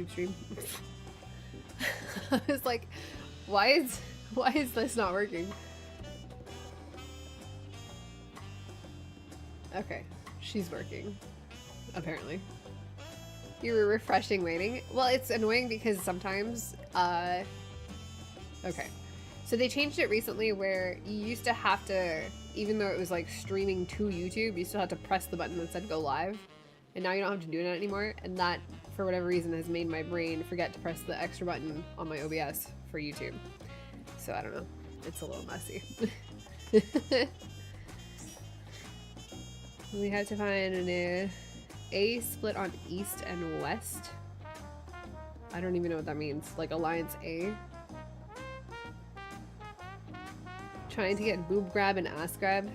YouTube stream. I was like, why is this not working? Okay, she's working, apparently. You were refreshing waiting? Well, it's annoying because sometimes, okay. So they changed it recently where you used to have to, even though it was like streaming to YouTube, you still had to press the button that said go live. And now you don't have to do that anymore. And that, for whatever reason, has made my brain forget to press the extra button on my OBS for YouTube. So I don't know. It's a little messy. We have to find an A split on East and West. I don't even know what that means. Like Alliance A. Trying to get boob grab and ass grab.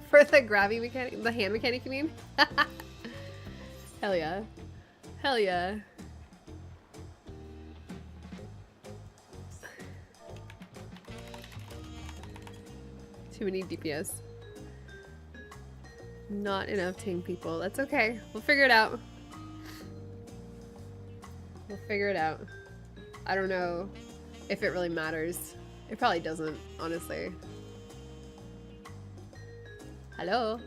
For the grabby mechanic, the hand mechanic, you mean? Hell yeah. Hell yeah. Too many DPS. Not enough tank people. That's okay. We'll figure it out. We'll figure it out. I don't know if it really matters. It probably doesn't, honestly. Hello?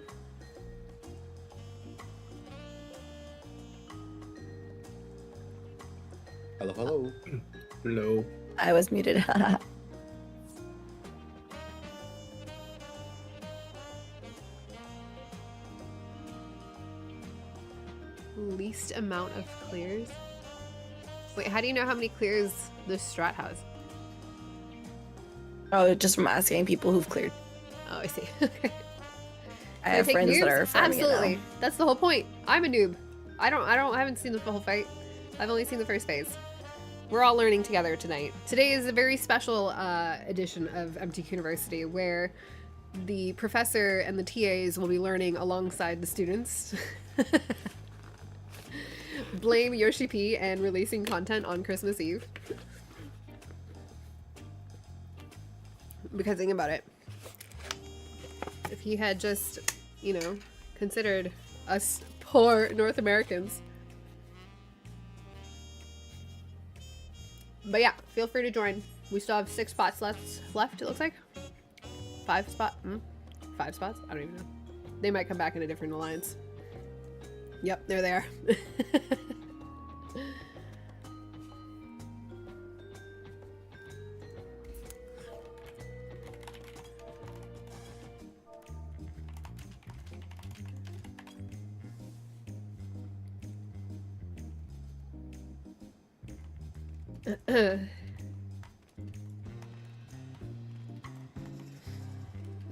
Hello, hello. Hello. I was muted. Least amount of clears? Wait, how do you know how many clears the strat has? Oh, just from asking people who've cleared. Oh, I see. Okay. I have take friends that noobs? are farming it now. Absolutely. That's the whole point. I'm a noob. I haven't seen the whole fight. I've only seen the first phase. We're all learning together tonight. Today is a very special edition of MTQniversity where the professor and the TAs will be learning alongside the students. Blame Yoshi P and releasing content on Christmas Eve. Because think about it. If he had just, you know, considered us poor North Americans. But yeah, feel free to join. We still have 6 spots left, it looks like. 5 spots? 5 spots? I don't even know. They might come back in a different alliance. Yep, there they are.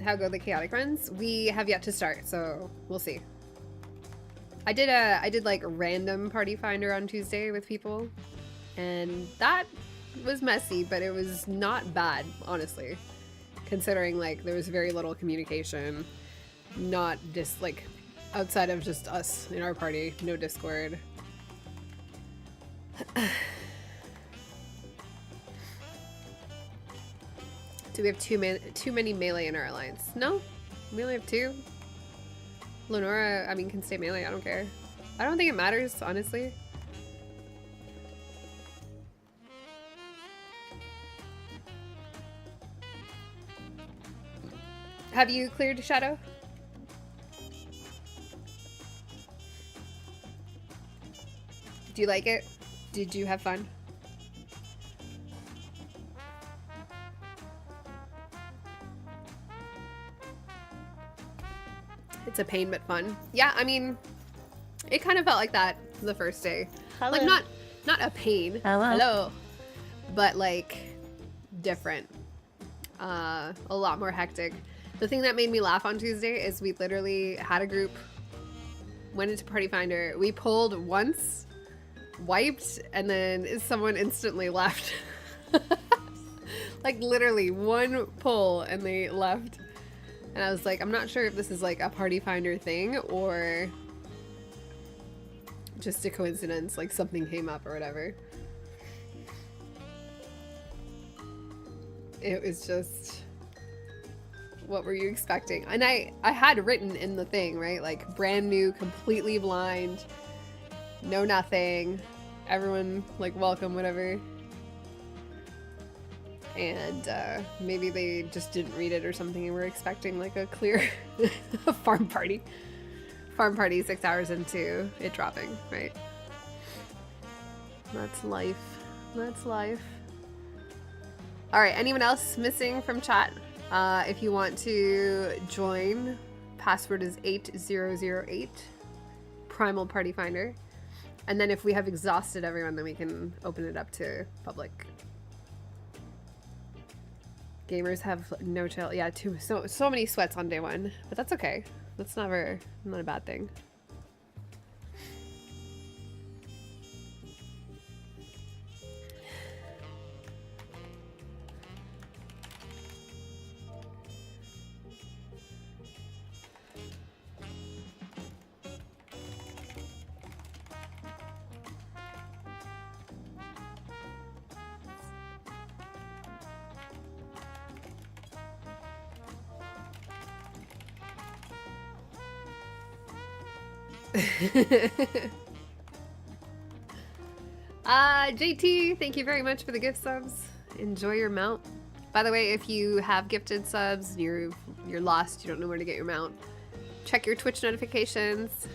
How go the chaotic runs? We have yet to start, so we'll see. I did like random party finder on Tuesday with people, and that was messy, but it was not bad, honestly, considering like there was very little communication, not just like outside of just us in our party, no Discord. Do we have too many melee in our alliance? No, we only have 2. Lenora, I mean, can stay melee. I don't care. I don't think it matters, honestly. Have you cleared Shadow? Do you like it? Did you have fun? It's a pain but fun. Yeah, I mean, it kind of felt like that the first day. Hello. Like not a pain. Hello. But like different. A lot more hectic. The thing that made me laugh on Tuesday is we literally had a group, went into Party Finder, we pulled once, wiped, and then someone instantly left. Like literally one pull and they left. And I was like, I'm not sure if this is like a Party Finder thing or just a coincidence, like something came up or whatever. It was just, what were you expecting? And I had written in the thing, right? Like brand new, completely blind, know nothing, everyone like welcome, whatever. And maybe they just didn't read it or something and were expecting like a clear farm party. Farm party 6 hours into it dropping, right? That's life. That's life. All right, anyone else missing from chat? If you want to join, password is 8008, Primal Party Finder. And then if we have exhausted everyone, then we can open it up to public. Gamers have no chill. Yeah, so many sweats on day one, but that's okay. That's not a bad thing. JT, thank you very much for the gift subs. Enjoy your mount. By the way, if you have gifted subs, you're lost, you don't know where to get your mount, check your Twitch notifications.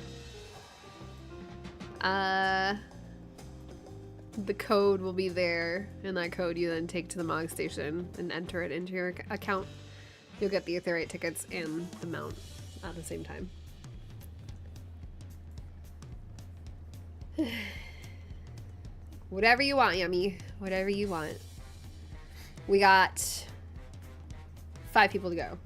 The code will be there, and that code you then take to the Mog station and enter it into your account. You'll get the Ethereate tickets and the mount at the same time. Whatever you want, Yummy. Whatever you want. We got 5 people to go.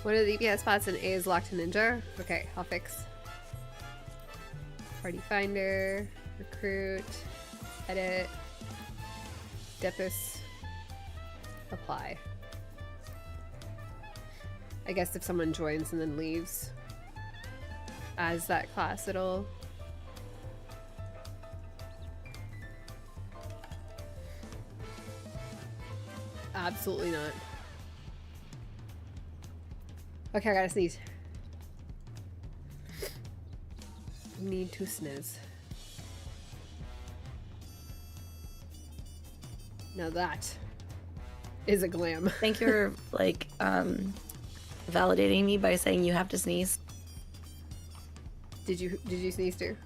One of the EPS spots in A is locked to Ninja. Okay, I'll fix. Party Finder, Recruit, Edit, Depis, Apply. I guess if someone joins and then leaves as that class, it'll... Absolutely not. Okay, I gotta sneeze. Need to sneeze. Now that is a glam. Thank you for like validating me by saying you have to sneeze. Did you sneeze too?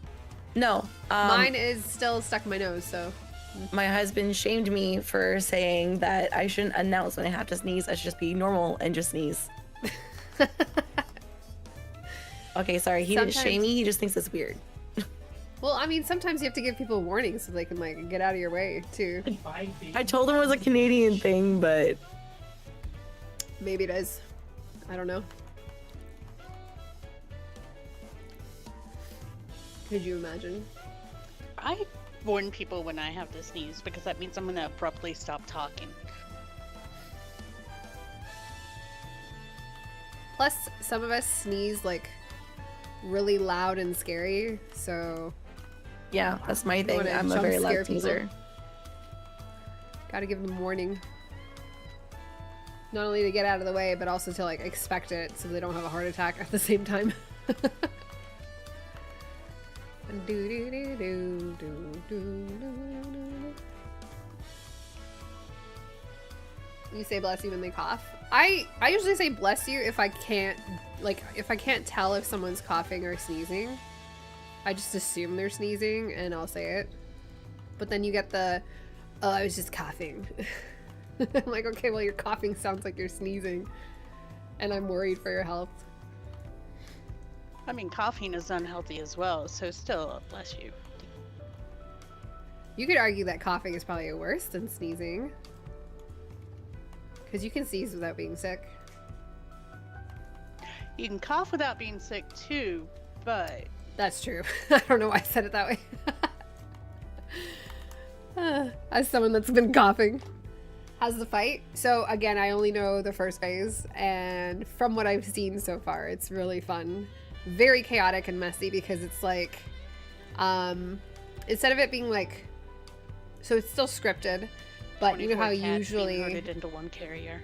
No. Mine is still stuck in my nose, so. My husband shamed me for saying that I shouldn't announce when I have to sneeze. I should just be normal and just sneeze. Okay, sorry. He didn't shame me. He just thinks it's weird. Well, I mean, sometimes you have to give people warnings so they can like get out of your way too. I told him it was a Canadian thing, but maybe it is. I don't know. Could you imagine? I warn people when I have to sneeze because that means I'm gonna abruptly stop talking. Plus, some of us sneeze like really loud and scary, so yeah, that's my thing. I'm a very loud sneezer. Gotta give them warning. Not only to get out of the way, but also to like expect it so they don't have a heart attack at the same time. You say bless you when they cough. I usually say bless you if I can't tell if someone's coughing or sneezing. I just assume they're sneezing and I'll say it. But then you get the, oh, I was just coughing. I'm like, okay, well your coughing sounds like you're sneezing and I'm worried for your health. I mean, coughing is unhealthy as well, so still, bless you. You could argue that coughing is probably worse than sneezing. Because you can sneeze without being sick. You can cough without being sick too, but... That's true. I don't know why I said it that way. As someone that's been coughing. How's the fight? So again, I only know the first phase, and from what I've seen so far, it's really fun. very chaotic and messy because it's like, instead of it being like, so it's still scripted, but you know how 24 cats being usually herded into one carrier.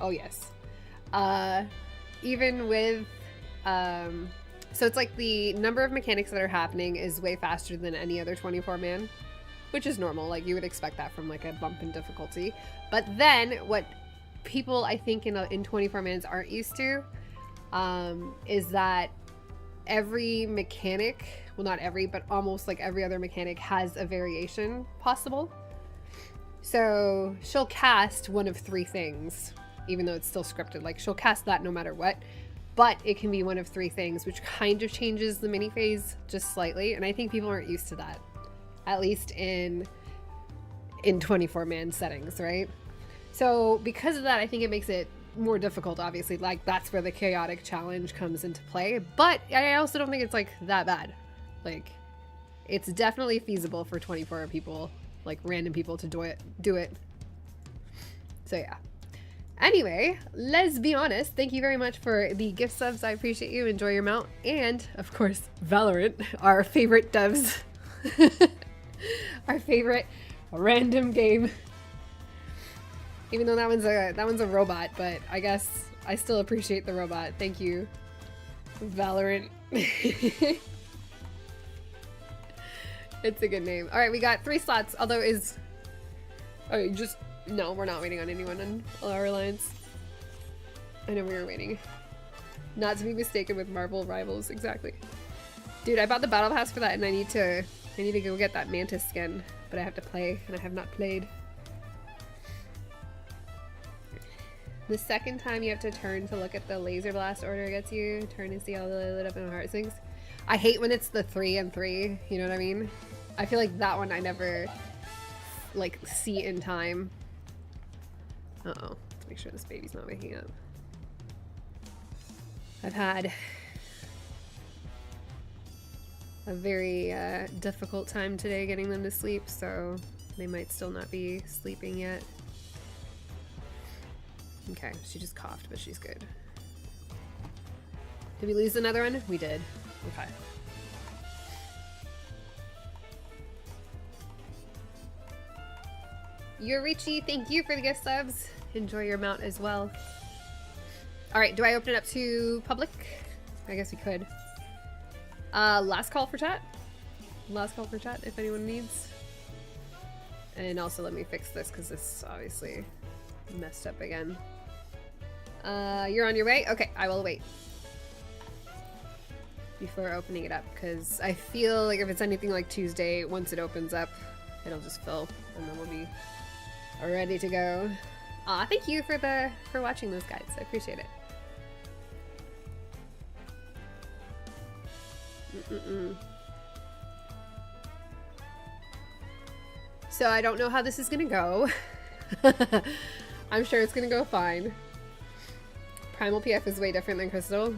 Oh yes. Even with so it's like the number of mechanics that are happening is way faster than any other 24-man, which is normal. Like you would expect that from like a bump in difficulty. But then what people I think in 24-mans aren't used to is that every mechanic, well not every, but almost like every other mechanic has a variation possible. So she'll cast one of 3 things, even though it's still scripted. Like she'll cast that no matter what, but it can be one of 3 things, which kind of changes the mini phase just slightly. And I think people aren't used to that, at least in 24-man settings, right? So because of that, I think it makes it more difficult, obviously. Like that's where the chaotic challenge comes into play. But I also don't think it's like that bad. Like it's definitely feasible for 24 people, like random people to do it. So yeah. Anyway, let's be honest. Thank you very much for the gift subs. I appreciate you. Enjoy your mount. And, of course, Valorant, our favorite devs. Our favorite random game. Even though that one's a robot, but I guess I still appreciate the robot. Thank you, Valorant. It's a good name. All right, we got 3 slots, although no, we're not waiting on anyone on our alliance. I know we were waiting. Not to be mistaken with Marvel Rivals, exactly. Dude, I bought the battle pass for that and I need to go get that Mantis skin, but I have to play and I have not played. The second time you have to turn to look at the laser blast order gets you, turn and see all the lit up in heart things. I hate when it's the 3 and 3, you know what I mean? I feel like that one I never like see in time. Uh-oh, let's make sure this baby's not waking up. I've had a very difficult time today getting them to sleep, so they might still not be sleeping yet. Okay, she just coughed, but she's good. Did we lose another one? We did. Okay. Yurichi, thank you for the gift subs. Enjoy your mount as well. Alright, do I open it up to public? I guess we could. Last call for chat. Last call for chat if anyone needs. And also let me fix this because this is obviously messed up again. You're on your way? Okay, I will wait before opening it up because I feel like if it's anything like Tuesday, once it opens up, it'll just fill and then we'll be ready to go. Aw, thank you for watching those guides. I appreciate it. So I don't know how this is gonna go. I'm sure it's gonna go fine. Primal PF is way different than Crystal.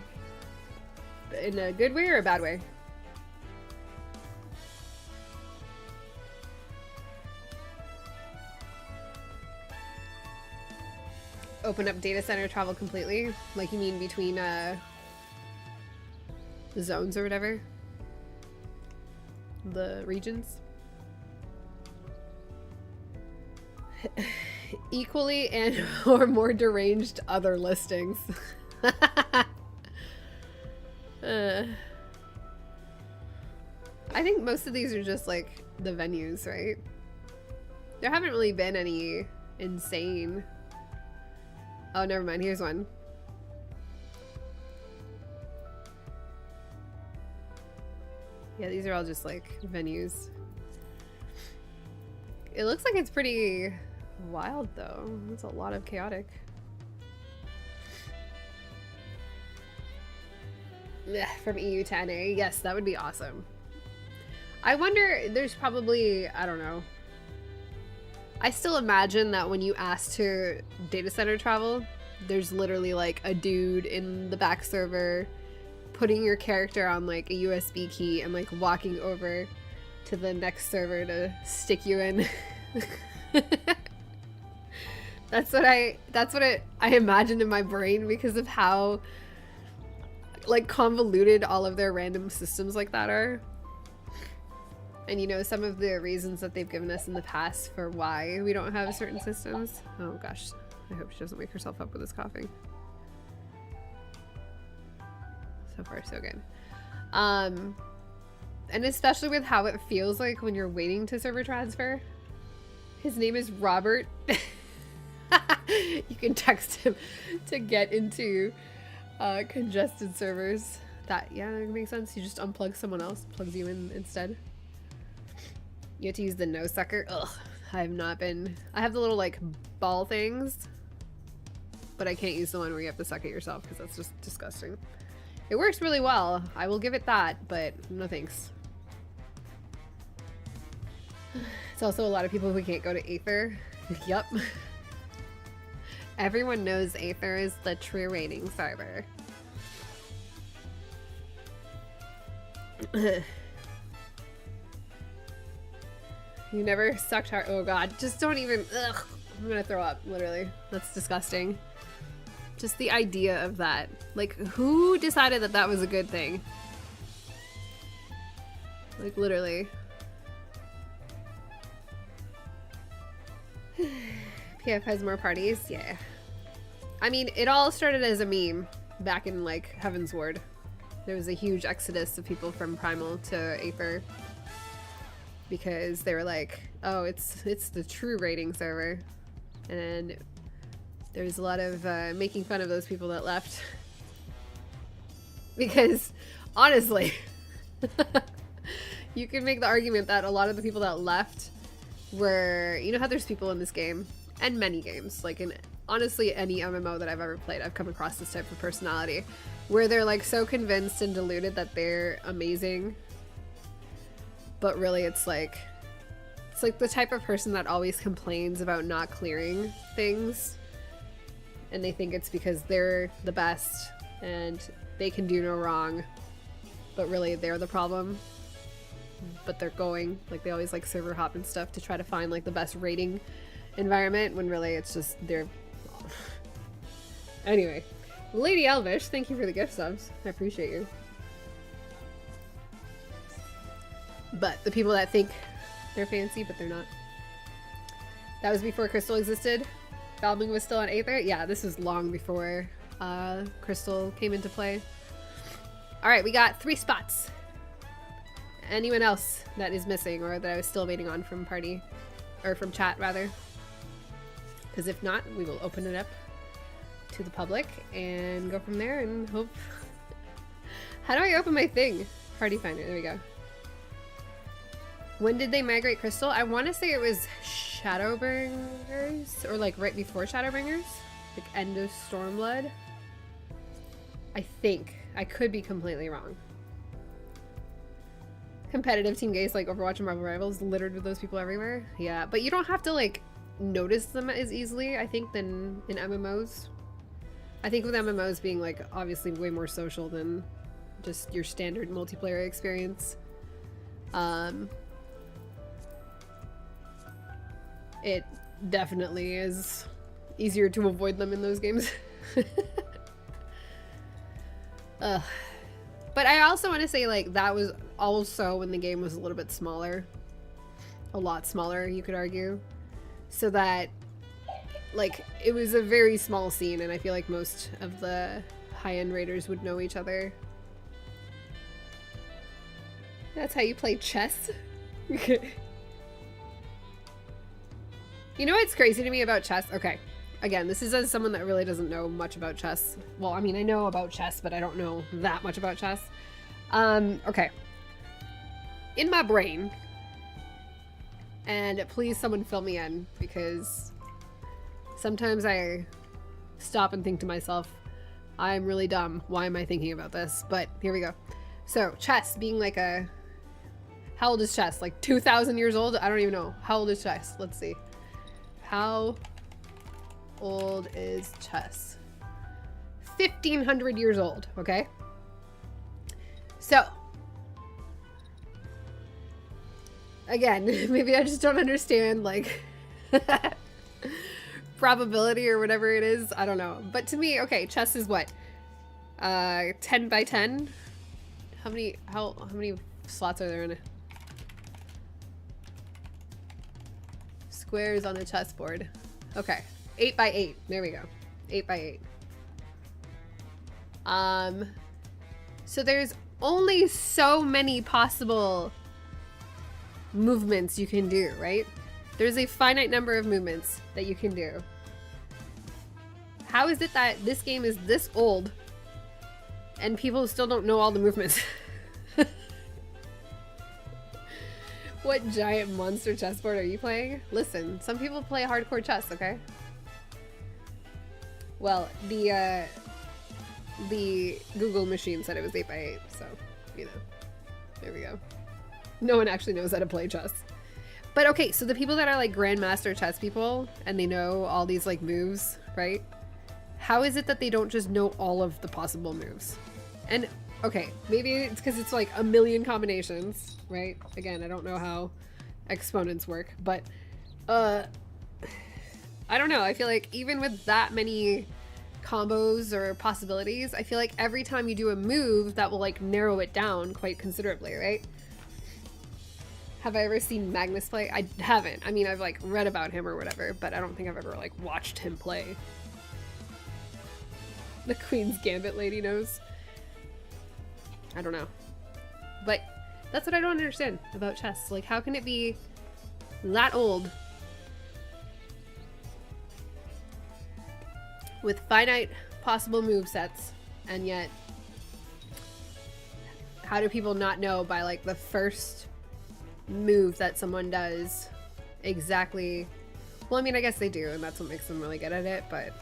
In a good way or a bad way? Open up data center travel completely? Like you mean between the zones or whatever? The regions? Equally and or more deranged other listings. I think most of these are just like the venues, right? There haven't really been any insane. Oh, never mind. Here's one. Yeah, these are all just like venues. It looks like it's pretty wild though. It's a lot of chaotic. Yeah, from EU to NA. Yes, that would be awesome. I wonder, there's probably, I don't know. I still imagine that when you ask to data center travel, there's literally like a dude in the back server putting your character on like a USB key and like walking over to the next server to stick you in. That's what I imagined in my brain because of how like convoluted all of their random systems like that are. And you know, some of the reasons that they've given us in the past for why we don't have certain systems. Oh gosh, I hope she doesn't wake herself up with this coughing. So far so good. And especially with how it feels like when you're waiting to server transfer. His name is Robert. You can text him to get into congested servers. That makes sense. You just unplug someone else, plugs you in instead. You have to use the no sucker. Ugh, I have not been. I have the little like ball things, but I can't use the one where you have to suck it yourself because that's just disgusting. It works really well. I will give it that, but no thanks. It's also a lot of people who can't go to Aether. Yup. Everyone knows Aether is the true rating server. You never sucked hard. Oh god, just don't even. Ugh. I'm gonna throw up, literally. That's disgusting. Just the idea of that. Like, who decided that that was a good thing? Like, literally. PF has more parties? Yeah. I mean, it all started as a meme back in, like, Heaven's Ward. There was a huge exodus of people from Primal to Aether. Because they were like, oh, it's the true rating server. And there's a lot of making fun of those people that left. Because, honestly, you can make the argument that a lot of the people that left were, you know how there's people in this game, and many games, like in honestly any MMO that I've ever played, I've come across this type of personality, where they're like so convinced and deluded that they're amazing, but really it's like the type of person that always complains about not clearing things, and they think it's because they're the best and they can do no wrong, but really they're the problem. But they're going, like, they always like server hop and stuff to try to find like the best rating environment, when really it's just they're anyway. Lady Elvish, thank you for the gift subs. I appreciate you. But the people that think they're fancy but they're not. That was before Crystal existed. Balming was still on Aether. Yeah, this was long before Crystal came into play. Alright, we got 3 spots. Anyone else that is missing or that I was still waiting on from party, or from chat rather? Because if not, we will open it up to the public and go from there and hope. How do I open my thing? Party finder, there we go. When did they migrate Crystal? I want to say it was Shadowbringers, or like right before Shadowbringers, like end of Stormblood. I think. I could be completely wrong. Competitive team games like Overwatch and Marvel Rivals littered with those people everywhere. Yeah, but you don't have to like notice them as easily, I think, than in MMOs. I think with MMOs being like obviously way more social than just your standard multiplayer experience. It definitely is easier to avoid them in those games. But I also want to say, like, that was also when the game was a little bit smaller. A lot smaller, you could argue. So that, like, it was a very small scene, and I feel like most of the high-end raiders would know each other. That's how you play chess? You know what's crazy to me about chess? Okay. Again, this is as someone that really doesn't know much about chess. Well, I mean, I know about chess, but I don't know that much about chess. Okay. In my brain, and please someone fill me in, because sometimes I stop and think to myself, I'm really dumb. Why am I thinking about this? But here we go. So, chess being like a... How old is chess? Like 2,000 years old? I don't even know. How old is chess? Let's see. How old is chess? 1,500 years old, okay? So, again, maybe I just don't understand, like, probability or whatever it is. I don't know. But to me, okay, chess is what? 10 by 10. How many slots are there in it? Squares on a chessboard. Okay. 8 by 8. There we go. 8 by 8. So there's only so many possible movements you can do, right? There's a finite number of movements that you can do. How is it that this game is this old and people still don't know all the movements? What giant monster chessboard are you playing? Listen, some people play hardcore chess, okay? Well, the Google machine said it was 8 by 8, so, you know, there we go. No one actually knows how to play chess. But okay, so the people that are like grandmaster chess people and they know all these like moves, right? How is it that they don't just know all of the possible moves? And okay, maybe it's because it's like a million combinations, right? Again, I don't know how exponents work, but I don't know. I feel like even with that many combos or possibilities, I feel like every time you do a move, that will like narrow it down quite considerably, right? Have I ever seen Magnus play? I haven't. I mean, I've like read about him or whatever, but I don't think I've ever like watched him play. The Queen's Gambit lady knows. I don't know. But that's what I don't understand about chess. Like, how can it be that old with finite possible move sets, and yet how do people not know by like the first move that someone does exactly? Well, I mean, I guess they do, and that's what makes them really good at it, but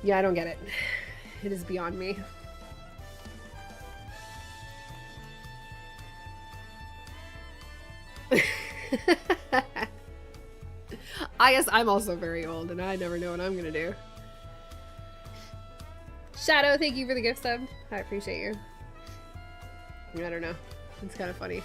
yeah, I don't get it. It is beyond me. I guess I'm also very old and I never know what I'm gonna do. Shadow, thank you for the gift sub. I appreciate you. I don't know. It's kind of funny.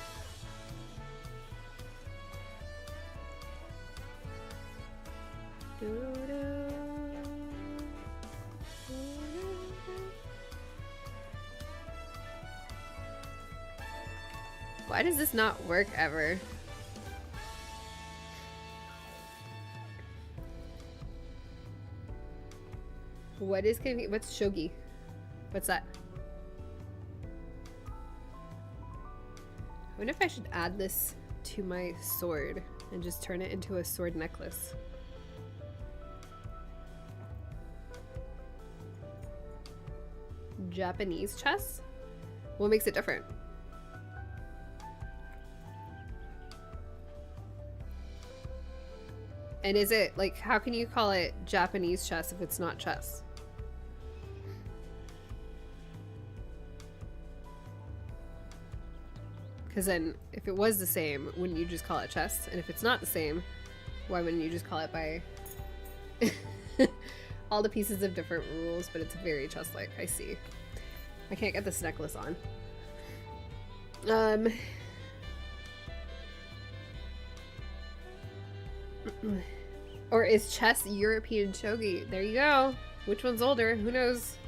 Why does this not work ever? What's shogi? What's that? I wonder if I should add this to my sword and just turn it into a sword necklace. Japanese chess? What makes it different? And is it, like, how can you call it Japanese chess if it's not chess? Because then, if it was the same, wouldn't you just call it chess? And if it's not the same, why wouldn't you just call it by all the pieces of different rules, but it's very chess-like. I see. I can't get this necklace on. Or is chess European shogi? There you go. Which one's older? Who knows?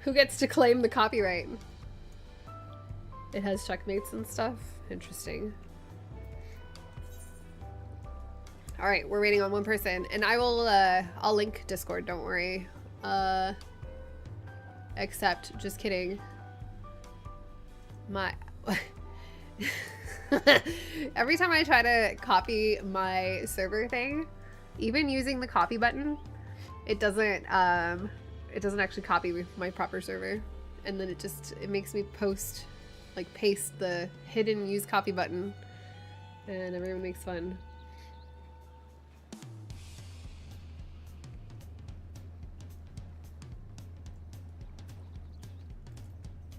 Who gets to claim the copyright? It has checkmates and stuff. Interesting. All right, we're waiting on one person, and I will. I'll link Discord. Don't worry. Except, just kidding. My. Every time I try to copy my server thing, even using the copy button, it doesn't actually copy my proper server, and then it makes me paste the hidden use copy button, and everyone makes fun.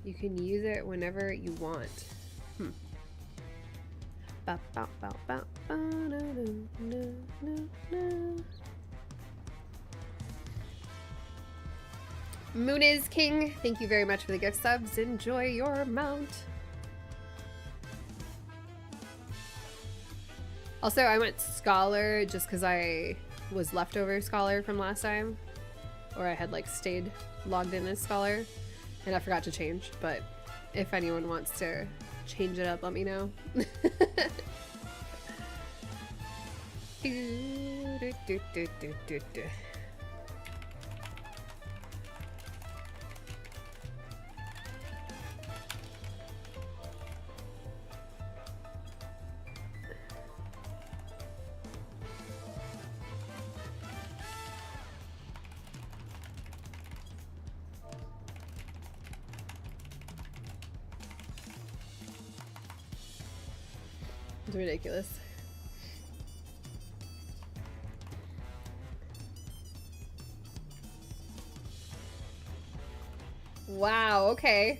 You can use it whenever you want. Moon is King, thank you very much for the gift subs. Enjoy your mount. Also, I went Scholar just because I was leftover scholar from last time, or I had like stayed logged in as scholar, and I forgot to change. But if anyone wants to change it up, let me know. It's ridiculous. Wow, okay.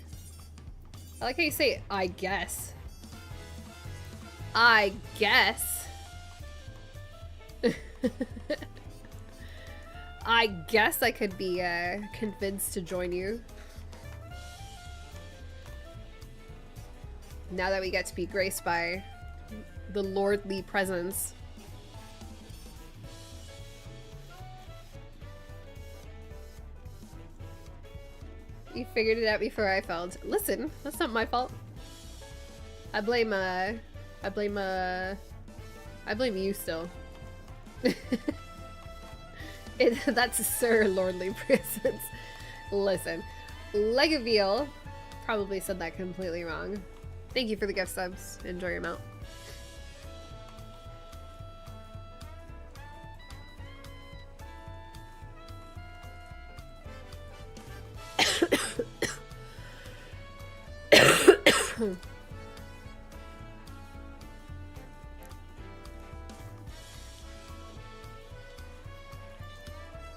I like how you say, I guess. I guess. I guess I could be convinced to join you. Now that we get to be graced by the lordly presence. You figured it out before I felt. Listen, that's not my fault. I blame you still. That's Sir Lordly Presence. Listen, Legaviel probably said that completely wrong. Thank you for the gift subs. Enjoy your mount.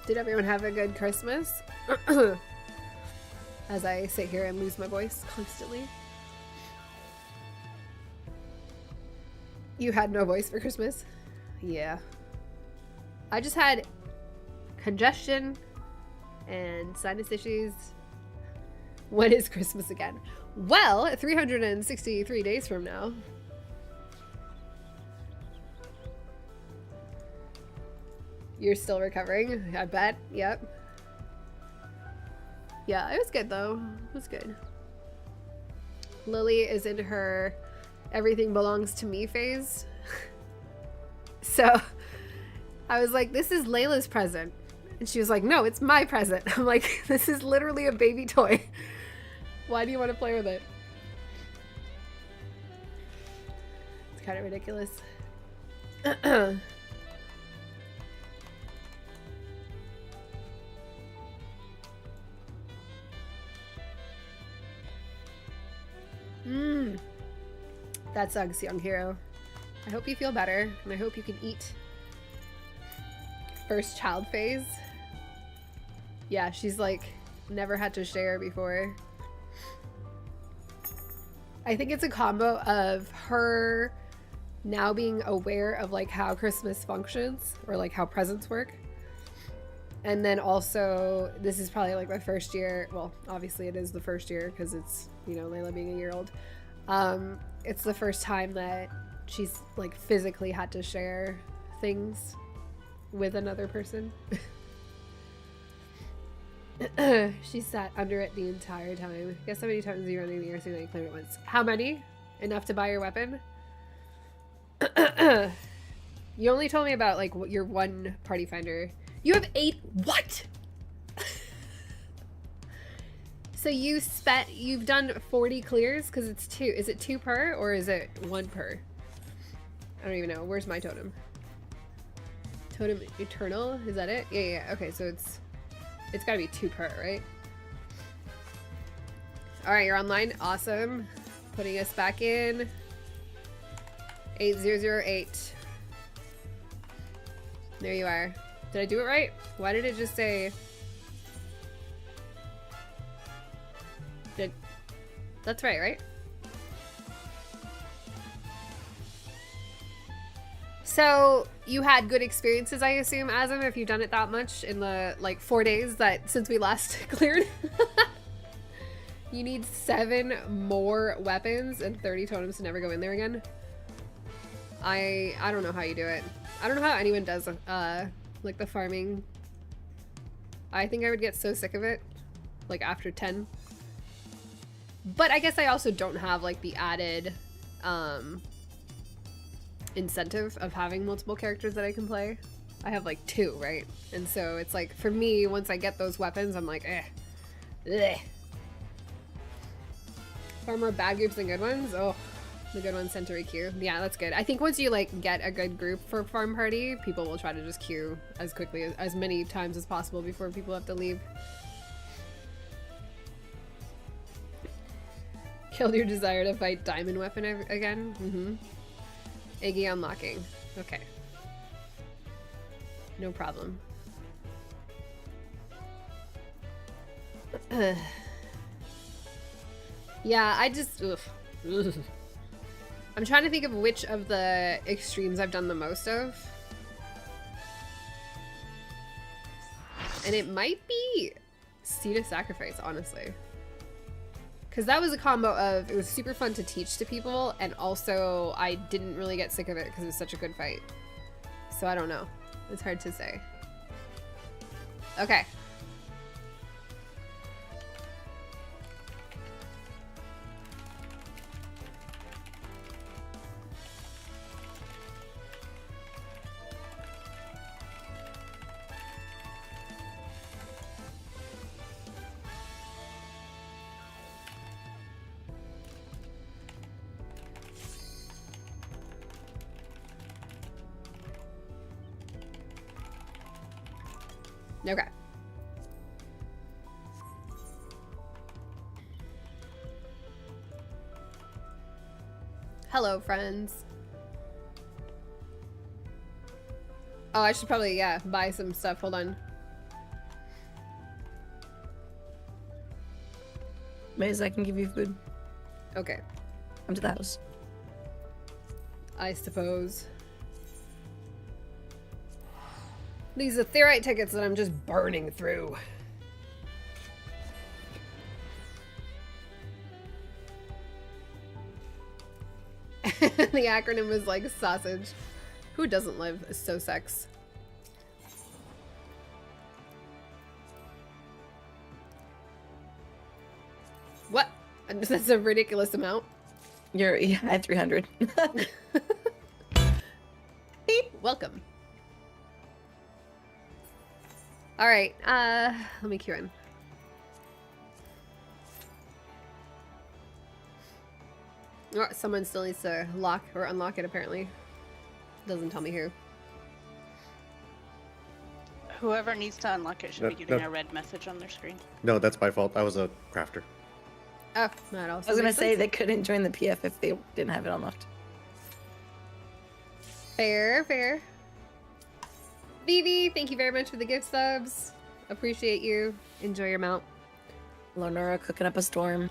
Did everyone have a good Christmas? As I sit here and lose my voice constantly. You had no voice for Christmas? Yeah. I just had congestion and sinus issues. When is Christmas again? Well, 363 days from now. You're still recovering, I bet. Yep. Yeah, it was good though. It was good. Lily is in her everything belongs to me phase. So I was like, this is Layla's present. And she was like, no, it's my present. I'm like, this is literally a baby toy. Why do you want to play with it? It's kind of ridiculous. That sucks, young hero. I hope you feel better, and I hope you can eat. First child phase. Yeah, she's like never had to share before. I think it's a combo of her now being aware of like how Christmas functions or like how presents work. And then also, this is probably like my first year. Well, obviously it is the first year because it's, you know, Layla being a year old. It's the first time that she's like physically had to share things with another person. She sat under it the entire time. Guess how many times you run in the air that you claimed it once? How many? Enough to buy your weapon? You only told me about like your one party finder. You have 8. What? So you've done 40 clears because it's 2. Is it 2 per or is it 1 per? I don't even know. Where's my totem? Totem Eternal? Is that it? Yeah. Okay, so it's gotta be 2 per, right? All right, you're online. Awesome. Putting us back in. 8008. There you are. Did I do it right? Why did it just say... That's right? So you had good experiences, I assume, Azim, if you've done it that much in the like 4 days that since we last cleared. You need 7 more weapons and 30 totems to never go in there again. I don't know how you do it. I don't know how anyone does like the farming. I think I would get so sick of it, like after 10. But I guess I also don't have like the added incentive of having multiple characters that I can play. I have like 2, right? And so it's like, for me, once I get those weapons, I'm like, eh. Blech. Far more bad groups than good ones? Oh, the good ones tend to re-queue. Yeah, that's good. I think once you like get a good group for farm party, people will try to just queue as quickly, as many times as possible before people have to leave. Killed your desire to fight diamond weapon again? Mm-hmm. Iggy unlocking. Okay. No problem. Yeah, I just... Ugh. I'm trying to think of which of the extremes I've done the most of. And it might be Seed of Sacrifice, honestly. Because that was a combo of, it was super fun to teach to people, and also I didn't really get sick of it because it was such a good fight. So I don't know. It's hard to say. Okay. Okay. Hello, friends. Oh, I should probably, yeah, buy some stuff. Hold on. Maze, I can give you food. Okay. Come to the house. I suppose. These Ethereite tickets that I'm just burning through. The acronym was like sausage. Who doesn't love SOSEX? What? That's a ridiculous amount. Yeah, I had 300. Beep. Welcome. All right, let me queue in. Oh, someone still needs to lock or unlock it, apparently. Doesn't tell me who. Whoever needs to unlock it should be getting a red message on their screen. No, that's my fault. I was a crafter. Oh, not also. I was gonna say they couldn't join the PF if they didn't have it unlocked. Fair, fair. Vivi, thank you very much for the gift subs. Appreciate you. Enjoy your mount. Lenora cooking up a storm.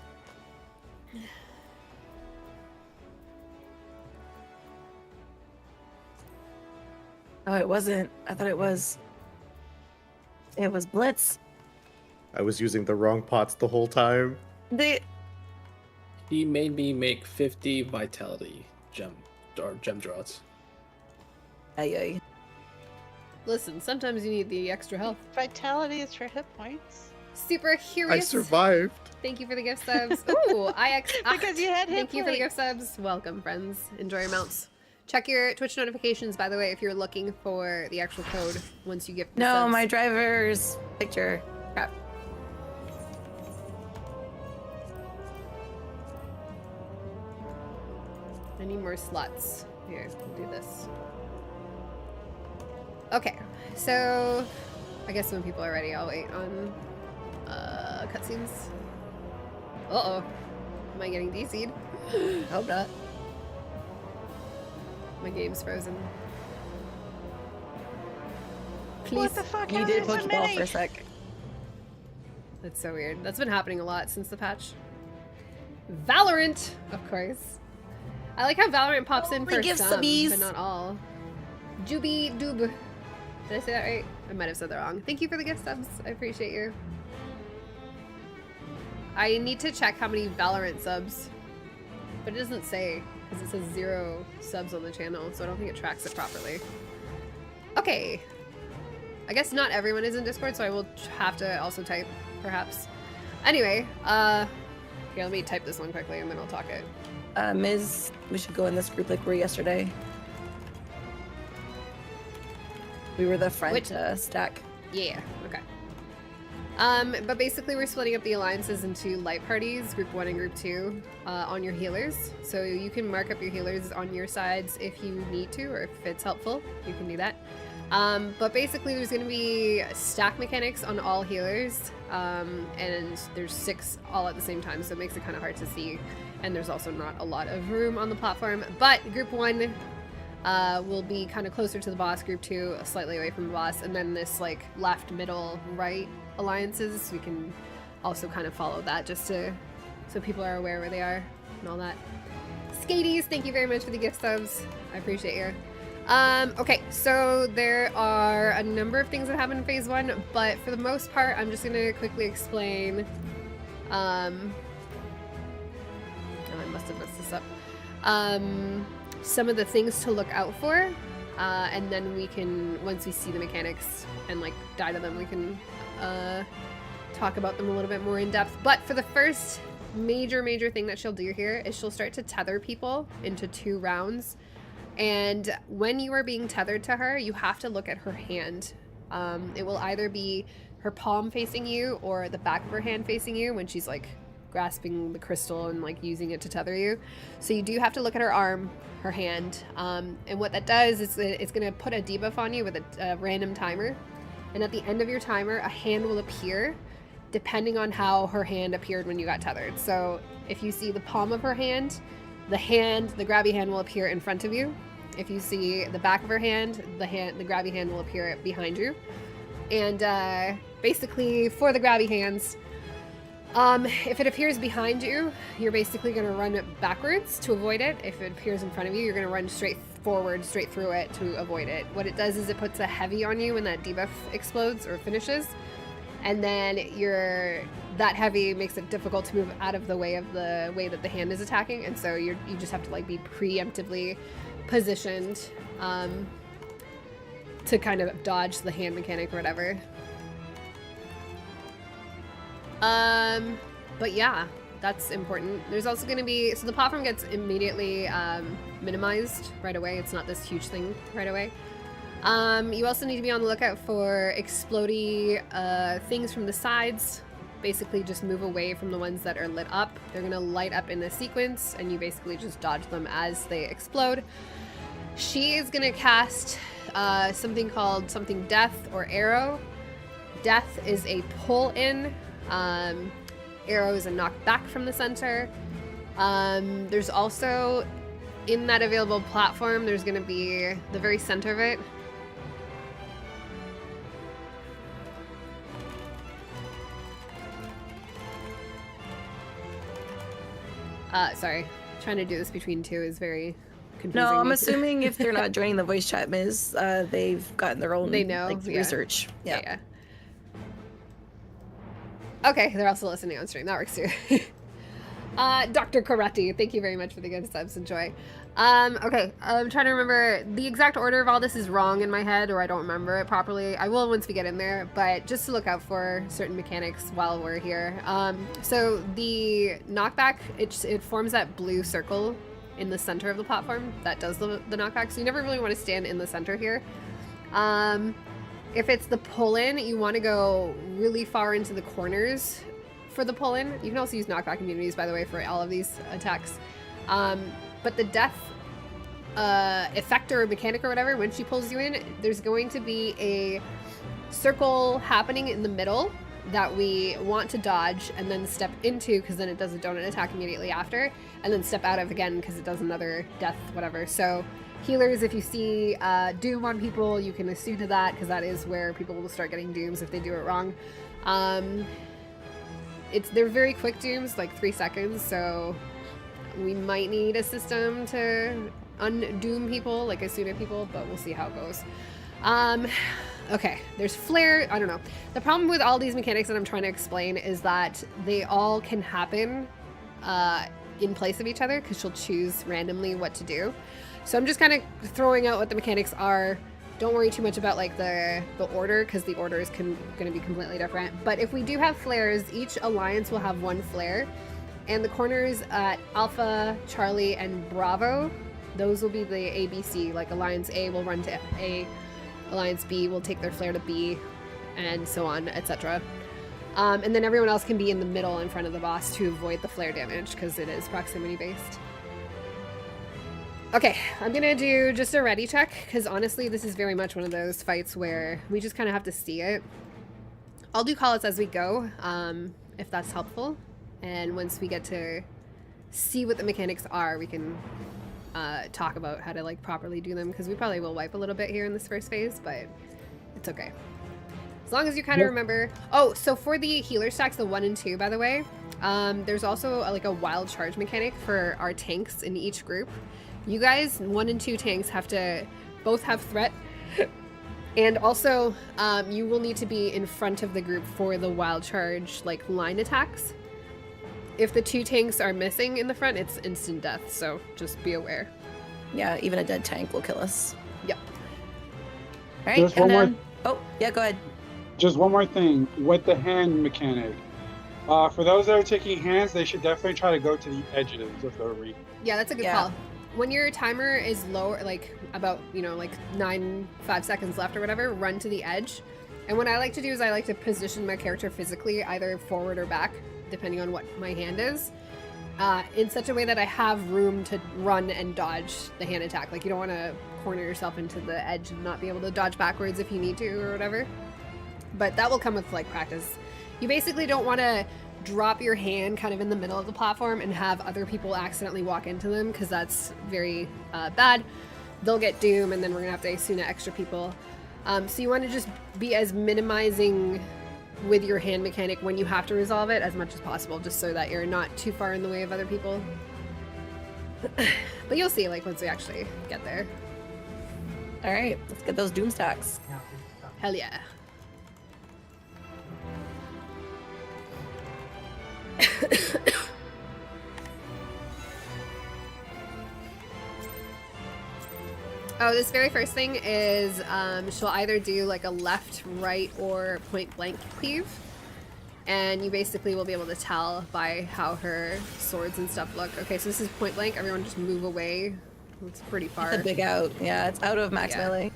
Oh, it wasn't. I thought it was. It was Blitz. I was using the wrong pots the whole time. He made me make 50 vitality gem draws. Ay, ay. Listen, sometimes you need the extra health. Vitality is for hit points. Super I curious. survived. Thank you for the gift subs. Ooh, Because you had hit Thank you for the points. gift subs. Welcome, friends. Enjoy your mounts. Check your Twitch notifications, by the way, if you're looking for the actual code once you get the No, subs. my driver's picture. Crap. I need more slots. Here, we'll do this. Okay, so I guess when people are ready, I'll wait on cutscenes. Uh-oh. Am I getting DC'd? Hope not. My game's frozen. Please. What the fuck? You How did is there so Pokeball many? for a sec. That's so weird. That's been happening a lot since the patch. Valorant, of course. I like how Valorant pops in Only for give some, subbies. but not all. Juby Doob. Did I say that right? I might have said that wrong. Thank you for the gift subs. I appreciate you. I need to check how many Valorant subs, but it doesn't say because it says 0 subs on the channel, so I don't think it tracks it properly. Okay. I guess not everyone is in Discord, so I will have to also type, perhaps. Anyway, here, let me type this one quickly and then I'll talk it. Ms., we should go in this group like we were yesterday. We were the front stack. Yeah, okay. But basically we're splitting up the alliances into light parties, group 1 and group 2, on your healers. So you can mark up your healers on your sides if you need to, or if it's helpful, you can do that. But basically there's going to be stack mechanics on all healers, and there's 6 all at the same time, so it makes it kind of hard to see, and there's also not a lot of room on the platform. But group 1 will be kind of closer to the boss, group 2 slightly away from the boss, and then this like left, middle, right alliances, we can also kind of follow that just so people are aware where they are and all that. Skaties, thank you very much for the gift subs. I appreciate you. Okay, so there are a number of things that happen in phase 1, but for the most part, I'm just gonna quickly explain. Oh, I must have messed this up. Some of the things to look out for, and then we can, once we see the mechanics and like die to them, we can talk about them a little bit more in depth. But for the first major thing that she'll do here is she'll start to tether people into 2 rounds. And when you are being tethered to her, you have to look at her hand. It will either be her palm facing you or the back of her hand facing you when she's like grasping the crystal and like using it to tether you. So you do have to look at her arm, her hand. And what that does is it's going to put a debuff on you with a random timer. And at the end of your timer, a hand will appear depending on how her hand appeared when you got tethered. So if you see the palm of her hand, the grabby hand will appear in front of you. If you see the back of her hand, the grabby hand will appear behind you. And basically for the grabby hands, if it appears behind you, you're basically going to run backwards to avoid it. If it appears in front of you, you're going to run straight forward, straight through it to avoid it. What it does is it puts a heavy on you when that debuff explodes or finishes. And then that heavy makes it difficult to move out of the way that the hand is attacking, and so you just have to like be preemptively positioned to kind of dodge the hand mechanic or whatever. But yeah, that's important. There's also going to be, so the platform gets immediately minimized right away. It's not this huge thing right away. You also need to be on the lookout for explodey things from the sides. Basically just move away from the ones that are lit up. They're gonna light up in a sequence and you basically just dodge them as they explode. She is gonna cast something called Death or Arrow. Death is a pull in. Arrow is a knock back from the center. There's also, in that available platform, there's gonna be the very center of it. Sorry, trying to do this between 2 is very confusing. No, I'm assuming if they're not joining the voice chat, Ms., they've gotten their own research. Yeah. Okay, they're also listening on stream. That works too. Dr. Karate, thank you very much for the good subs. Enjoy. Okay, I'm trying to remember. The exact order of all this is wrong in my head, or I don't remember it properly. I will once we get in there, but just to look out for certain mechanics while we're here. So the knockback, it forms that blue circle in the center of the platform that does the knockback, so you never really want to stand in the center here. If it's the pull-in, you want to go really far into the corners for the pull-in. You can also use knockback immunities, by the way, for all of these attacks. But the death effect or mechanic or whatever, when she pulls you in, there's going to be a circle happening in the middle that we want to dodge and then step into, because then it does a donut attack immediately after, and then step out of again because it does another death whatever. So healers, if you see doom on people, you can assume to that, because that is where people will start getting dooms if they do it wrong. They're very quick dooms, like 3 seconds, so we might need a system to undoom people, like Asuna people, but we'll see how it goes. Okay, there's flare. I don't know. The problem with all these mechanics that I'm trying to explain is that they all can happen in place of each other, because she'll choose randomly what to do. So I'm just kind of throwing out what the mechanics are don't worry too much about like the order, because the order is going to be completely different. But if we do have flares, each alliance will have 1 flare, and the corners at Alpha, Charlie, and Bravo, those will be the ABC. Like Alliance A will run to A, Alliance B will take their flare to B, and so on, etc. And then everyone else can be in the middle in front of the boss to avoid the flare damage, because it is proximity based. Okay, I'm gonna do just a ready check, because honestly this is very much one of those fights where we just kind of have to see it. I'll do callouts as we go, if that's helpful, and once we get to see what the mechanics are, we can talk about how to like properly do them, because we probably will wipe a little bit here in this first phase, but it's okay. As long as you kind of remember. Oh, so for the healer stacks, the 1 and 2, by the way, there's also like a wild charge mechanic for our tanks in each group. You guys, 1 and 2 tanks, have to both have threat, and also you will need to be in front of the group for the wild charge like line attacks. If the 2 tanks are missing in the front, it's instant death, so just be aware. Yeah, even a dead tank will kill us. Yep. All right, Just one more. Oh, yeah, go ahead. Just one more thing with the hand mechanic. For those that are taking hands, they should definitely try to go to the edges of the arena. Yeah, that's a good call. When your timer is low, like about, you know, like 5 seconds left or whatever, run to the edge. And what I like to do is I like to position my character physically, either forward or back, depending on what my hand is, in such a way that I have room to run and dodge the hand attack. Like, you don't want to corner yourself into the edge and not be able to dodge backwards if you need to or whatever. But that will come with like practice. You basically don't want to drop your hand kind of in the middle of the platform and have other people accidentally walk into them, because that's very bad. They'll get doom, and then we're gonna have to assume extra people. So you want to just be as minimizing with your hand mechanic when you have to resolve it as much as possible, just so that you're not too far in the way of other people. But you'll see, like, once we actually get there. All right, let's get those doom stacks. Hell yeah. Oh, this very first thing is she'll either do like a left, right, or point blank cleave, and you basically will be able to tell by how her swords and stuff look. Okay, so this is point blank. Everyone just move away. It's pretty far. It's a big out. Yeah, it's out of max melee.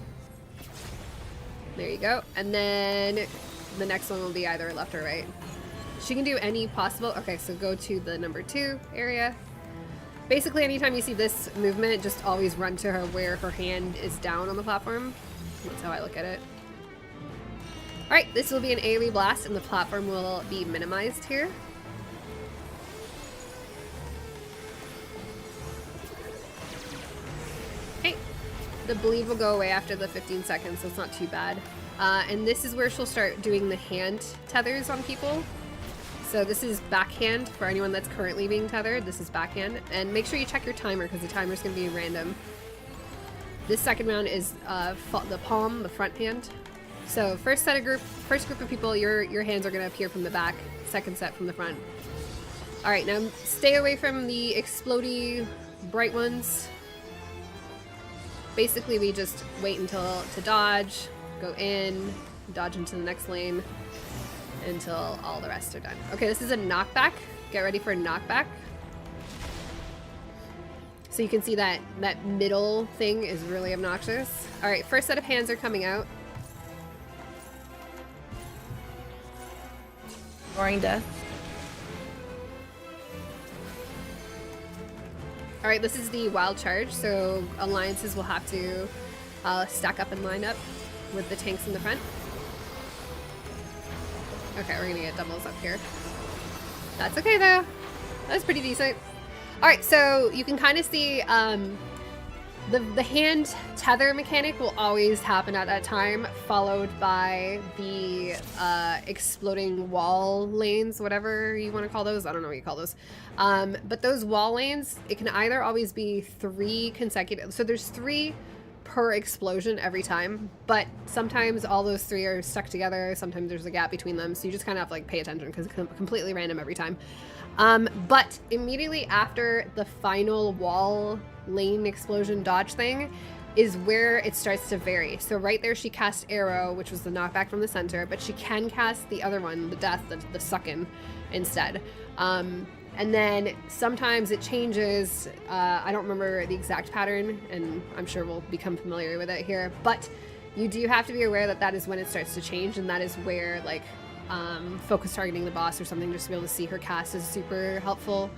There you go. And then the next one will be either left or right. She can do any possible. Okay, so go to the number 2 area. Basically, anytime you see this movement, just always run to her where her hand is down on the platform. That's how I look at it. Alright, this will be an AoE blast, and the platform will be minimized here. Okay, the bleed will go away after the 15 seconds, so it's not too bad. And this is where she'll start doing the hand tethers on people. So this is backhand for anyone that's currently being tethered. This is backhand. And make sure you check your timer, because the timer's going to be random. This second round is the palm, the front hand. So first group of people, your hands are going to appear from the back. Second set from the front. All right, now stay away from the explodey bright ones. Basically, we just wait until to dodge, go in, dodge into the next lane, until all the rest are done. Okay, this is a knockback. Get ready for a knockback. So you can see that that middle thing is really obnoxious. All right, first set of hands are coming out. Roaring death. All right, this is the wild charge. So alliances will have to stack up and line up with the tanks in the front. Okay, we're gonna get doubles up here. That's okay though. That's pretty decent. All right, so you can kind of see the hand tether mechanic will always happen at that time, followed by the exploding wall lanes, whatever you want to call those. I don't know what you call those. But those wall lanes, it can either always be 3 consecutive. So there's 3 per explosion every time, but sometimes all those 3 are stuck together. Sometimes there's a gap between them, so you just kind of have to like pay attention, because it's completely random every time. But immediately after the final wall lane explosion dodge thing, is where it starts to vary. So right there she cast Arrow, which was the knockback from the center, but she can cast the other one, the Death, the Suck-In instead. And then sometimes it changes. I don't remember the exact pattern, and I'm sure we'll become familiar with it here, but you do have to be aware that that is when it starts to change, and that is where like focus targeting the boss or something just to be able to see her cast is super helpful.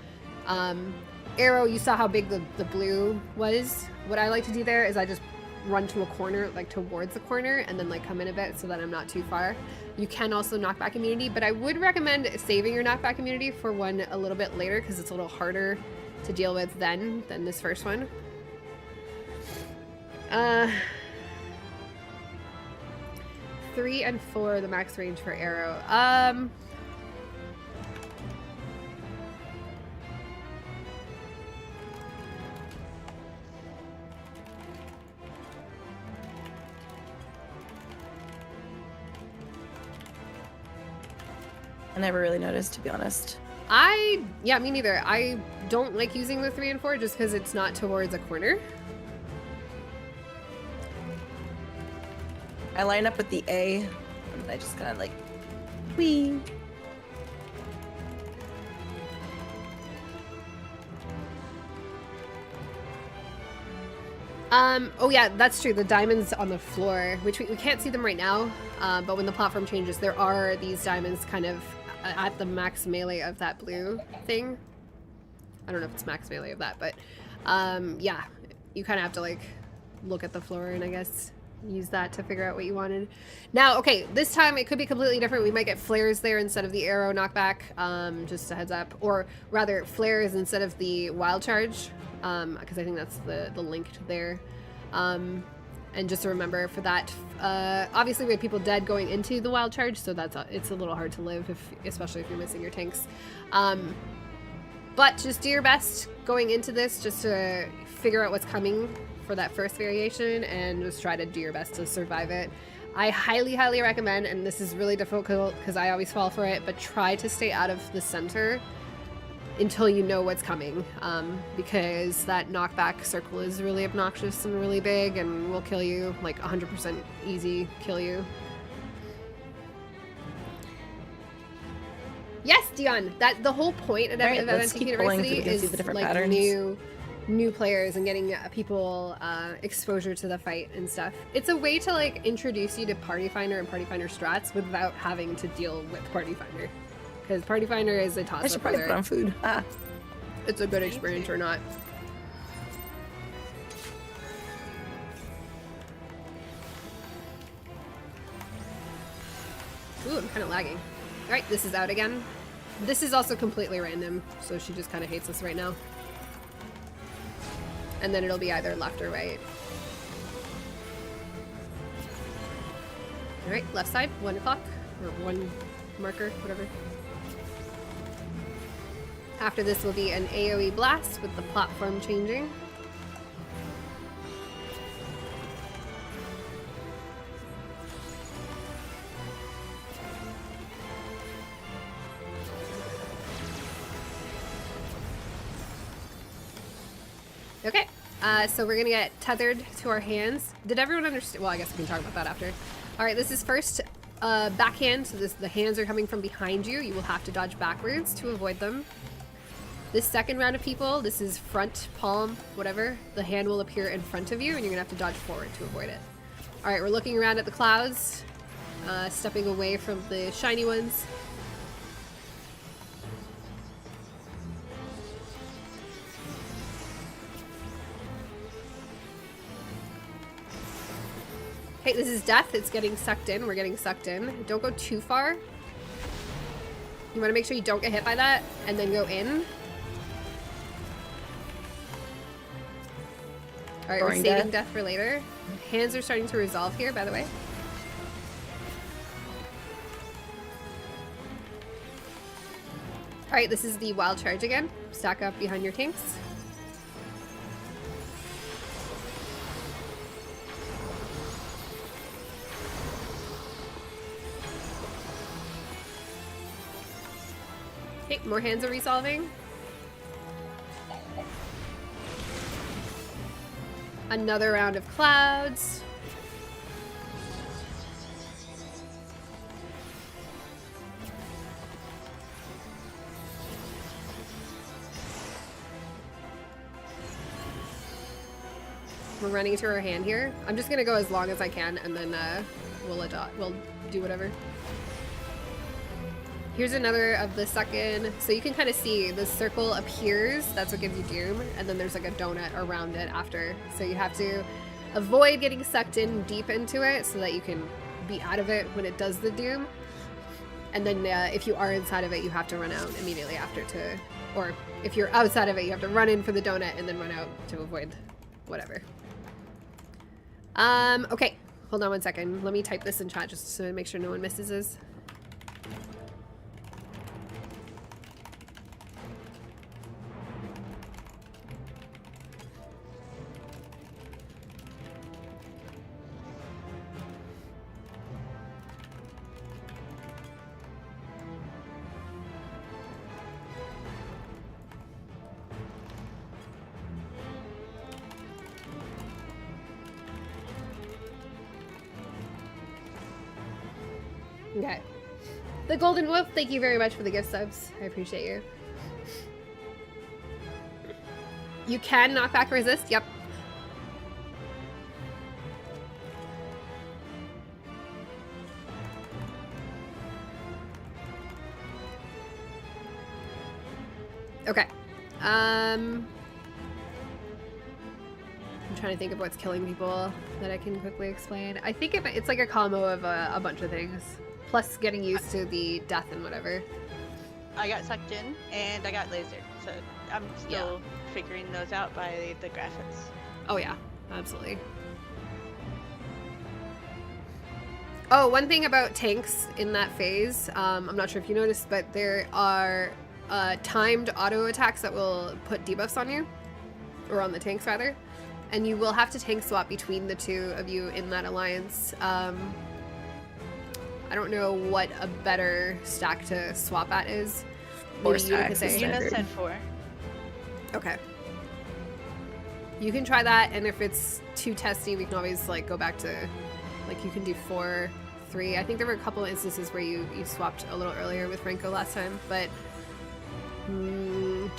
Arrow, you saw how big the blue was. What I like to do there is I just run to a corner, like towards the corner, and then like come in a bit so that I'm not too far. You can also knockback immunity, but I would recommend saving your knockback immunity for one a little bit later because it's a little harder to deal with then than this first one. 3 and 4, the max range for Arrow. I never really noticed, to be honest. Yeah, me neither. I don't like using the 3 and 4 just because it's not towards a corner. I line up with the A, and I just kind of like, whee. Oh yeah, that's true. The diamonds on the floor, which we can't see them right now, but when the platform changes, there are these diamonds kind of at the max melee of that blue thing. I don't know if it's max melee of that, but yeah, you kind of have to like look at the floor and I guess use that to figure out what you wanted. Now, okay, this time it could be completely different. We might get flares there instead of the arrow knockback, just a heads up, or rather flares instead of the wild charge, because I think that's the link there. And just to remember for that, obviously we have people dead going into the wild charge, so it's a little hard to live, especially if you're missing your tanks. But just do your best going into this just to figure out what's coming for that first variation and just try to do your best to survive it. I highly, highly recommend, and this is really difficult because I always fall for it, but try to stay out of the center until you know what's coming, because that knockback circle is really obnoxious and really big and will kill you, like 100% easy kill you. Yes, Dion, that the whole point of MTQniversity is like patterns. New players and getting people exposure to the fight and stuff. It's a way to like introduce you to Party Finder and Party Finder strats without having to deal with Party Finder. Because Party Finder is a toss-up. I should probably put on food. It's a good experience or not. Ooh, I'm kind of lagging. All right, this is out again. This is also completely random, so she just kind of hates us right now. And then it'll be either left or right. All right, left side, 1 o'clock, or 1 marker, whatever. After this will be an AoE blast with the platform changing. Okay, so we're gonna get tethered to our hands. Did everyone understand? Well, I guess we can talk about that after. All right, this is first backhand, so the hands are coming from behind you. You will have to dodge backwards to avoid them. This second round of people, this is front, palm, whatever. The hand will appear in front of you, and you're gonna have to dodge forward to avoid it. All right, we're looking around at the clouds, stepping away from the shiny ones. Okay, this is death. It's getting sucked in. We're getting sucked in. Don't go too far. You want to make sure you don't get hit by that, and then go in. All right, we're saving death for later. Hands are starting to resolve here, by the way. All right, this is the wild charge again. Stack up behind your tanks. Okay, more hands are resolving. Another round of clouds. We're running through our hand here. I'm just gonna go as long as I can, and then we'll do whatever. Here's another of the suck-in. So you can kind of see the circle appears, that's what gives you doom, and then there's like a donut around it after. So you have to avoid getting sucked in deep into it so that you can be out of it when it does the doom. And then if you are inside of it, you have to run out immediately after to, or if you're outside of it, you have to run in for the donut and then run out to avoid whatever. Okay, hold on one second. Let me type this in chat just to make sure no one misses this. Okay. The Golden Wolf, thank you very much for the gift subs. I appreciate you. You can knockback resist, yep. Okay. I'm trying to think of what's killing people that I can quickly explain. I think it's like a combo of a bunch of things. Plus getting used to the death and whatever. I got sucked in and I got lasered, so I'm still figuring those out by the graphics. Oh yeah, absolutely. Oh, one thing about tanks in that phase, I'm not sure if you noticed, but there are timed auto attacks that will put debuffs on you, or on the tanks rather, and you will have to tank swap between the two of you in that alliance. I don't know what a better stack to swap at is. Four Maybe Una could stacks say. is Una said 4. Okay. You can try that, and if it's too testy, we can always like go back to, like you can do 4, 3. I think there were a couple of instances where you swapped a little earlier with Franco last time, but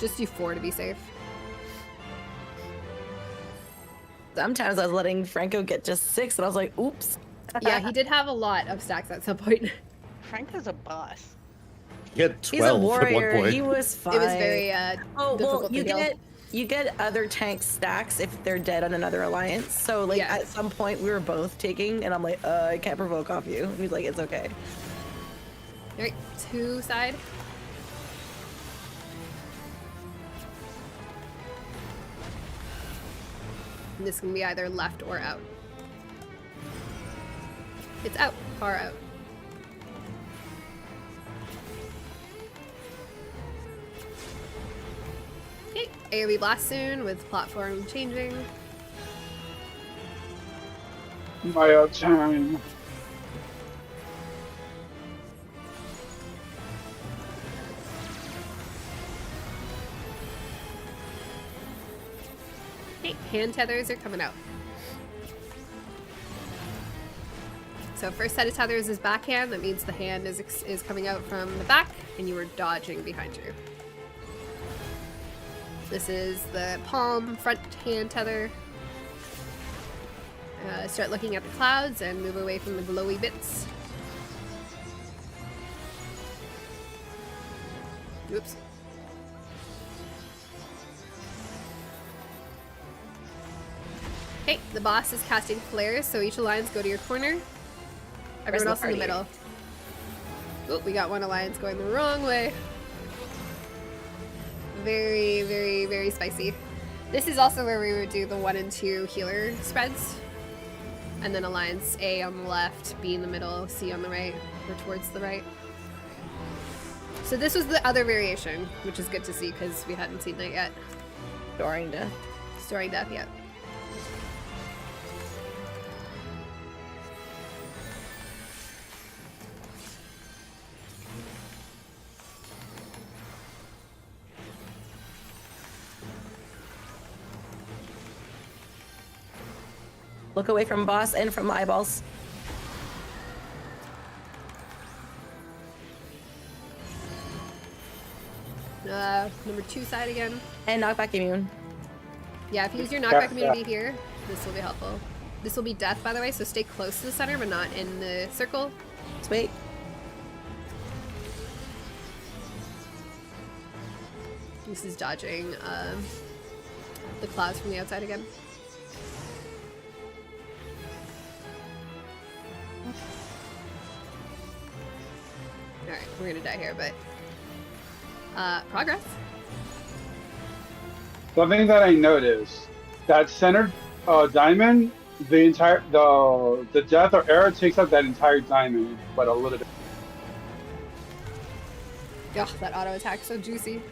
just do 4 to be safe. Sometimes I was letting Franco get just 6, and I was like, oops. Yeah, he did have a lot of stacks at some point. Franco's a boss. He had He's a 12 at one warrior. point. He was fine. It was very Oh, well, difficult to kill. you get other tank stacks if they're dead on another alliance. So, like, Yeah. at some point, we were both taking, and I'm like, I can't provoke off you. And he's like, it's okay. Alright, 2 side. And this can be either left or out. It's out, far out. Okay, AoE blast soon with platform changing. My time. Okay, hand tethers are coming out. So first set of tethers is backhand. That means the hand is coming out from the back, and you are dodging behind you. This is the palm front hand tether. Start looking at the clouds and move away from the glowy bits. Oops. Okay, the boss is casting flares, so each alliance go to your corner. Everyone else in the middle. Oh, we got one alliance going the wrong way. Very, very, very spicy. This is also where we would do the 1 and 2 healer spreads. And then alliance A on the left, B in the middle, C on the right, or towards the right. So this was the other variation, which is good to see because we hadn't seen that yet. Storing death. Storing death, yeah. Look away from boss and from eyeballs. Number 2 side again. And knockback immune. Yeah, if you use your knockback immunity here, this will be helpful. This will be death, by the way, so stay close to the center, but not in the circle. Sweet. This is dodging the clouds from the outside again. Alright, we're gonna die here, but progress. Something that I noticed, that center diamond, the death or arrow takes up that entire diamond, but a little bit. Ugh, that auto attack so juicy.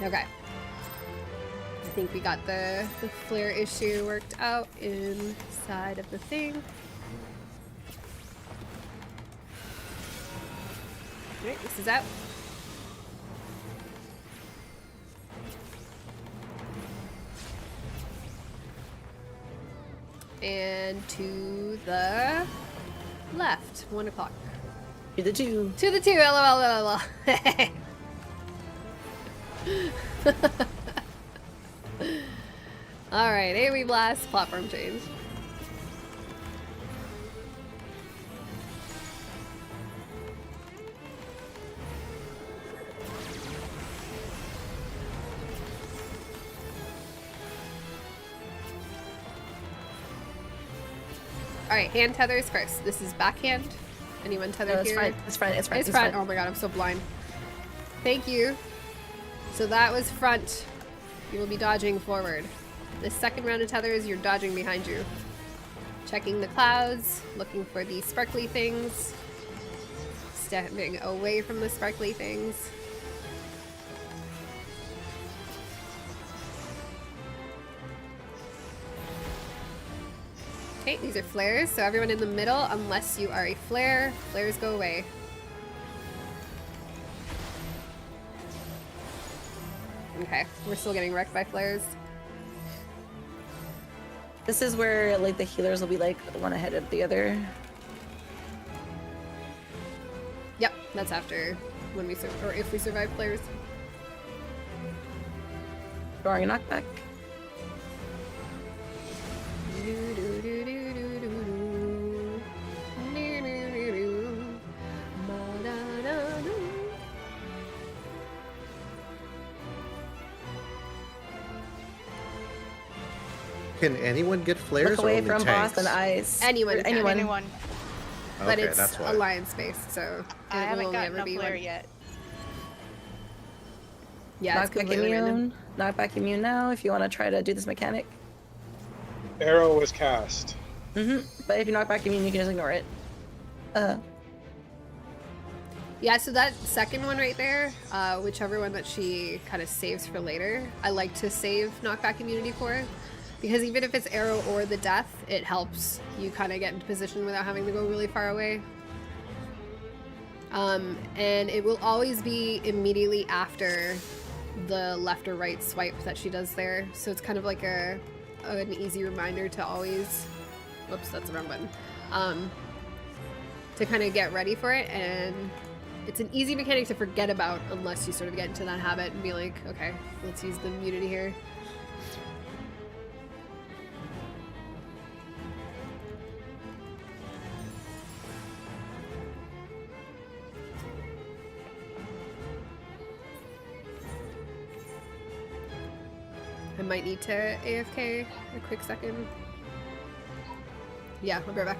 Okay. I think we got the flare issue worked out inside of the thing. Alright, this is out. And to the left, 1 o'clock. To the 2. To the 2, lol. Alright, AoE blast, platform change. Alright, hand tethers first. This is backhand. Anyone tethered No, it's here? front. It's front. It's front. It's front. Oh my god, I'm so blind. Thank you. So that was front. You will be dodging forward. The second round of tethers, you're dodging behind you. Checking the clouds, looking for the sparkly things. Stepping away from the sparkly things. Okay, these are flares, so everyone in the middle, unless you are a flare, flares go away. Okay, we're still getting wrecked by flares. This is where like the healers will be like one ahead of the other. Yep, that's after when we or if we survive flares. Drawing a knockback. Can anyone get flares Look or away only from tanks? boss and eyes. Anyone Or can. anyone. Anyone. But Okay, it's that's why. alliance based, so I it will haven't only gotten ever a be flare one. yet. Yeah, it's Knockback completely random. immune. Knockback immune now if you want to try to do this mechanic. Arrow was cast. But if you knock back immune, you can just ignore it. Yeah, so that second one right there, whichever one that she kind of saves for later, I like to save knockback immunity for. Because even if it's arrow or the death, it helps you kind of get into position without having to go really far away. And it will always be immediately after the left or right swipe that she does there. So it's kind of like an easy reminder to always, whoops, that's the wrong button, to kind of get ready for it. And it's an easy mechanic to forget about unless you sort of get into that habit and be like, okay, let's use the immunity here. I might need to AFK a quick second. Yeah, I'll be right back.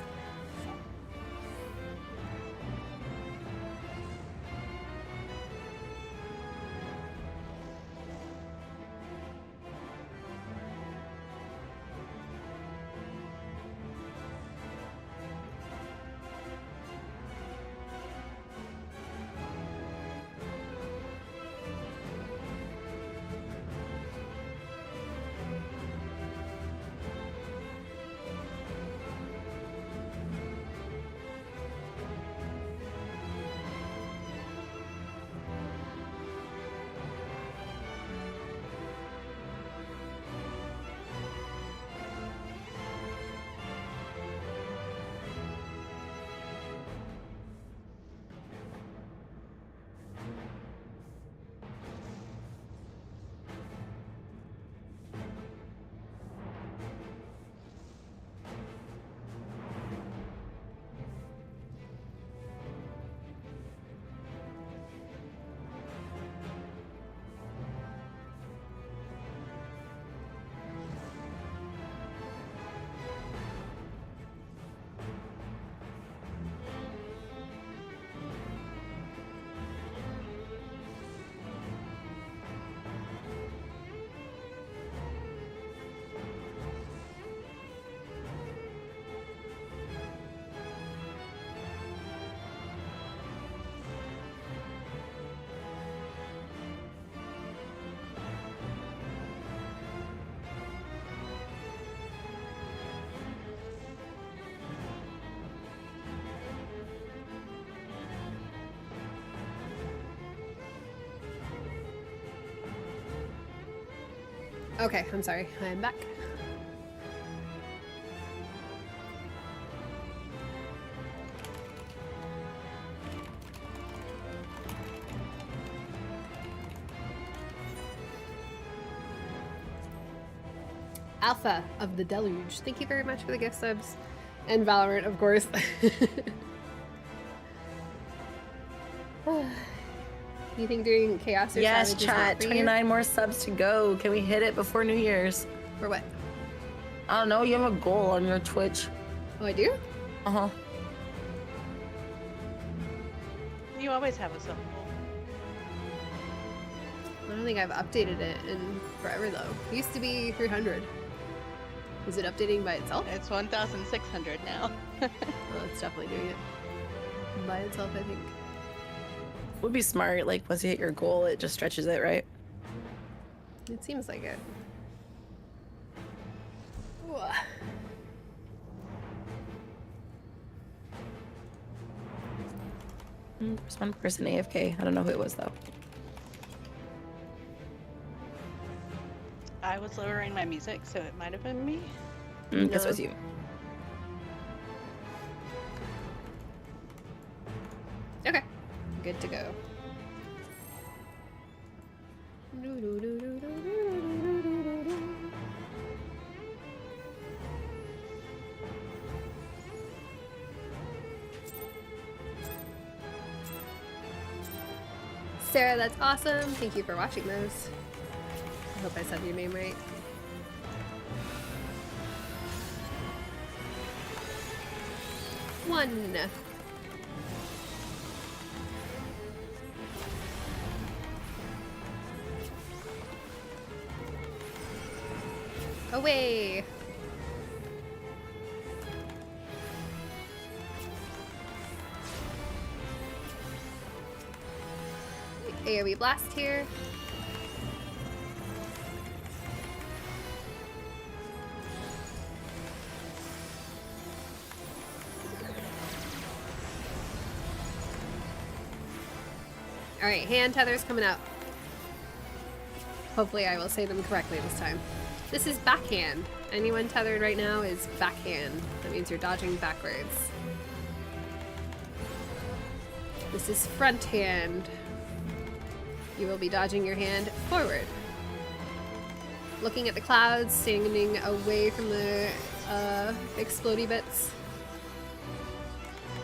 Okay, I'm sorry. I'm back. Alpha of the Deluge. Thank you very much for the gift subs. And Valorant, of course. You think doing Chaos or Yes, Savage is not chat. for you? 29 more subs to go. Can we hit it before New Year's? For what? I don't know. You have a goal on your Twitch. Oh, I do? Uh-huh. You always have a simple. I don't think I've updated it in forever though. It used to be 300. Is it updating by itself? It's 1,600 now. Oh, it's definitely doing it by itself, I think. Would be smart. Like, once you hit your goal, it just stretches it, right? It seems like it. Ooh. There's one person AFK. I don't know who it was, though. I was lowering my music, so it might have been me. This No. was you. Okay. Good to go. Sarah, that's awesome. Thank you for watching those. I hope I said your name right. One. Away. AoE blast here. Alright, hand tethers coming up. Hopefully I will say them correctly this time. This is backhand. Anyone tethered right now is backhand. That means you're dodging backwards. This is front hand. You will be dodging your hand forward. Looking at the clouds, standing away from the explodey bits.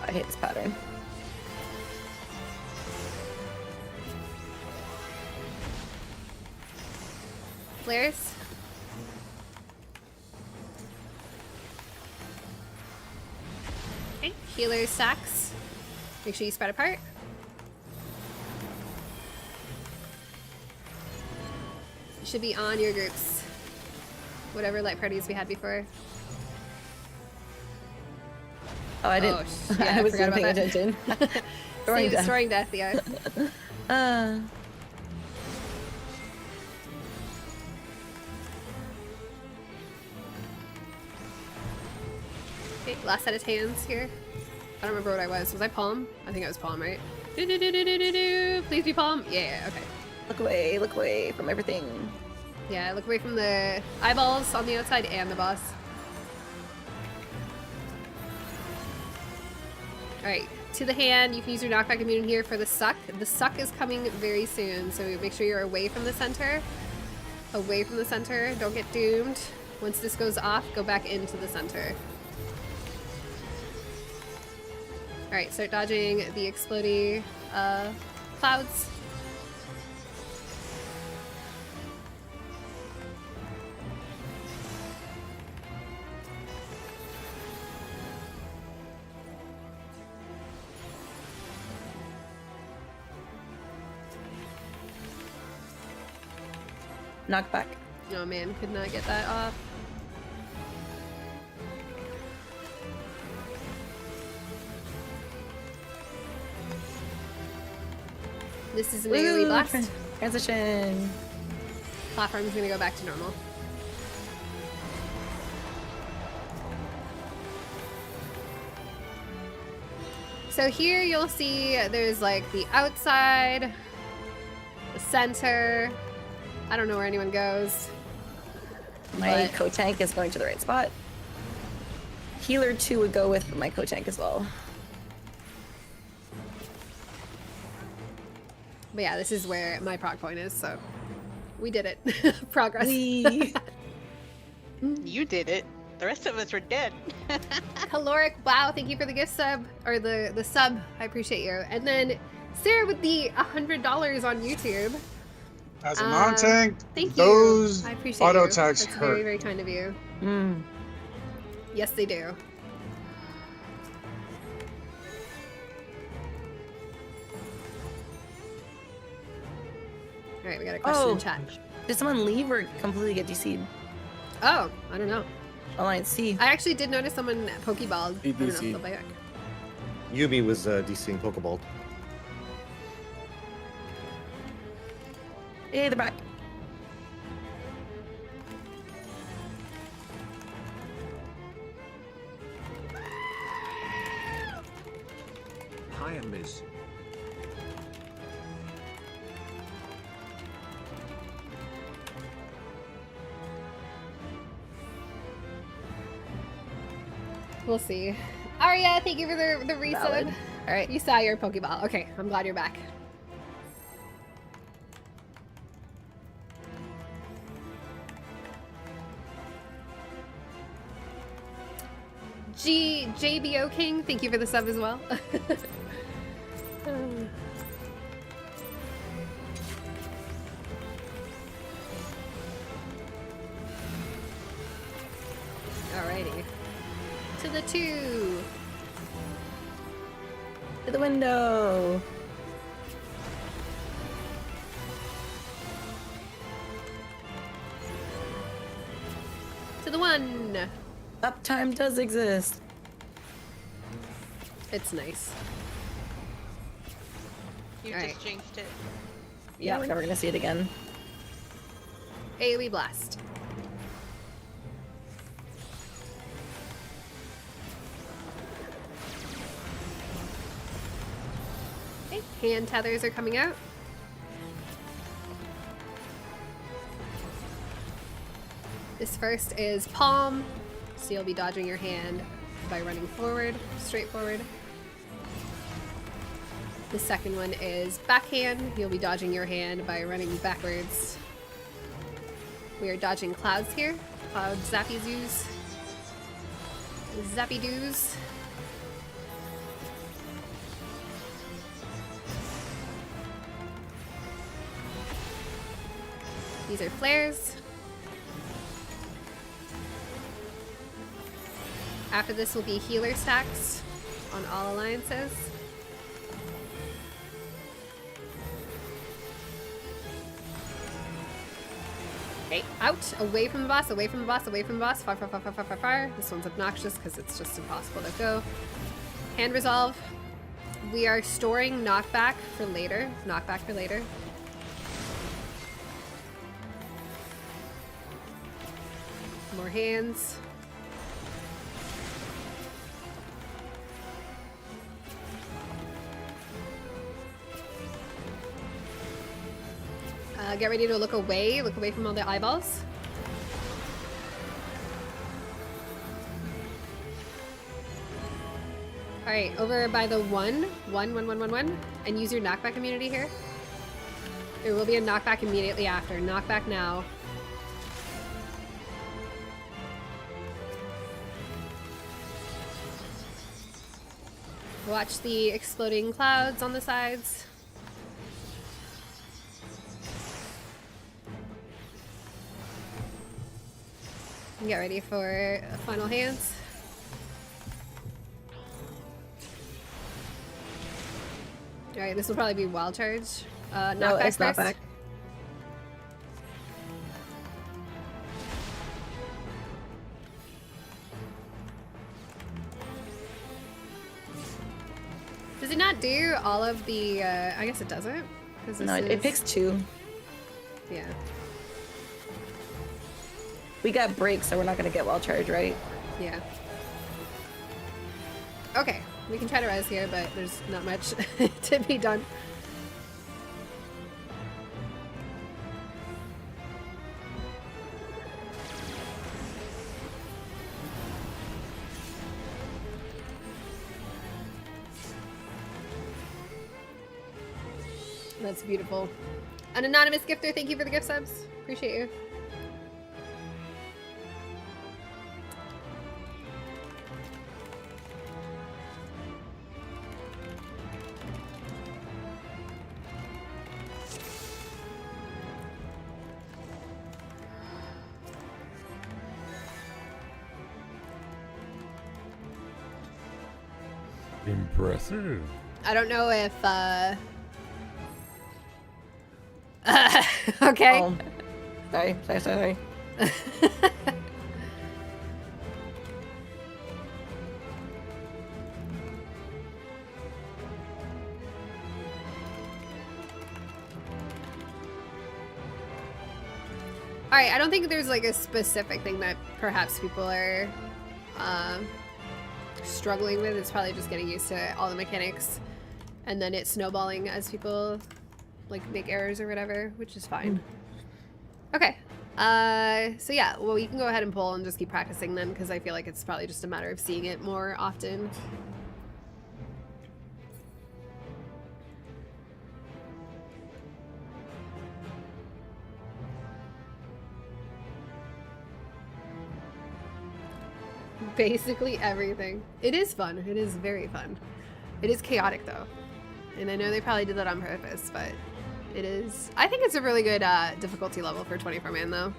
I hate this pattern. Flares. Okay, healer stacks. Make sure you spread apart. You should be on your groups. Whatever light parties we had before. Oh, I didn't. Yeah, I I wasn't forgot paying about that. attention. Storing death, yeah. Okay, last set of hands here. I don't remember what I was. Was I palm? I think I was palm, right? Do. Please be palm. Yeah, okay. Look away from everything. Yeah, look away from the eyeballs on the outside and the boss. Alright, to the hand, you can use your knockback immune here for the suck. The suck is coming very soon, so make sure you're away from the center. Away from the center, don't get doomed. Once this goes off, go back into the center. Alright, start dodging the exploding clouds. Knockback. Oh man, could not get that off. This is an AoE blast. Transition. Platform's gonna go back to normal. So here you'll see there's like the outside, the center. I don't know where anyone goes. My But- co-tank is going to the right spot. Healer 2 would go with my co-tank as well. But yeah, this is where my proc point is, so we did it. Progress. Whee! You did it. The rest of us were dead. Caloric, wow, thank you for the gift sub, or the sub, I appreciate you. And then Sarah with the $100 on YouTube. As a non-tank, Thank you. those I appreciate auto you. attacks That's very, hurt. very kind of you. Mm. Yes, they do. All right, we got a question in chat. Did someone leave or completely get DC'd? Oh, I don't know. Alliance C. I actually did notice someone Pokeballed. I don't know if DC'd. they'll be back. Yumi was DCing Pokeball. Hey, they're back. Hi, Miss. We'll see. Arya, thank you for the resub. Valid. All right. You saw your Pokeball. Okay, I'm glad you're back. JBO King, thank you for the sub as well. Alrighty. To the 2. To the window. To the 1. Uptime does exist. It's nice. You Alright. just jinxed it. Yeah, we're never gonna see it again. AoE Blast. Okay, hand tethers are coming out. This first is palm, so you'll be dodging your hand by running forward, straight forward. The second one is backhand. You'll be dodging your hand by running backwards. We are dodging clouds here. Cloud zappy zoos. Zappy doos. These are flares. After this will be healer stacks. on all alliances. Okay, out, away from the boss, away from the boss, away from the boss. Far, far, far, far, far, far, far. This one's obnoxious because it's just impossible to go. Hand resolve. We are storing knockback for later. Knockback for later. More hands. Get ready to look away from all the eyeballs. All right, over by the one, and use your knockback immunity here. There will be a knockback immediately after. Knockback now. Watch the exploding clouds on the sides. Get ready for final hands. Alright, this will probably be wild charge. Knockback No, it's not first. back. Does it not do all of the, I guess it doesn't? 'Cause this No, it is- picks 2. Yeah. We got breaks, so we're not gonna get wild charge, right? Yeah. Okay, we can try to res here, but there's not much to be done. That's beautiful. An anonymous gifter, thank you for the gift subs. Appreciate you. Impressive. I don't know if, okay. Oh. Sorry. Alright, I don't think there's like a specific thing that perhaps people are struggling with. It's probably just getting used to all the mechanics and then it's snowballing as people like make errors or whatever, which is fine. Okay. So yeah, well, you can go ahead and pull and just keep practicing then, because I feel like it's probably just a matter of seeing it more often. Basically everything. It is fun. It is very fun. It is chaotic though. And I know they probably did that on purpose, but it is. I think it's a really good difficulty level for 24-man though.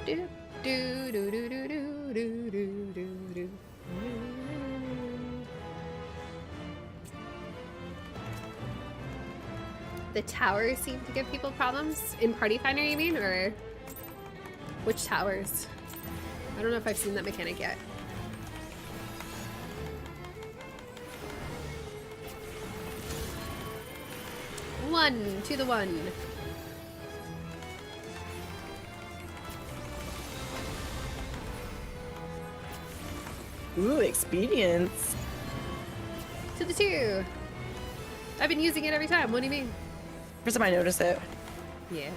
Do do do do do do do do do do. The towers seem to give people problems. In Party Finder, you mean? Or which towers? I don't know if I've seen that mechanic yet. One to the one. Ooh, experience. To the two. I've been using it every time. What do you mean? First time I noticed it. Yeah.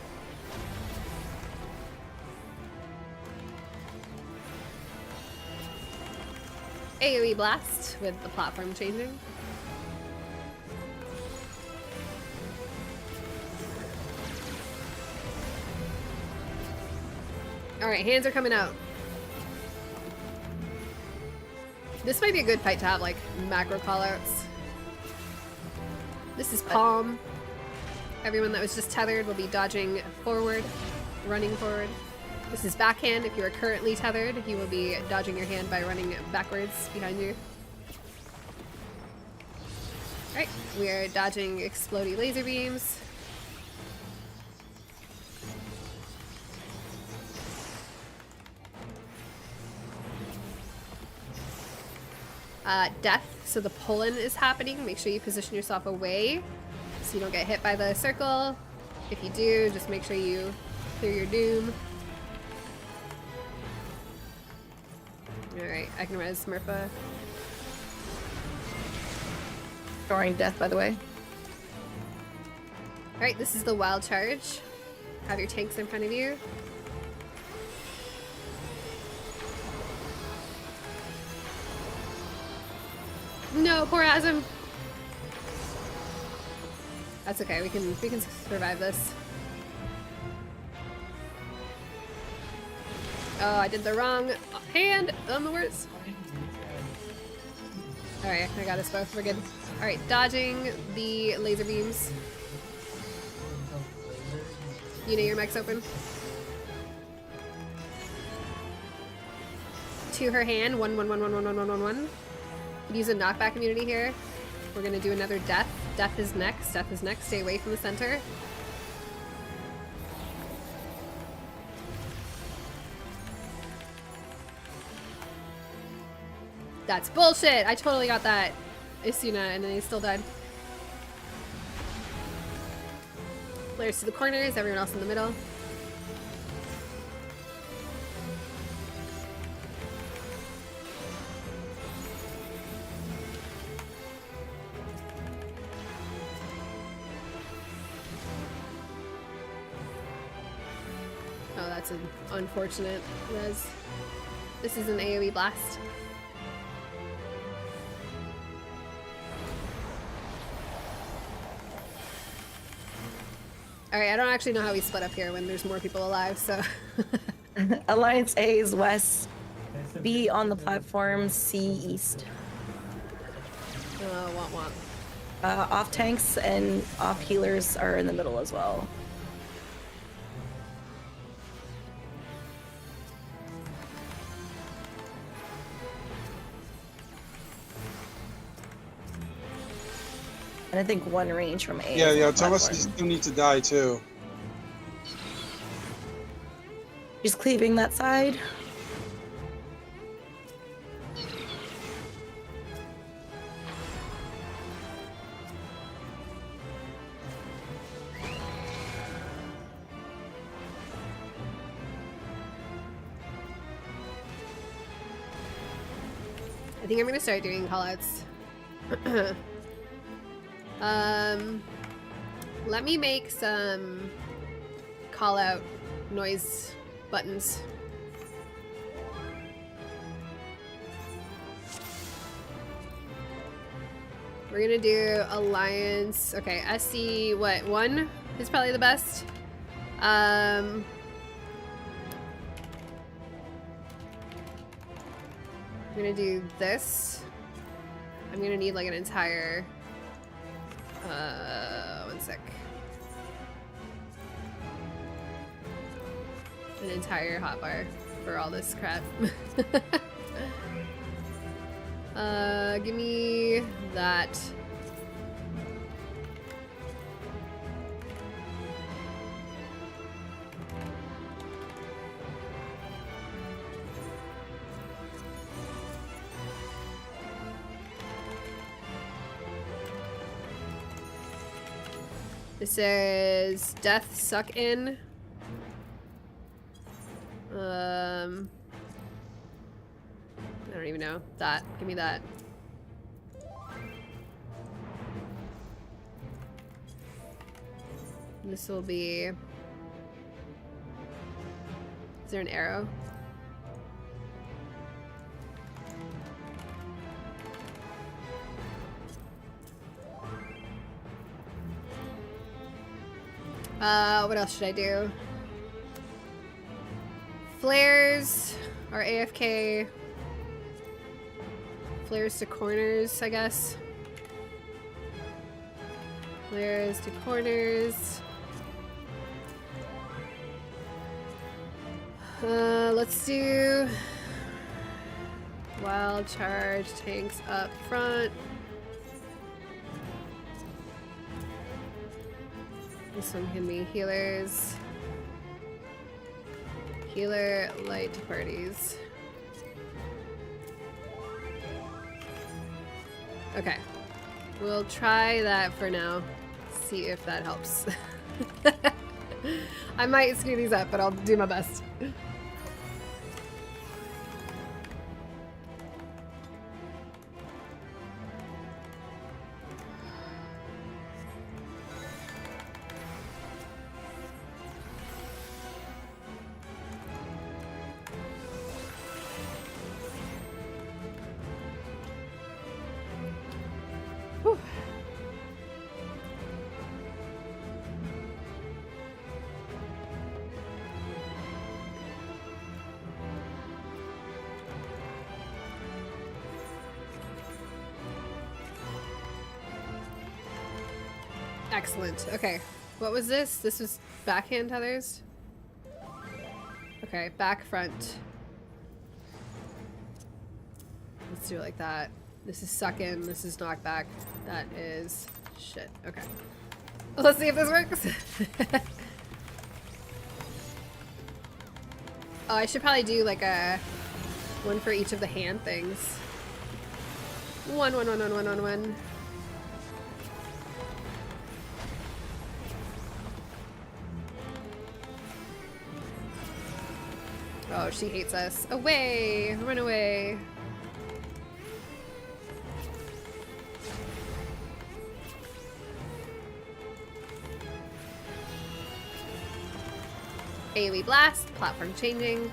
AoE blast with the platform changing. Alright, hands are coming out. This might be a good fight to have, like, macro callouts. This is Palm. Everyone that was just tethered will be dodging forward, running forward. This is backhand. If you are currently tethered, you will be dodging your hand by running backwards behind you. Alright, we are dodging explodey laser beams. Death, so the pull-in is happening. Make sure you position yourself away so you don't get hit by the circle. If you do, just make sure you clear your doom. Alright, I can res Smurfa. Drawing death, by the way. Alright, this is the wild charge. Have your tanks in front of you. No, poor Asm. That's okay. We can survive this. Oh, I did the wrong hand. I'm the worst. All right, I got us both. We're good. All right, dodging the laser beams. You know your mic's open. To her hand. 1 1 1 1 1 1 1 1 1. Use a knockback immunity here. We're gonna do another death. Death is next. Death is next. Stay away from the center. That's bullshit! I totally got that Isuna and then he still died. Flares to the corners, everyone else in the middle. Oh, that's an unfortunate res. This is an AoE blast. Alright, I don't actually know how we split up here when there's more people alive, so... Alliance A is west, B on the platform, C east. Womp womp. Off tanks and off healers are in the middle as well. And I think one range from A. Yeah, Thomas, you still need to die too. She's cleaving that side. I think I'm gonna start doing callouts. Let me make some callout noise buttons. We're gonna do alliance. Okay, SC what 1 is probably the best. I'm gonna do this. I'm gonna need like an entire 1 sec. An entire hotbar for all this crap. Give me that. This is Death Suck In. I don't even know. That. Give me that. This will be... Is there an arrow? What else should I do? Flares are AFK. Flares to corners, I guess. Flares to corners. Let's do wild charge tanks up front. This one can be healers. Healer light parties. Okay. We'll try that for now. See if that helps. I might screw these up, but I'll do my best. Whew. Excellent. Okay. What was this? This was backhand tethers? Okay, back front. Let's do it like that. This is suck in, this is knock back. That is shit. Okay. Let's see if this works. Oh, I should probably do like a one for each of the hand things. One. Oh, she hates us. Away! Run away! AoE blast, platform changing.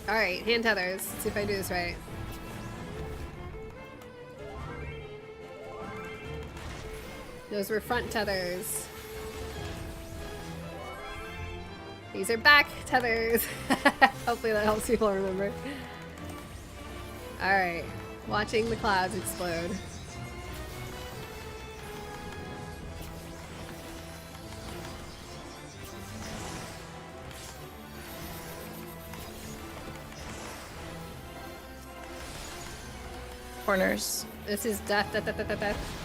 Alright, hand tethers. Let's see if I do this right. Those were front tethers. These are back tethers. Hopefully that helps people remember. Alright, watching the clouds explode. Corners. This is death, death, death, death, death, death.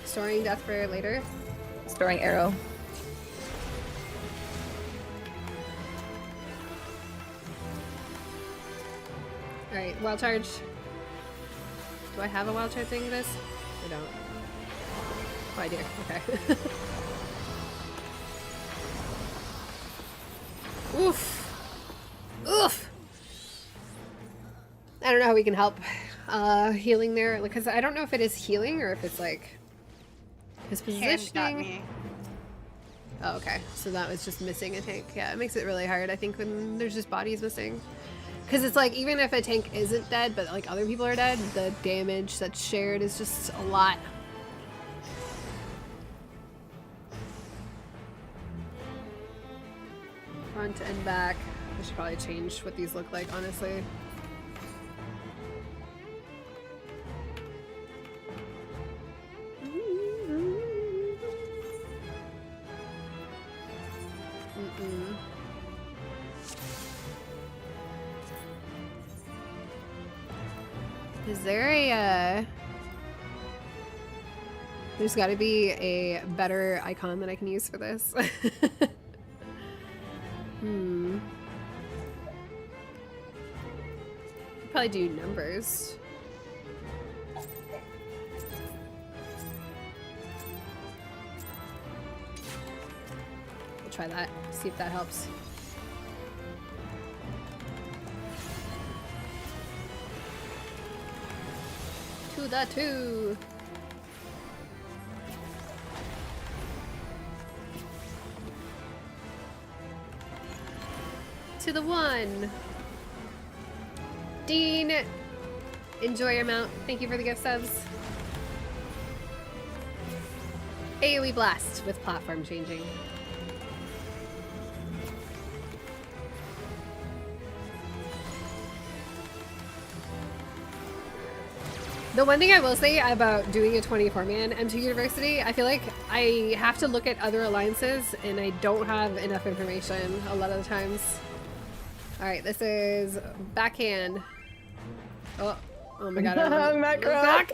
Storing death for later. Storing arrow. Alright, wild charge. Do I have a wild charge thing for this? I don't. Oh, I do. Okay. Oof. Oof. I don't know how we can help healing there, because I don't know if it is healing or if it's like his Hand got positioning. me. Oh, okay. So that was just missing a tank. Yeah, it makes it really hard, I think, when there's just bodies missing. Because it's like, even if a tank isn't dead, but like other people are dead, the damage that's shared is just a lot. Front and back. I should probably change what these look like, honestly. Is there a, there's gotta be a better icon that I can use for this. Probably do numbers. We'll try that, see if that helps. To the 2. To the 1. Dean, enjoy your mount. Thank you for the gift subs. AoE blast with platform changing. The one thing I will say about doing a 24-man MTQniversity, I feel like I have to look at other alliances and I don't have enough information a lot of the times. Alright, this is backhand. Oh my god. Back.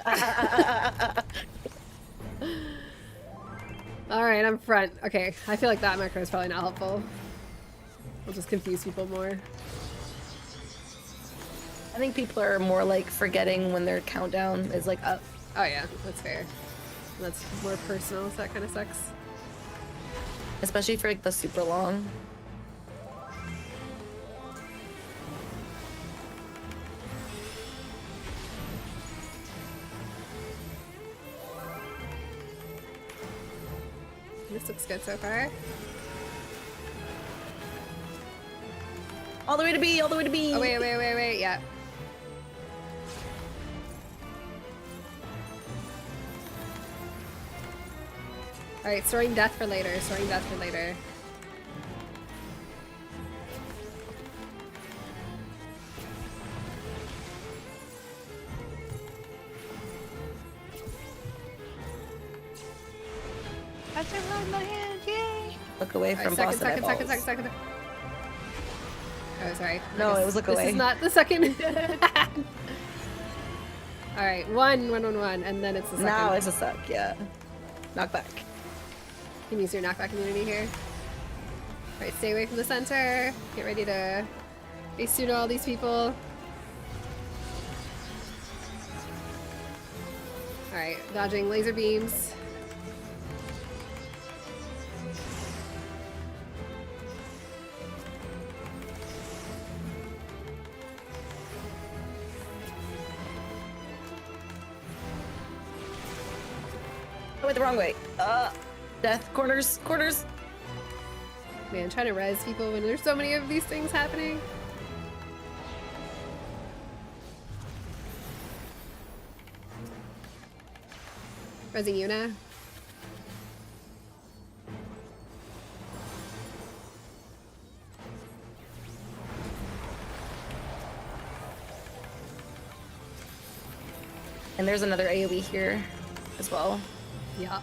Alright, I'm front. Okay, I feel like that macro is probably not helpful. We'll just confuse people more. I think people are more like forgetting when their countdown is like up. Oh yeah, that's fair. That's more personal, so that kind of sucks. Especially for like the super long. This looks good so far. All the way to B, all the way to B. Oh wait, yeah. Alright, storing death for later, That's everyone in my hand, yay! Look away from second. Oh, sorry. No, it was look away. This is not the second. Alright, one, and then it's the second. Now it's a suck, yeah. Knockback. You can use your knockback immunity here. Alright, stay away from the center. Get ready to face through to all these people. Alright, dodging laser beams. I went the wrong way. Death, corners. Man, trying to res people when there's so many of these things happening. Resing Yuna. And there's another AoE here as well. Yeah.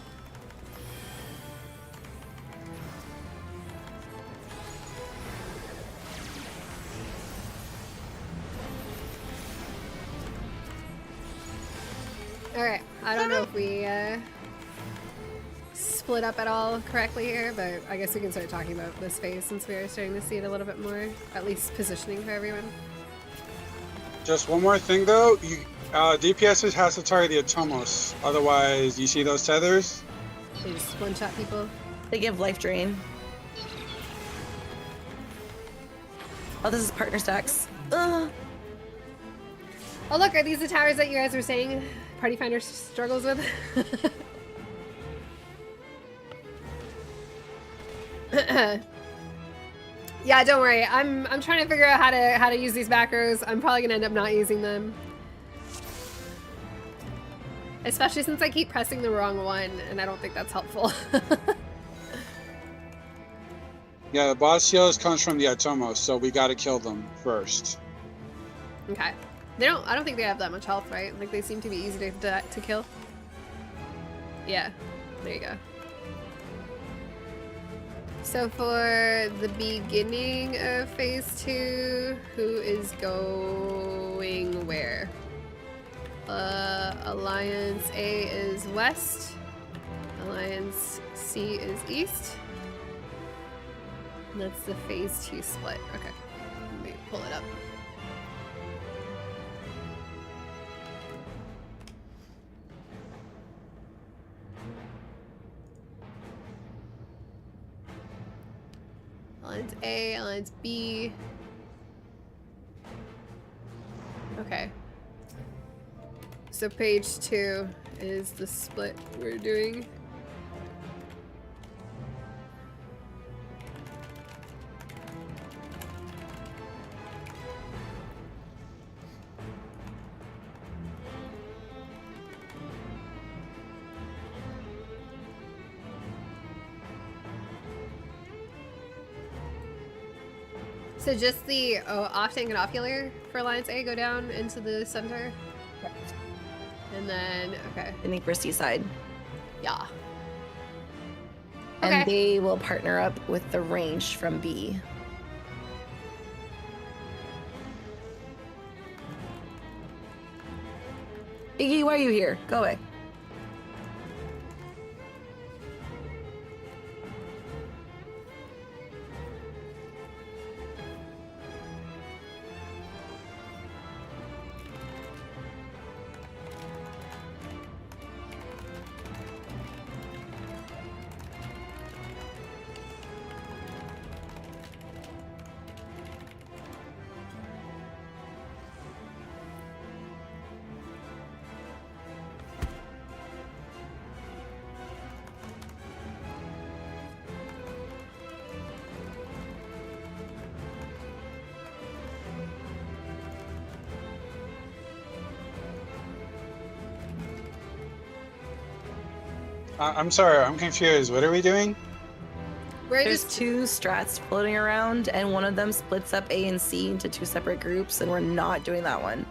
Alright, I don't know if we split up at all correctly here, but I guess we can start talking about this phase since we are starting to see it a little bit more, at least positioning for everyone. Just one more thing though, DPS has to target the Atomos. Otherwise, you see those tethers? They just one-shot people. They give life drain. Oh, this is partner stacks. Ugh. Oh look, are these the towers that you guys were saying Party Finder struggles with? Yeah, don't worry. I'm trying to figure out how to use these macros. I'm probably gonna end up not using them. Especially since I keep pressing the wrong one, and I don't think that's helpful. Yeah, the boss heals comes from the Atomos, so we gotta kill them first. Okay. I don't think they have that much health, right? Like, they seem to be easy to kill. Yeah. There you go. So for the beginning of phase 2, who is going where? Alliance A is west. Alliance C is east. And that's the phase 2 split. Okay. Let me pull it up. Alliance A, Alliance B. Okay. So page 2 is the split we're doing. So just the off tank and ocular for Alliance A go down into the center? Correct. And then, okay. I think we're seaside. Yeah. And Okay. they will partner up with the range from B. Iggy, why are you here? Go away. I'm sorry, I'm confused. What are we doing? We're There's just two strats floating around, and one of them splits up A and C into two separate groups, and we're not doing that one.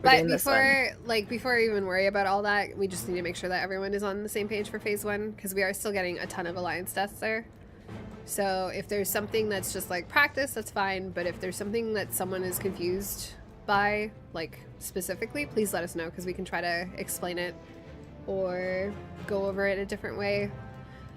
We're But doing this one. before we even worry about all that, we just need to make sure that everyone is on the same page for phase 1, because we are still getting a ton of alliance deaths there. So if there's something that's just like practice, that's fine. But if there's something that someone is confused by, like specifically, please let us know, because we can try to explain it or go over it a different way.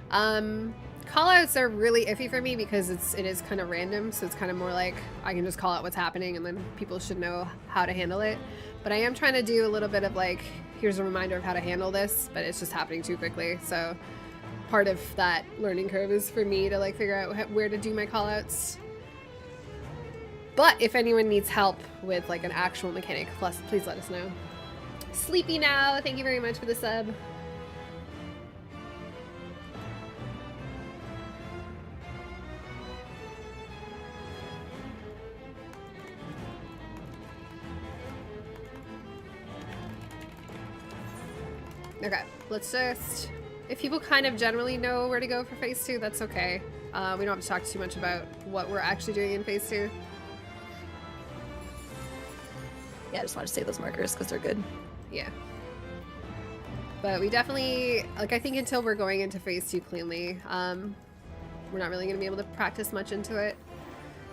Callouts are really iffy for me because it is kind of random, so it's kind of more like I can just call out what's happening and then people should know how to handle it. But I am trying to do a little bit of like, here's a reminder of how to handle this, but it's just happening too quickly. So part of that learning curve is for me to like figure out where to do my callouts. But if anyone needs help with like an actual mechanic, please let us know. Sleepy Now, thank you very much for the sub. Okay, let's just... If people kind of generally know where to go for phase 2, that's okay. We don't have to talk too much about what we're actually doing in phase 2. Yeah, I just want to say those markers because they're good. Yeah. But we definitely, like, I think until we're going into phase 2 cleanly, we're not really going to be able to practice much into it.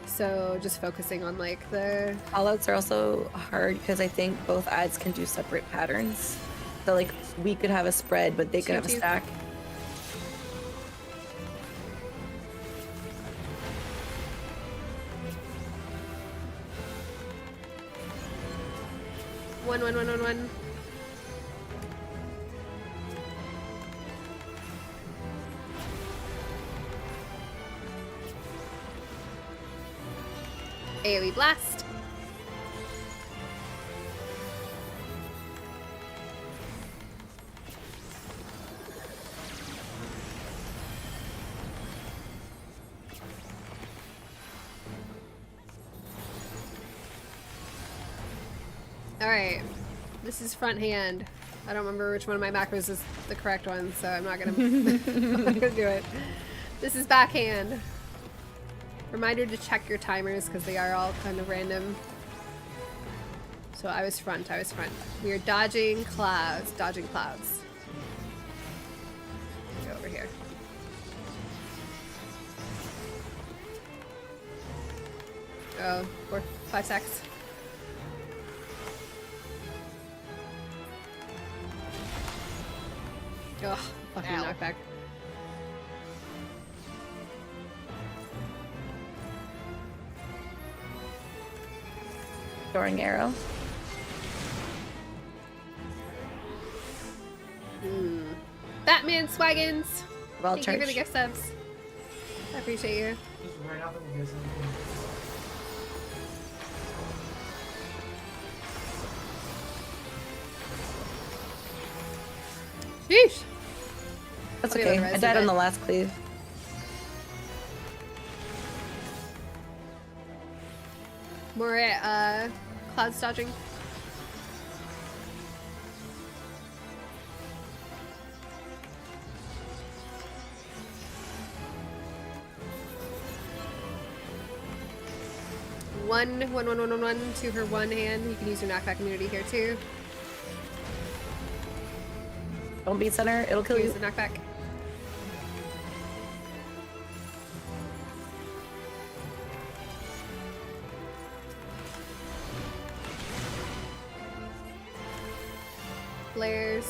So just focusing on, like, the... Callouts are also hard because I think both ads can do separate patterns. So, like, we could have a spread, but they could have a stack. One. AoE blast. Alright, this is front hand. I don't remember which one of my macros is the correct one, so I'm not gonna, I'm not gonna do it. This is backhand. Reminder to check your timers because they are all kind of random. So I was front. We are dodging clouds, Go over here. Oh, 5 seconds. Ugh, fucking Ow. knockback. Throwing arrow. Batman Swaggins! Well, Thank you for the gift subs. I appreciate you. Just right out and get something. Sheesh! That's I'll be able okay. to I res died a on bit. the last cleave. More clouds dodging. 1/1/1/1/1 to her one hand. You can use your knockback immunity here too. Don't beat center. It'll kill Use you. the knockback. Flares.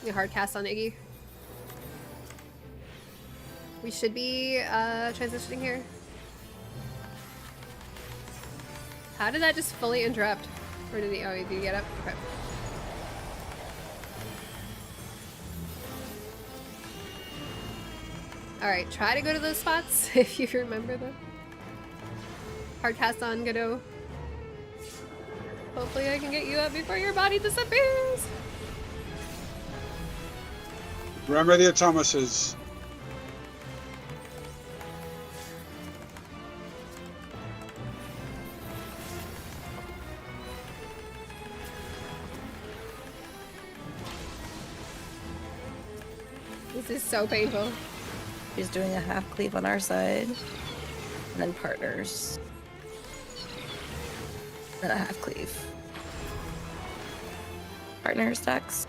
A hard cast on Iggy. We should be transitioning here. How did that just fully interrupt? Or did he? Oh, did he get up? Okay. Alright, try to go to those spots if you remember them. Hard cast on Godot. Hopefully I can get you up before your body disappears. Remember the Thomases. This is so painful. She's doing a half cleave on our side. And then partners. Then a half cleave. Partner stacks.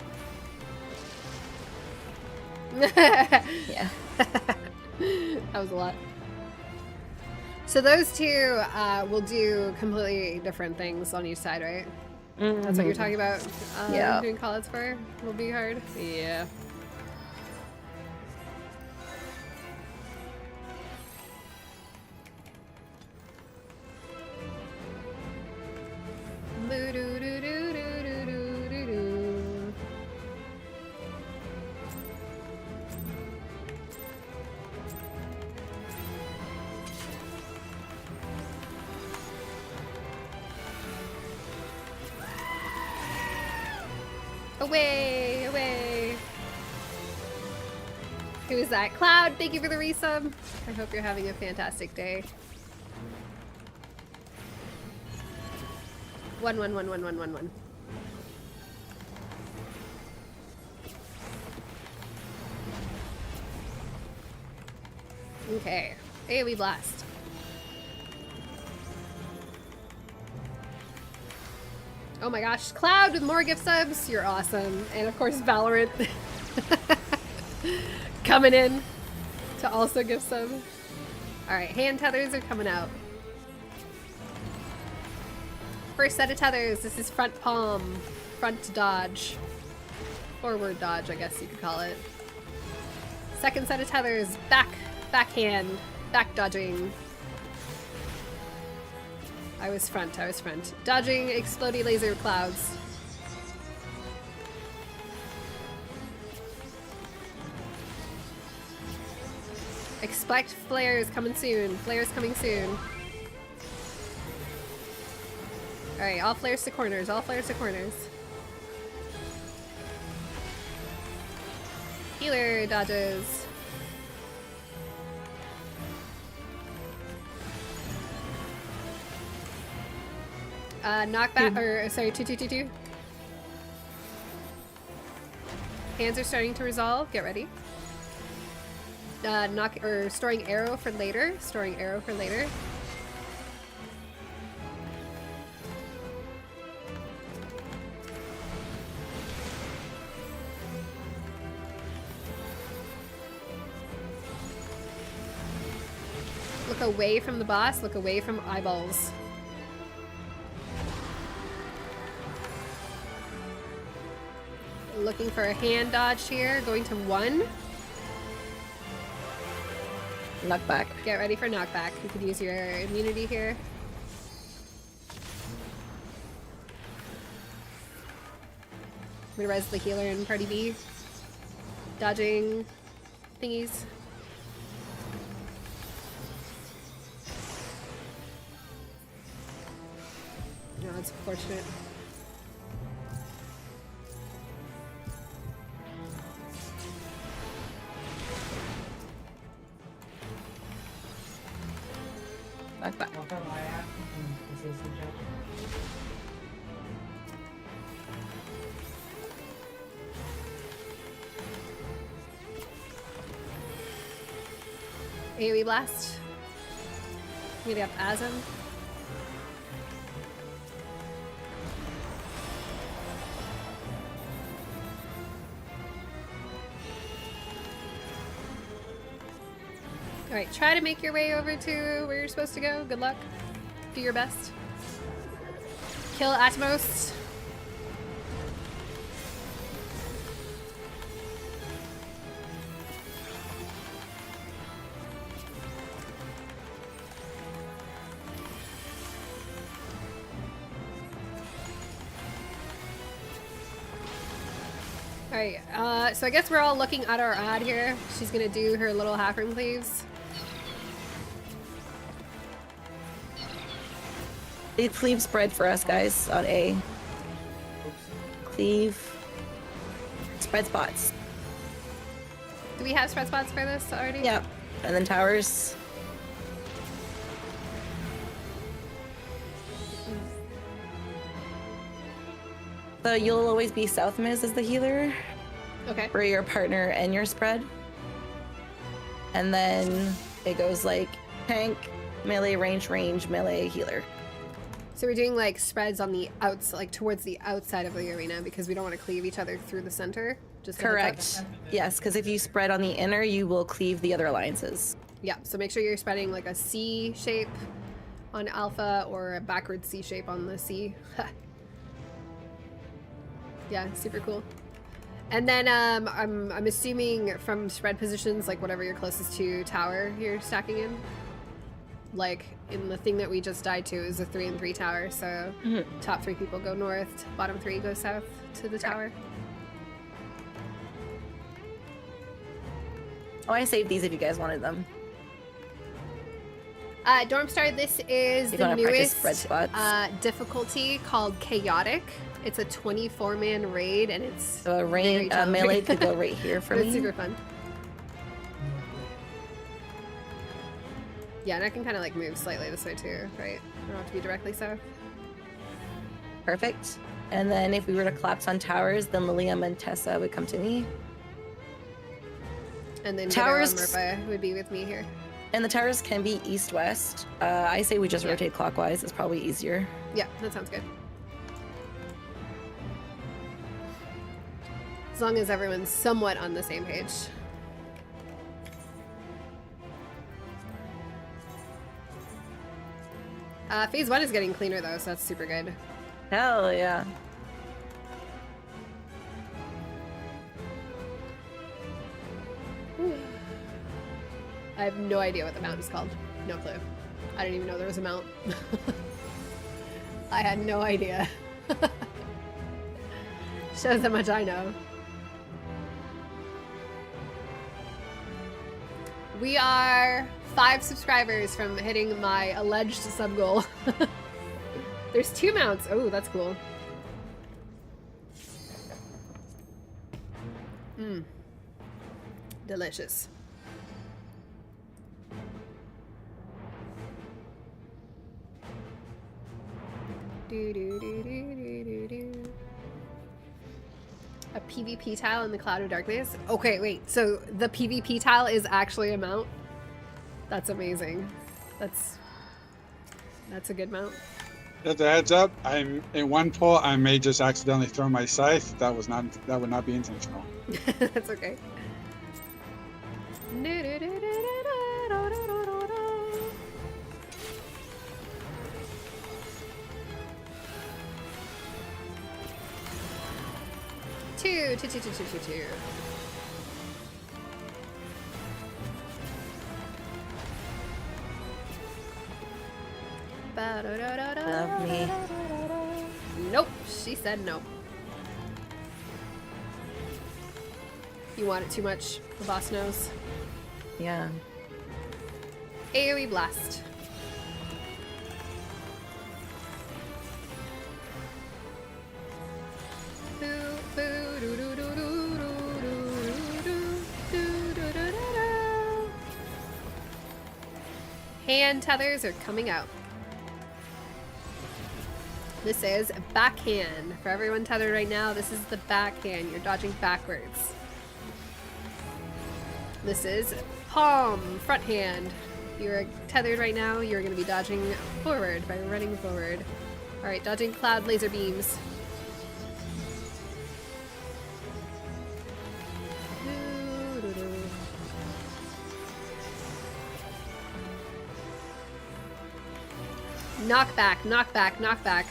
Yeah. That was a lot. So those two will do completely different things on each side, right? That's what you're talking about? Yeah. Doing callouts for will be hard? Yeah. Boo-doo-doo-doo-doo-doo-doo-doo. Away, away. Who is that? Cloud, thank you for the resub. I hope you're having a fantastic day. 1/1/1/1/1/1. Okay, AoE blast. Oh my gosh, Cloud with more gift subs, you're awesome. And of course Valorant coming in to also give sub. Alright, hand tethers are coming out. First set of tethers, this is front palm, front dodge. Forward dodge, I guess you could call it. Second set of tethers, backhand, back dodging. I was front. Dodging explodey laser clouds. Expect flares coming soon. Flares coming soon. Alright, all flares to corners. Healer dodges. Knockback, or sorry, 2/2/2/2. Hands are starting to resolve. Get ready. Storing arrow for later. Look away from the boss. Look away from eyeballs. Looking for a hand dodge here. Going to 1. Knockback. Get ready for knockback. You could use your immunity here. I'm gonna res the healer in party B. Dodging thingies. No, it's unfortunate. Knock back. AoE blast. Maybe up Asm. Alright, try to make your way over to where you're supposed to go. Good luck. Do your best. Kill Atmos. Alright, so I guess we're all looking at our ad here. She's gonna do her little half ring cleaves. They cleave spread for us, guys, on A. Cleave. Spread spots. Do we have spread spots for this already? Yep. And then towers. So you'll always be South Miz as the healer Okay. for your partner and your spread. And then it goes like tank, melee, range, melee, healer. So we're doing like spreads on the outs, like towards the outside of the arena because we don't want to cleave each other through the center. Just a heads up. Correct. Yes, because if you spread on the inner, you will cleave the other alliances. Yeah, so make sure you're spreading like a C shape on Alpha or a backward C shape on the C. Yeah, super cool. And then I'm assuming from spread positions, like whatever you're closest to tower you're stacking in. Like in the thing that we just died to is a 3 and 3 tower, so top 3 people go north, bottom 3 go south to the tower. Oh, I saved these if you guys wanted them. Dormstar, this is You the wanna practice newest spread spots? difficulty called Chaotic. It's a 24-man raid, and it's So a very challenging. melee could go right here for It's me. super fun. Yeah, and I can kind of like move slightly this way too, right? I don't have to be directly south. Perfect. And then if we were to collapse on towers, then Lilium and Tessa would come to me. And then Towers- Towers Murphy would be with me here. And the towers can be east-west. I say we just Yeah. rotate clockwise. It's probably easier. Yeah, that sounds good. As long as everyone's somewhat on the same page. Phase 1 is getting cleaner though, so that's super good. Hell yeah. I have no idea what the mount is called. No clue. I didn't even know there was a mount. I had no idea. Shows how much I know. We are 5 subscribers from hitting my alleged sub goal. There's 2 mounts. Oh, that's cool. Mmm. Delicious. Do, do, do, do, do, do, do. A PvP tile in the Cloud of Darkness? Okay, wait. So the PvP tile is actually a mount? That's amazing. That's a good mount. Just a heads up, I'm in one pull. I may just accidentally throw my scythe. That would not be intentional. That's okay. Two. Love me. Nope, she said no. You want it too much, the boss knows. Yeah. AoE blast. hand tethers are coming out. This is backhand. For everyone tethered right now, this is the backhand. You're dodging backwards. This is palm, front hand. You're tethered right now. You're going to be dodging forward by running forward. All right, dodging cloud laser beams. Knock back, knock back, knock back.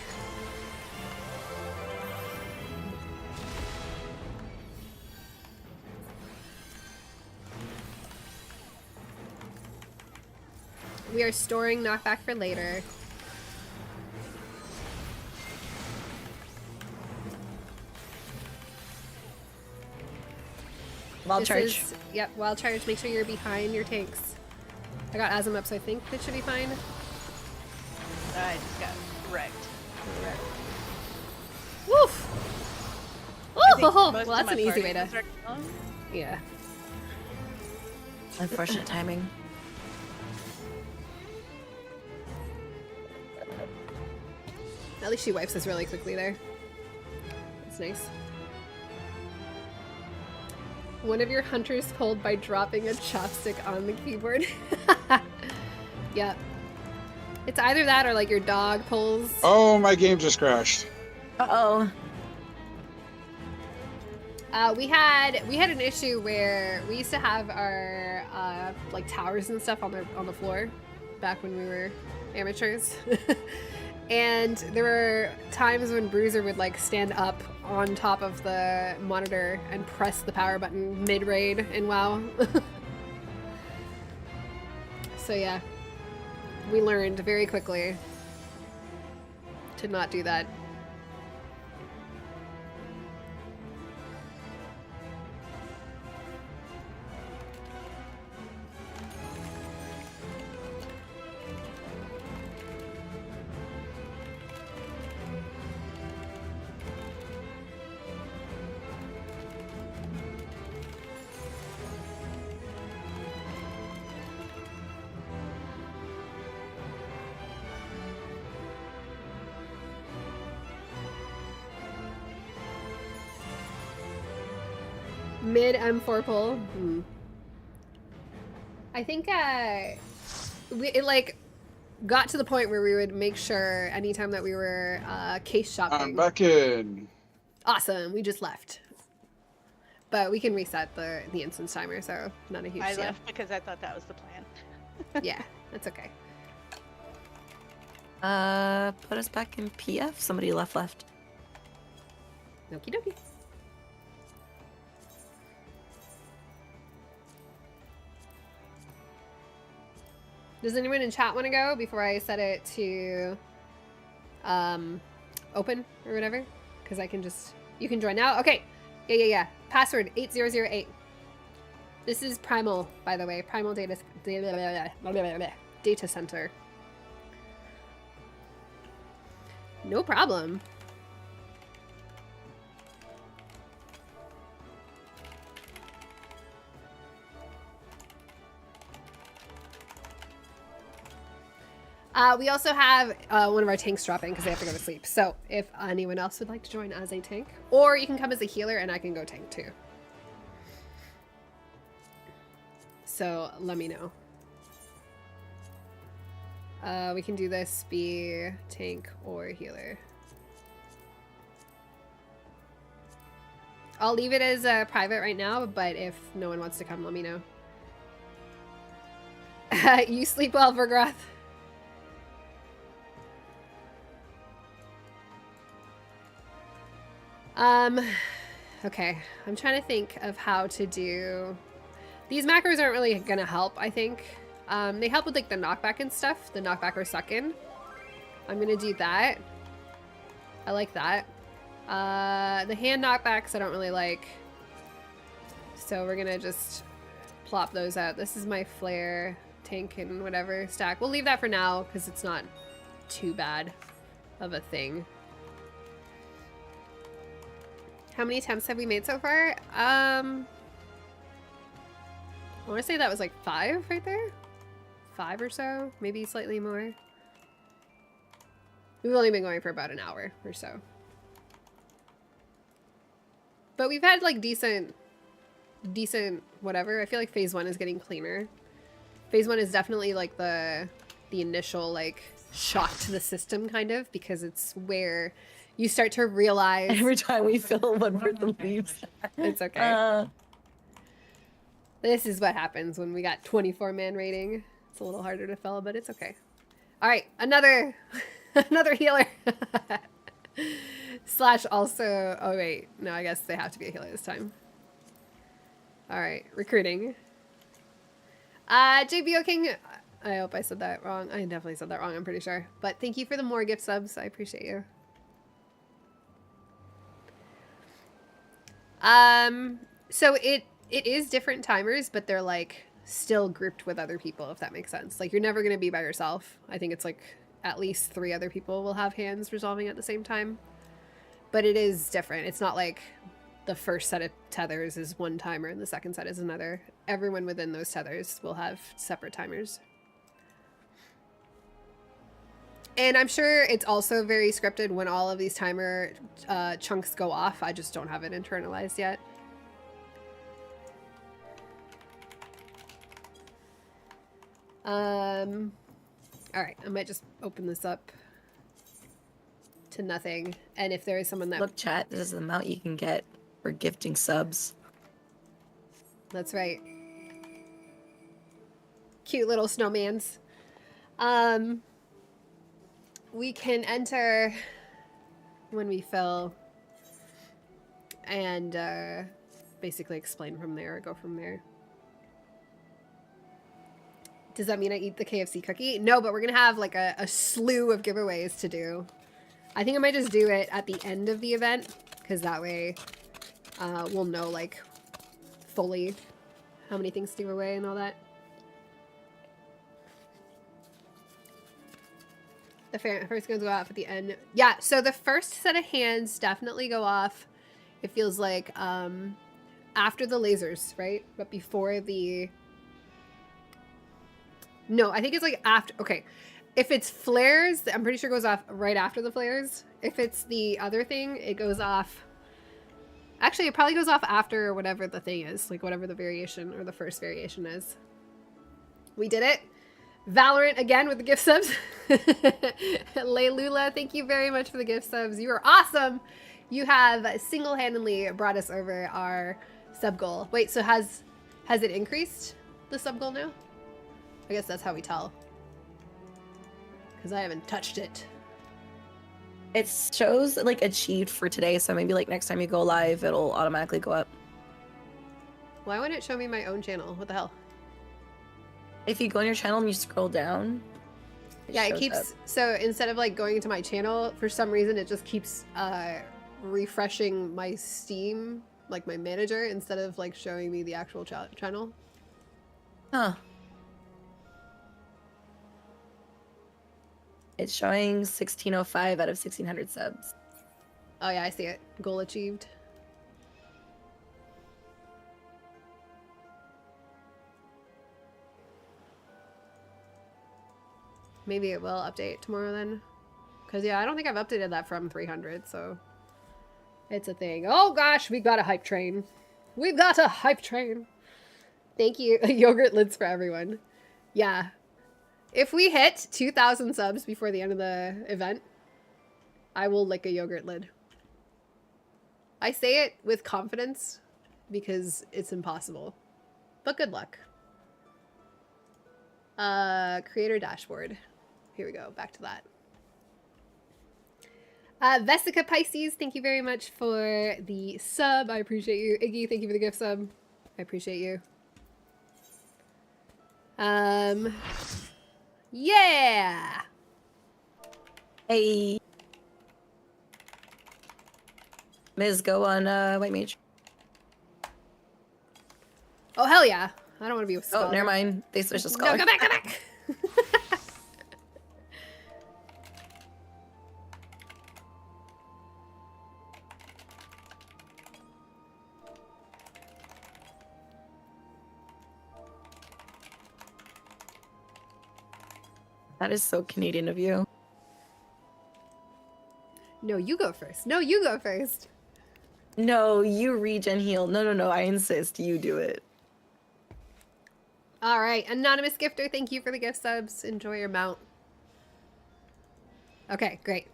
We are storing knockback for later. Wild This charge. is- yep, wild charge. Make sure you're behind your tanks. I got Asm up, so I think it should be fine. I just got wrecked. Woof! I think Oh, most well, of that's my an easy party way to. was wrecked along. Yeah. Unfortunate timing. At least she wipes us really quickly there. That's nice. One of your hunters pulled by dropping a chopstick on the keyboard. Yep. It's either that or like your dog pulls. Oh, my game just crashed. Uh-oh. We had an issue where we used to have our like towers and stuff on the floor back when we were amateurs. And there were times when Bruiser would like stand up on top of the monitor and press the power button mid-raid in WoW. So yeah, we learned very quickly to not do that. Mid M4 pull. I think it like got to the point where we would make sure anytime that we were case shopping. I'm back in. Awesome. We just left, but we can reset the instance timer, so not a huge I deal. left because I thought that was the plan. Yeah, that's okay. Put us back in PF. Somebody left. Okie dokie. Does anyone in chat want to go before I set it to open or whatever? Because I can just, you can join now. Okay. Yeah. Password 8008. This is Primal, by the way. Primal data center. No problem. We also have one of our tanks dropping because they have to go to sleep. So if anyone else would like to join as a tank, or you can come as a healer and I can go tank too. So let me know. We can do this, be tank or healer. I'll leave it as private right now, but if no one wants to come, let me know. You sleep well, Vergroth. Okay, I'm trying to think of how to do... These macros aren't really gonna help, I think. They help with like the knockback and stuff, the knockback or suck in. I'm gonna do that. I like that. The hand knockbacks I don't really like. So we're gonna just plop those out. This is my flare, tank, and whatever stack. We'll leave that for now because it's not too bad of a thing. How many attempts have we made so far? I want to say that was like 5 right there. 5 or so, maybe slightly more. We've only been going for about an hour or so. But we've had like decent whatever. I feel like phase 1 is getting cleaner. Phase 1 is definitely like the initial like shock to the system kind of, because it's where you start to realize Every time we fill one for the leaves. it's okay. This is what happens when we got 24-man rating. It's a little harder to fill, but it's okay. All right, another healer. Slash also, oh wait, no, I guess they have to be a healer this time. All right, recruiting. JBO King, I hope I said that wrong. I definitely said that wrong, I'm pretty sure. But thank you for the more gift subs. I appreciate you. So it is different timers, but they're like still grouped with other people, if that makes sense. Like you're never going to be by yourself. I think it's like at least 3 other people will have hands resolving at the same time. But it is different. It's not like the first set of tethers is one timer and the second set is another. Everyone within those tethers will have separate timers. And I'm sure it's also very scripted when all of these timer chunks go off. I just don't have it internalized yet. All right, I might just open this up to nothing. And if there is someone that... Look, chat, this is the amount you can get for gifting subs. That's right. Cute little snowmans. We can enter when we fill and basically explain from there or go from there. Does that mean I eat the KFC cookie? No, but we're gonna have like a slew of giveaways to do. I think I might just do it at the end of the event, because that way we'll know like fully how many things to give away and all that. The first ones go off at the end. Yeah, so the first set of hands definitely go off. It feels like after the lasers, right? But before the... No, I think it's like after... Okay, if it's flares, I'm pretty sure it goes off right after the flares. If it's the other thing, it goes off... Actually, it probably goes off after whatever the thing is. Like whatever the variation or the first variation is. We did it. Valorant again with the gift subs. Leilula, thank you very much for the gift subs. You are awesome. You have single-handedly brought us over our sub goal. Wait, so has it increased the sub goal now? I guess that's how we tell. Because I haven't touched it. It shows like achieved for today, so maybe like next time you go live, it'll automatically go up. Why wouldn't it show me my own channel? What the hell? If you go on your channel and you scroll down, yeah, it keeps up. So instead of like going into my channel, for some reason it just keeps refreshing my Steam, like my manager, instead of like showing me the actual channel. Huh. It's showing 1605 out of 1600 subs. Oh yeah, I see it. Goal achieved. Maybe it will update tomorrow then. Because, yeah, I don't think I've updated that from 300, so... It's a thing. Oh, gosh, we got a hype train. We've got a hype train. Thank you. Yogurt lids for everyone. Yeah. If we hit 2,000 subs before the end of the event, I will lick a yogurt lid. I say it with confidence because it's impossible. But good luck. Creator dashboard. Here we go, back to that. Vesica Pisces, thank you very much for the sub. I appreciate you. Iggy, thank you for the gift sub. I appreciate you. Yeah! Hey. Ms. go on White Mage. Oh, hell yeah. I don't want to be a scholar. Oh, never mind. They switched to scholar. No, go back, go back! That is so Canadian of you. No, you go first. No, you go first. No, you regen heal. No, I insist. You do it. All right, anonymous gifter, thank you for the gift subs. Enjoy your mount. Okay, great.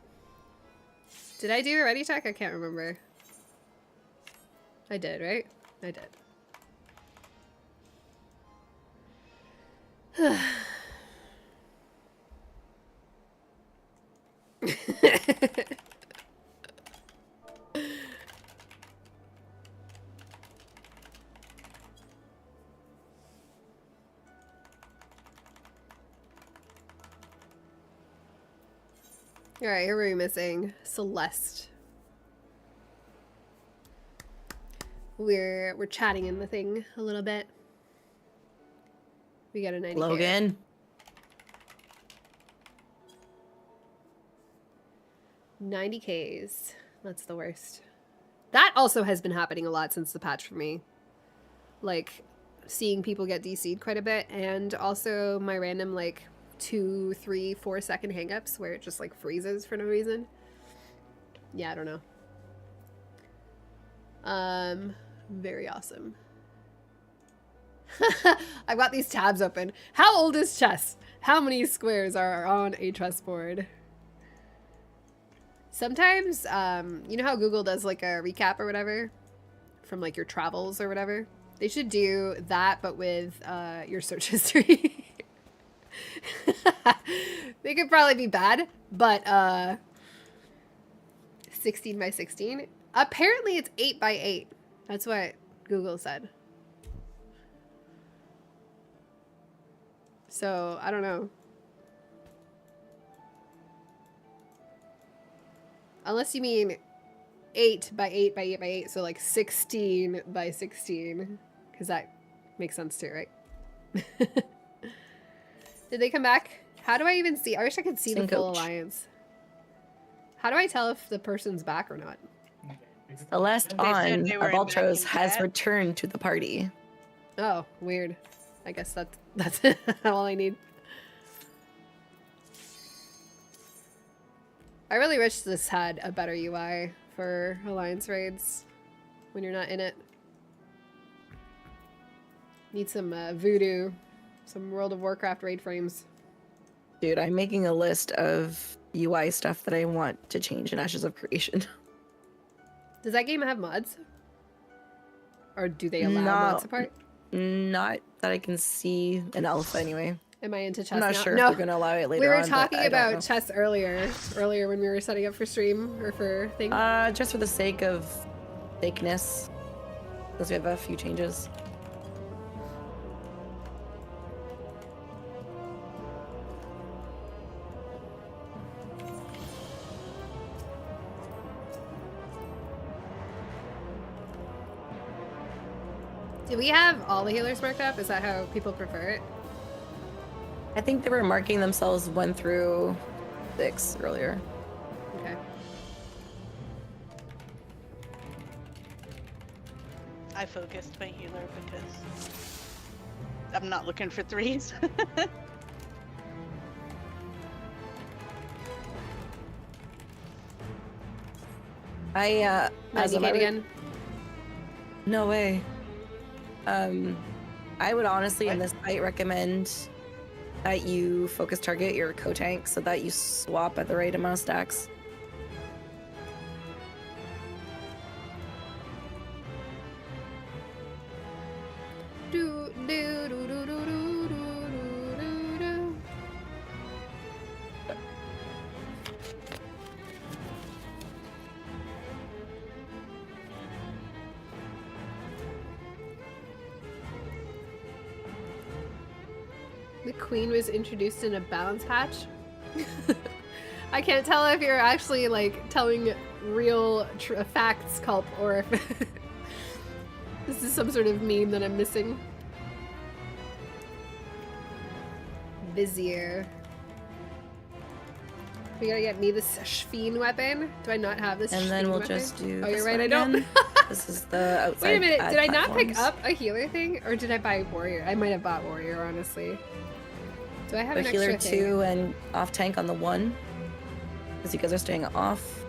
Did I do a ready check? I can't remember. I did, right? I did. All right, who are we missing? Celeste. We're chatting in the thing a little bit. We got a 90K. Logan. 90Ks. That's the worst. That also has been happening a lot since the patch for me. Like, seeing people get DC'd quite a bit, and also my random, like, 2, 3, 4 second hangups where it just, like, freezes for no reason. Yeah, I don't know. Very awesome. I've got these tabs open. How old is chess? How many squares are on a chessboard? Sometimes, you know how Google does like a recap or whatever from like your travels or whatever? They should do that, but with your search history. They could probably be bad, but 16 by 16. Apparently it's 8 by 8. That's what Google said. So, I don't know. Unless you mean 8 by 8 by 8 by 8, so like 16 by 16. Because that makes sense too, right? Did they come back? How do I even see? I wish I could see the full alliance. How do I tell if the person's back or not? Celeste They said on they were in Abaltros back in has chat. returned to the party. Oh, weird. I guess that's all I need. I really wish this had a better UI for Alliance raids when you're not in it. Need some Voodoo, some World of Warcraft raid frames. Dude, I'm making a list of UI stuff that I want to change in Ashes of Creation. Does that game have mods? Or do they allow No. mod support? Not that I can see in alpha anyway. Am I into chess I'm not now? sure No. if they're gonna allow it later We were on, but talking I don't about know. chess earlier when we were setting up for stream or for thing. Just for the sake of fakeness, because we have a few changes. Do we have all the healers marked up? Is that how people prefer it? I think they were marking themselves 1 through 6 earlier. Okay. I focused my healer because I'm not looking for 3s. As of 90K again? No way. I would honestly in this fight recommend that you focus target your co-tank so that you swap at the right amount of stacks. Do, do, do, do, do, do, do, do, do. The queen was introduced in a balance patch. I can't tell if you're actually like telling real facts, Culp, or if this is some sort of meme that I'm missing. Vizier. We gotta get me this Shveen weapon. Do I not have this? And then Shveen we'll weapon? just do Oh, you're this right. one I don't. again. This is the outside. Wait a minute. ad Did I not pick platforms. up a healer thing, or did I buy warrior? I might have bought warrior, honestly. Do I have So an healer extra 2 thing? and off tank on the 1. Because you guys are staying off.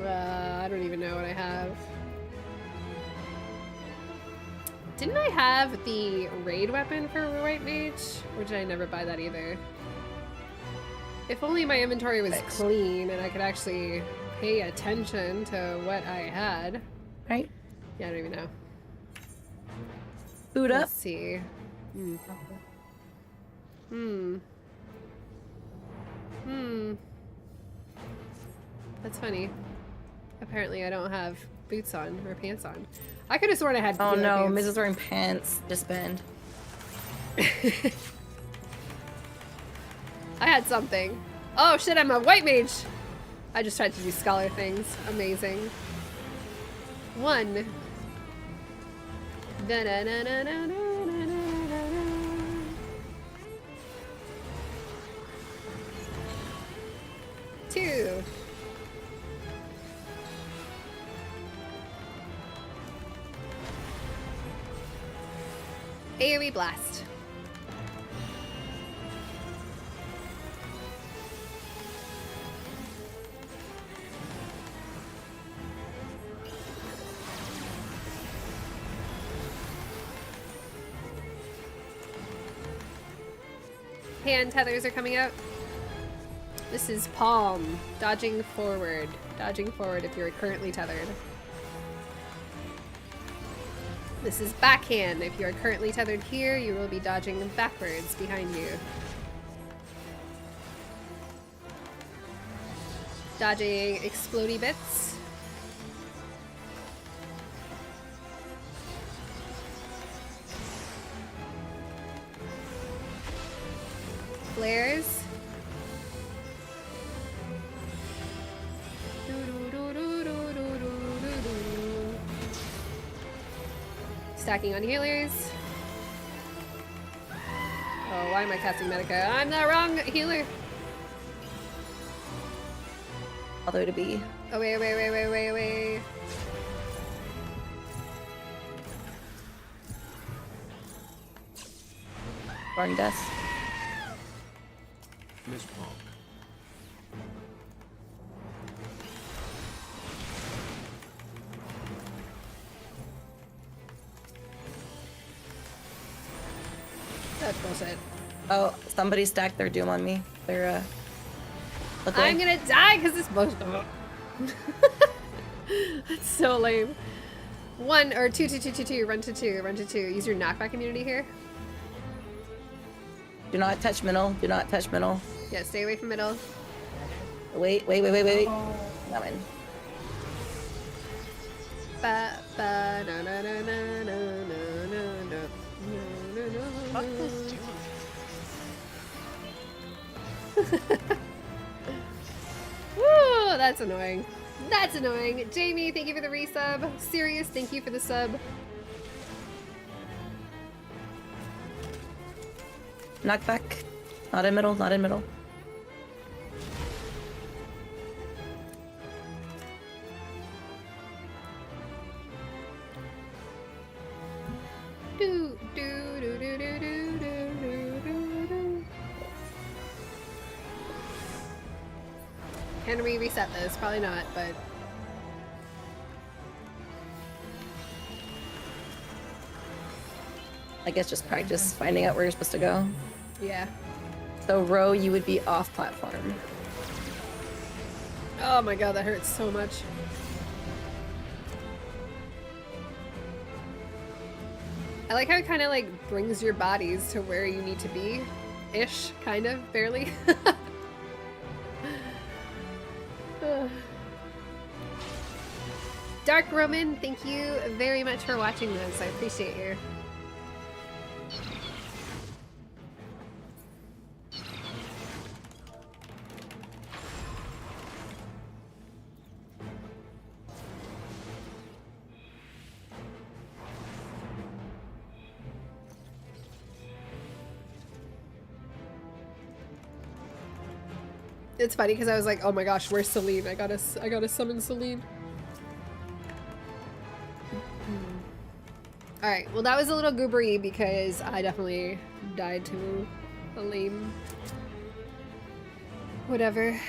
I don't even know what I have. Didn't I have the raid weapon for White Mage? Or did I never buy that either? If only my inventory was Fixed. clean and I could actually pay attention to what I had. Right? Yeah, I don't even know. Boot up. Let's see. Hmm. Hmm. Hmm. That's funny. Apparently I don't have boots on or pants on. I could have sworn I had Oh healer no, pants. Mrs. wearing pants. Disband. I had something. Oh shit, I'm a white mage! I just tried to do scholar things. Amazing. 1. Two. AoE blast. Hand tethers are coming out. This is palm. Dodging forward. Dodging forward if you're currently tethered. This is backhand. If you are currently tethered here, you will be dodging backwards behind you. Dodging explodey bits. Flares. Stacking on healers. Oh, why am I casting Medica? I'm the wrong healer. Although to be. Away. Barn death. Miss Pong. That's bullshit. Oh, somebody stacked their doom on me. They're look I'm away. gonna die because this bullshit. That's so lame. 1 or 2. Run to 2. Run to 2. Use your knockback immunity here. Do not touch middle. Do not touch middle. Yeah, stay away from middle. Wait. Come in. Fuck this dude. Woo, that's annoying. That's annoying. Jamie, thank you for the resub. Sirius, thank you for the sub. Knockback. Not in middle. Not in middle. Can we reset this? Probably not, but I guess just practice finding out where you're supposed to go. yeah. So row, you would be off platform. Oh my god, that hurts so much. I like how it kind of like brings your bodies to where you need to be, ish, kind of, barely. Dark Roman, thank you very much for watching this. I appreciate you. It's funny because I was like, oh my gosh, where's Celine? I gotta summon Celine. Alright, well that was a little goobery because I definitely died to a lame... whatever.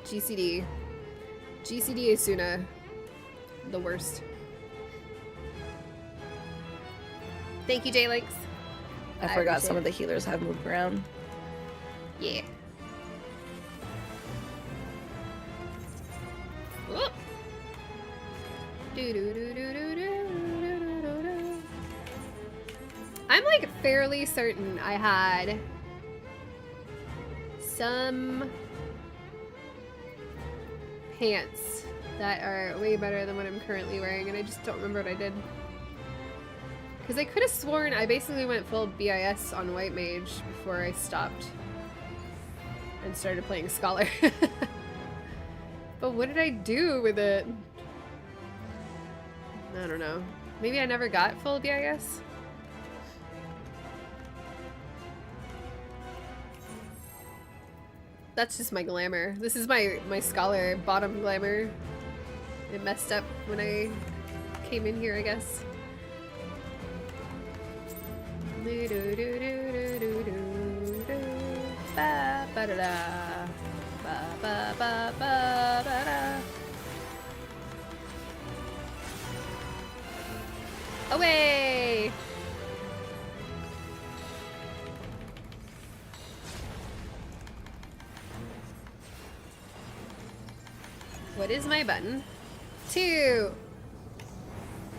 GCD. GCD Asuna. The worst. Thank you, J-Links. I forgot some of the healers have moved around. Yeah. Whoop. I'm like fairly certain I had some pants that are way better than what I'm currently wearing, and I just don't remember what I did. Because I could have sworn I basically went full BIS on White Mage before I stopped and started playing Scholar. But what did I do with it? I don't know. Maybe I never got full BIS? That's just my glamour. This is my Scholar bottom glamour. It messed up when I came in here, I guess. Away! What is my button? 2.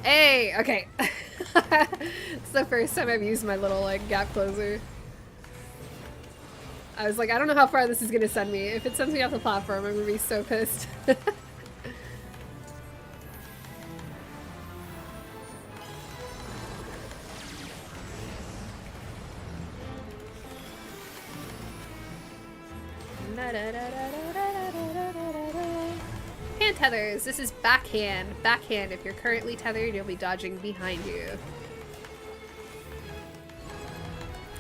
A. Okay. It's the first time I've used my little like gap closer. I was like, I don't know how far this is gonna send me. If it sends me off the platform, I'm gonna be so pissed. Hand tethers. This is backhand. Backhand. If you're currently tethered, you'll be dodging behind you.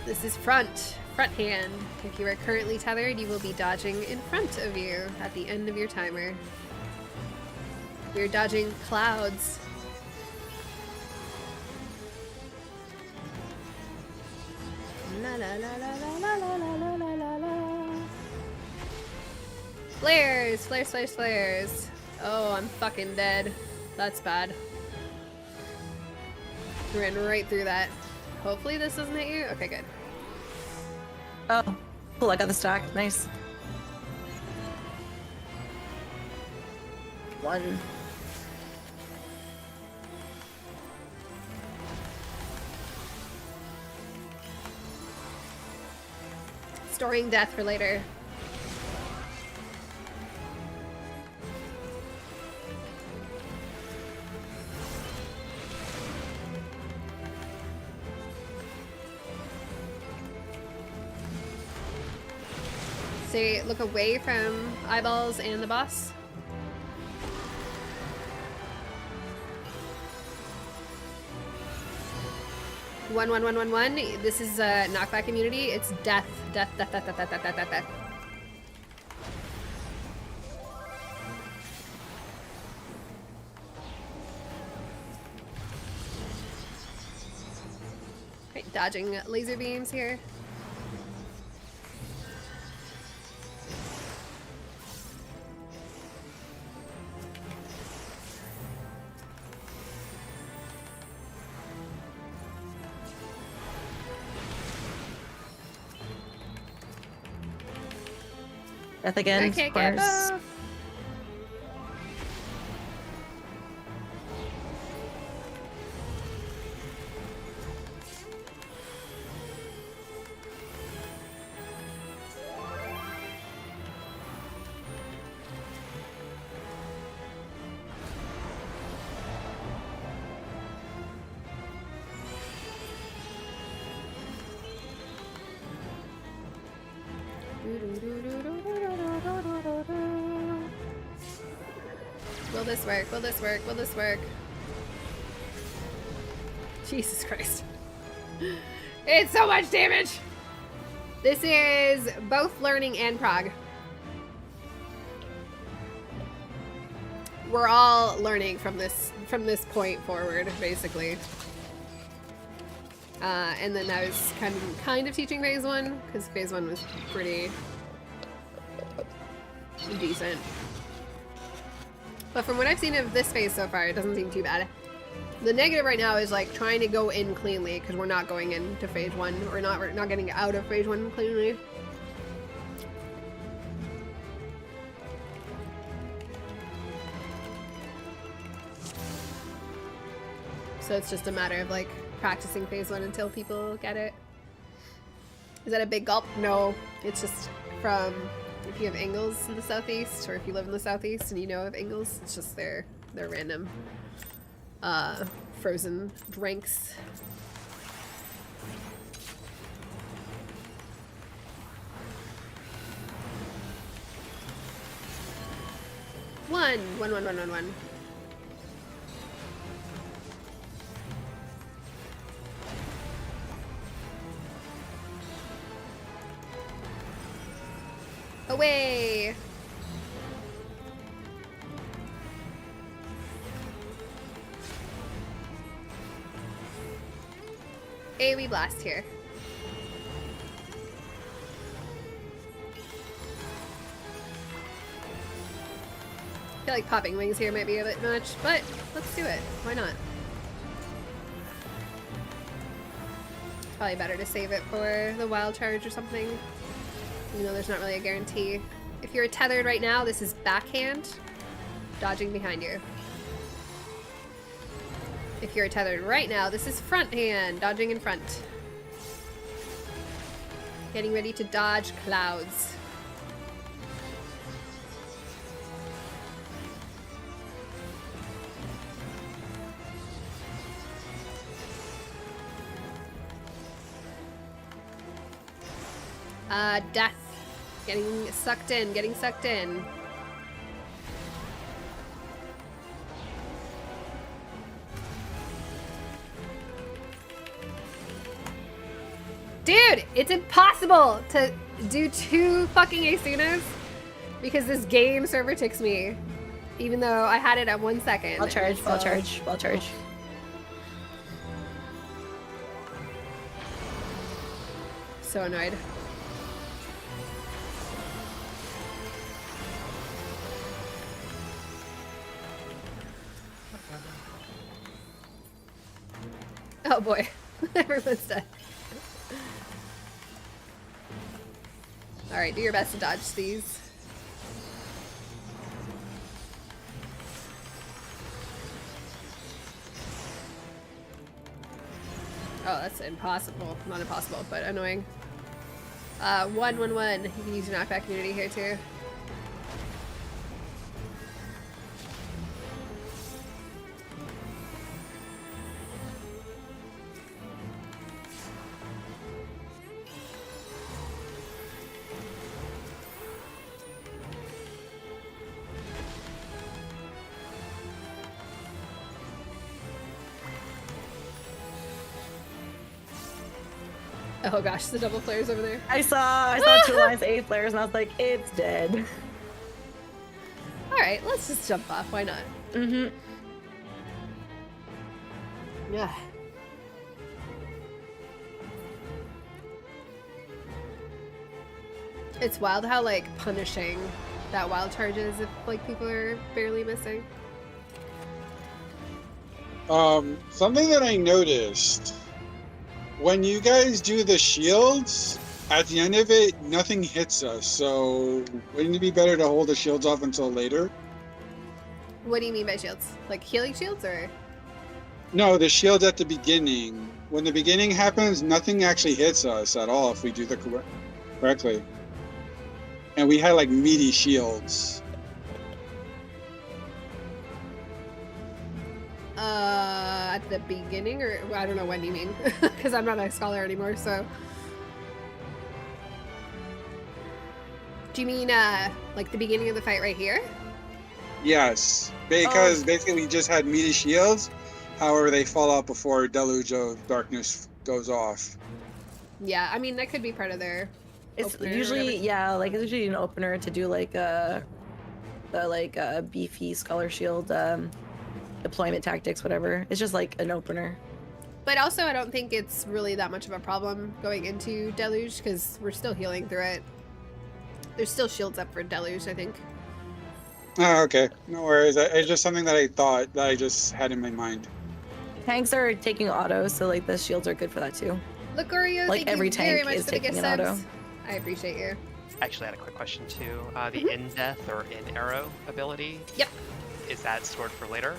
This is front. Front hand. If you are currently tethered, you will be dodging in front of you at the end of your timer. We're dodging clouds. La la la la la la la la la la la. Flares! Flares, flares, flares. Oh, I'm fucking dead. That's bad. Ran right through that. Hopefully this doesn't hit you? Okay, good. Oh, cool. I got the stack. Nice. 1. Storing death for later. Say, look away from eyeballs and the boss. One. This is knockback immunity. It's death. Death. Okay, dodging laser beams here. Death again, Okay, of course. Gabbo. Will this work? Will this work? Will this work? Jesus Christ. It's so much damage! This is both learning and prog. we're all learning from this point forward, basically. And then I was kind of teaching phase 1 because phase 1 was pretty decent. But from what I've seen of this phase so far, it doesn't seem too bad. The negative right now is like trying to go in cleanly because we're not going into phase 1. We're not getting out of phase 1 cleanly. So it's just a matter of like practicing phase 1 until people get it. Is that a big gulp? No, it's just from if you have Ingles in the southeast, or if you live in the southeast and you know of Ingles, it's just their random frozen drinks. One. Away! AoE blast here. I feel like popping wings here might be a bit much, but let's do it. Why not? Probably better to save it for the wild charge or something. You know, there's not really a guarantee. If you're tethered right now, this is backhand, dodging behind you. If you're tethered right now, this is front hand, dodging in front. Getting ready to dodge clouds. Death. Getting sucked in. Dude, it's impossible to do 2 fucking Asunas because this game server ticks me. Even though I had it at 1 second. I'll charge. So annoyed. Oh boy, everyone's dead. Alright, do your best to dodge these. Oh, that's impossible. Not impossible, but annoying. 1-1-1. You can use your knockback immunity here too. Oh gosh, the double flares over there. I saw 2 lines, 8 flares, and I was like, it's dead. Alright, let's just jump off. Why not? Mm-hmm. Yeah. It's wild how, like, punishing that wild charge is if, like, people are barely missing. Something that I noticed. When you guys do the shields, at the end of it, nothing hits us, so wouldn't it be better to hold the shields off until later? What do you mean by shields? Like healing shields, or? No, the shields at the beginning. When the beginning happens, nothing actually hits us at all if we do the correctly. And we had like meaty shields. At the beginning, or I don't know when you mean, because I'm not a scholar anymore, so. Do you mean, like the beginning of the fight right here? Yes, because basically we just had meaty shields. However, they fall out before Deluge of Darkness goes off. Yeah, I mean, that could be part of their It's opener or usually, whatever. yeah, like it's usually an opener to do like a the like beefy scholar shield deployment tactics, whatever. It's just like an opener. But also, I don't think it's really that much of a problem going into Deluge because we're still healing through it. There's still shields up for Deluge, I think. Oh, okay. No worries. It's just something that I thought that I just had in my mind. Tanks are taking auto, so like the shields are good for that too. Lucario, Like, thank every you very tank much is for the gift taking an subs. auto. I appreciate you. I actually had a quick question too. The in death or in arrow ability. Yep. Is that stored for later?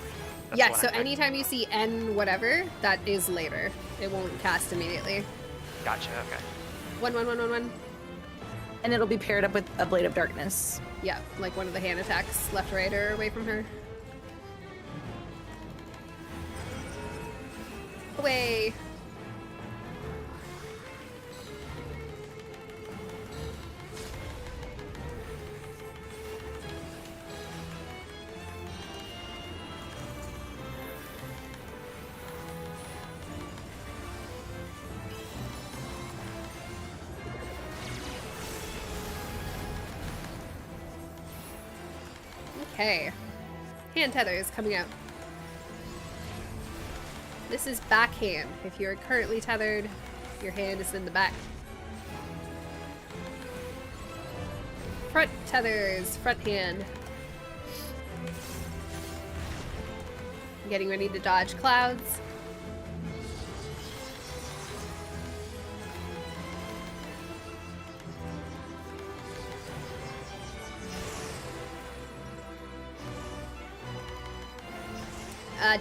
That's the Yeah, one so I- anytime you see N whatever, that is later. It won't cast immediately. Gotcha. Okay. 1/1/1/1/1. And it'll be paired up with a Blade of Darkness. Yeah, like one of the hand attacks, left, right, or away from her. Away. Okay. Hand tether is coming out. This is backhand. If you are currently tethered, your hand is in the back. Front tethers, front hand. Getting ready to dodge clouds.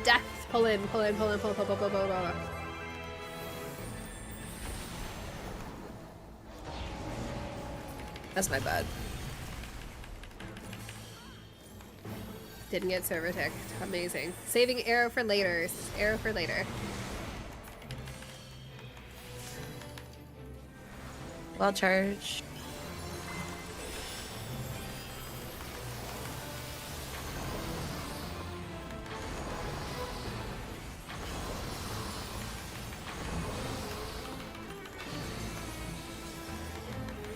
Death, pull in, pull in, pull in, pull, pull, pull, pull, pull, pull, pull. That's my bad. Didn't get server ticked. Amazing. Saving arrow for later. Arrow for later. Well charged.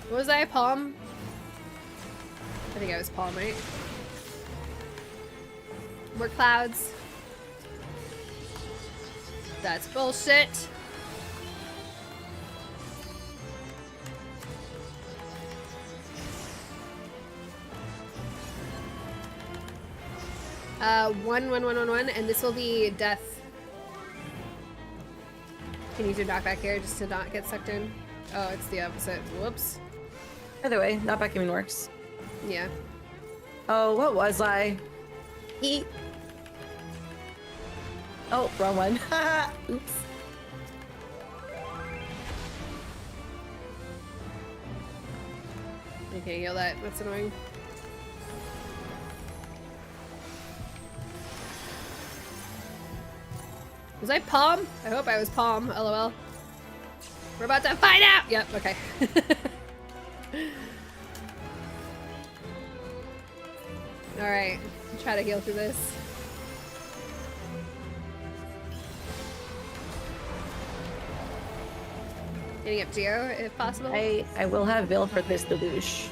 What was I? Palm? I think I was palm, right? More clouds. That's bullshit. One, and this will be death. Can you use your knockback here just to not get sucked in? Oh, it's the opposite. Whoops. Either way, knockback even works. Yeah. Oh, what was I? Eat. Oh, wrong one. Oops. Okay, yell that. That's annoying. Was I palm? I hope I was palm. LOL. We're about to find out! Yep, okay. Alright, try to heal through this. Getting up Geo, if possible. I will have Bill for this deluge.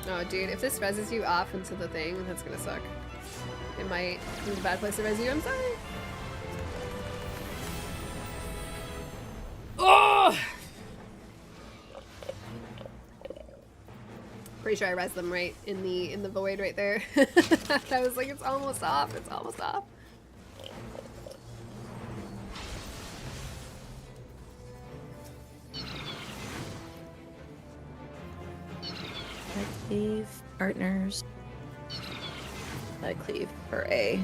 Oh, dude, if this reses you off into the thing, that's gonna suck. It might. It's a bad place to res you, I'm sorry. Oh! Pretty sure I res them right in the void right there. I was like, it's almost off, it's almost off. Cleave partners. I cleave for A.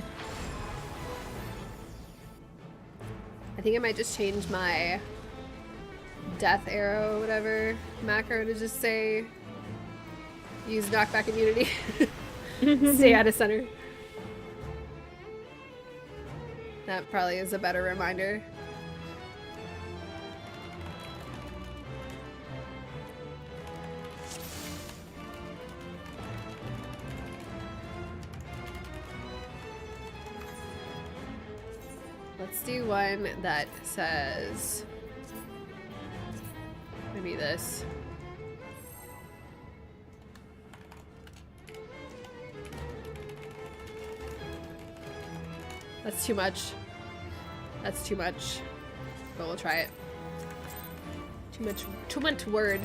I think I might just change my death arrow, whatever, macro to just say use knockback immunity. Stay out of center. That probably is a better reminder. Let's do one that says maybe this. That's too much. That's too much. But we'll try it. Too much word.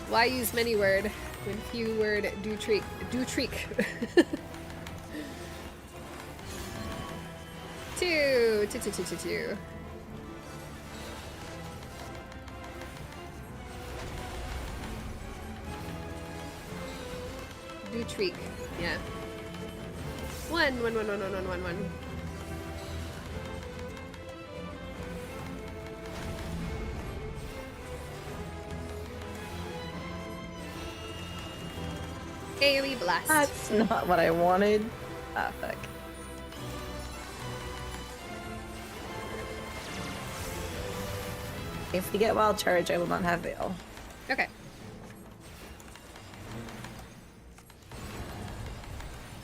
Why use many word when few word do treat? Two. Do treat. Yeah. One. AoE blast. That's not what I wanted. Ah, fuck. If we get wild charge, I will not have veil. Okay.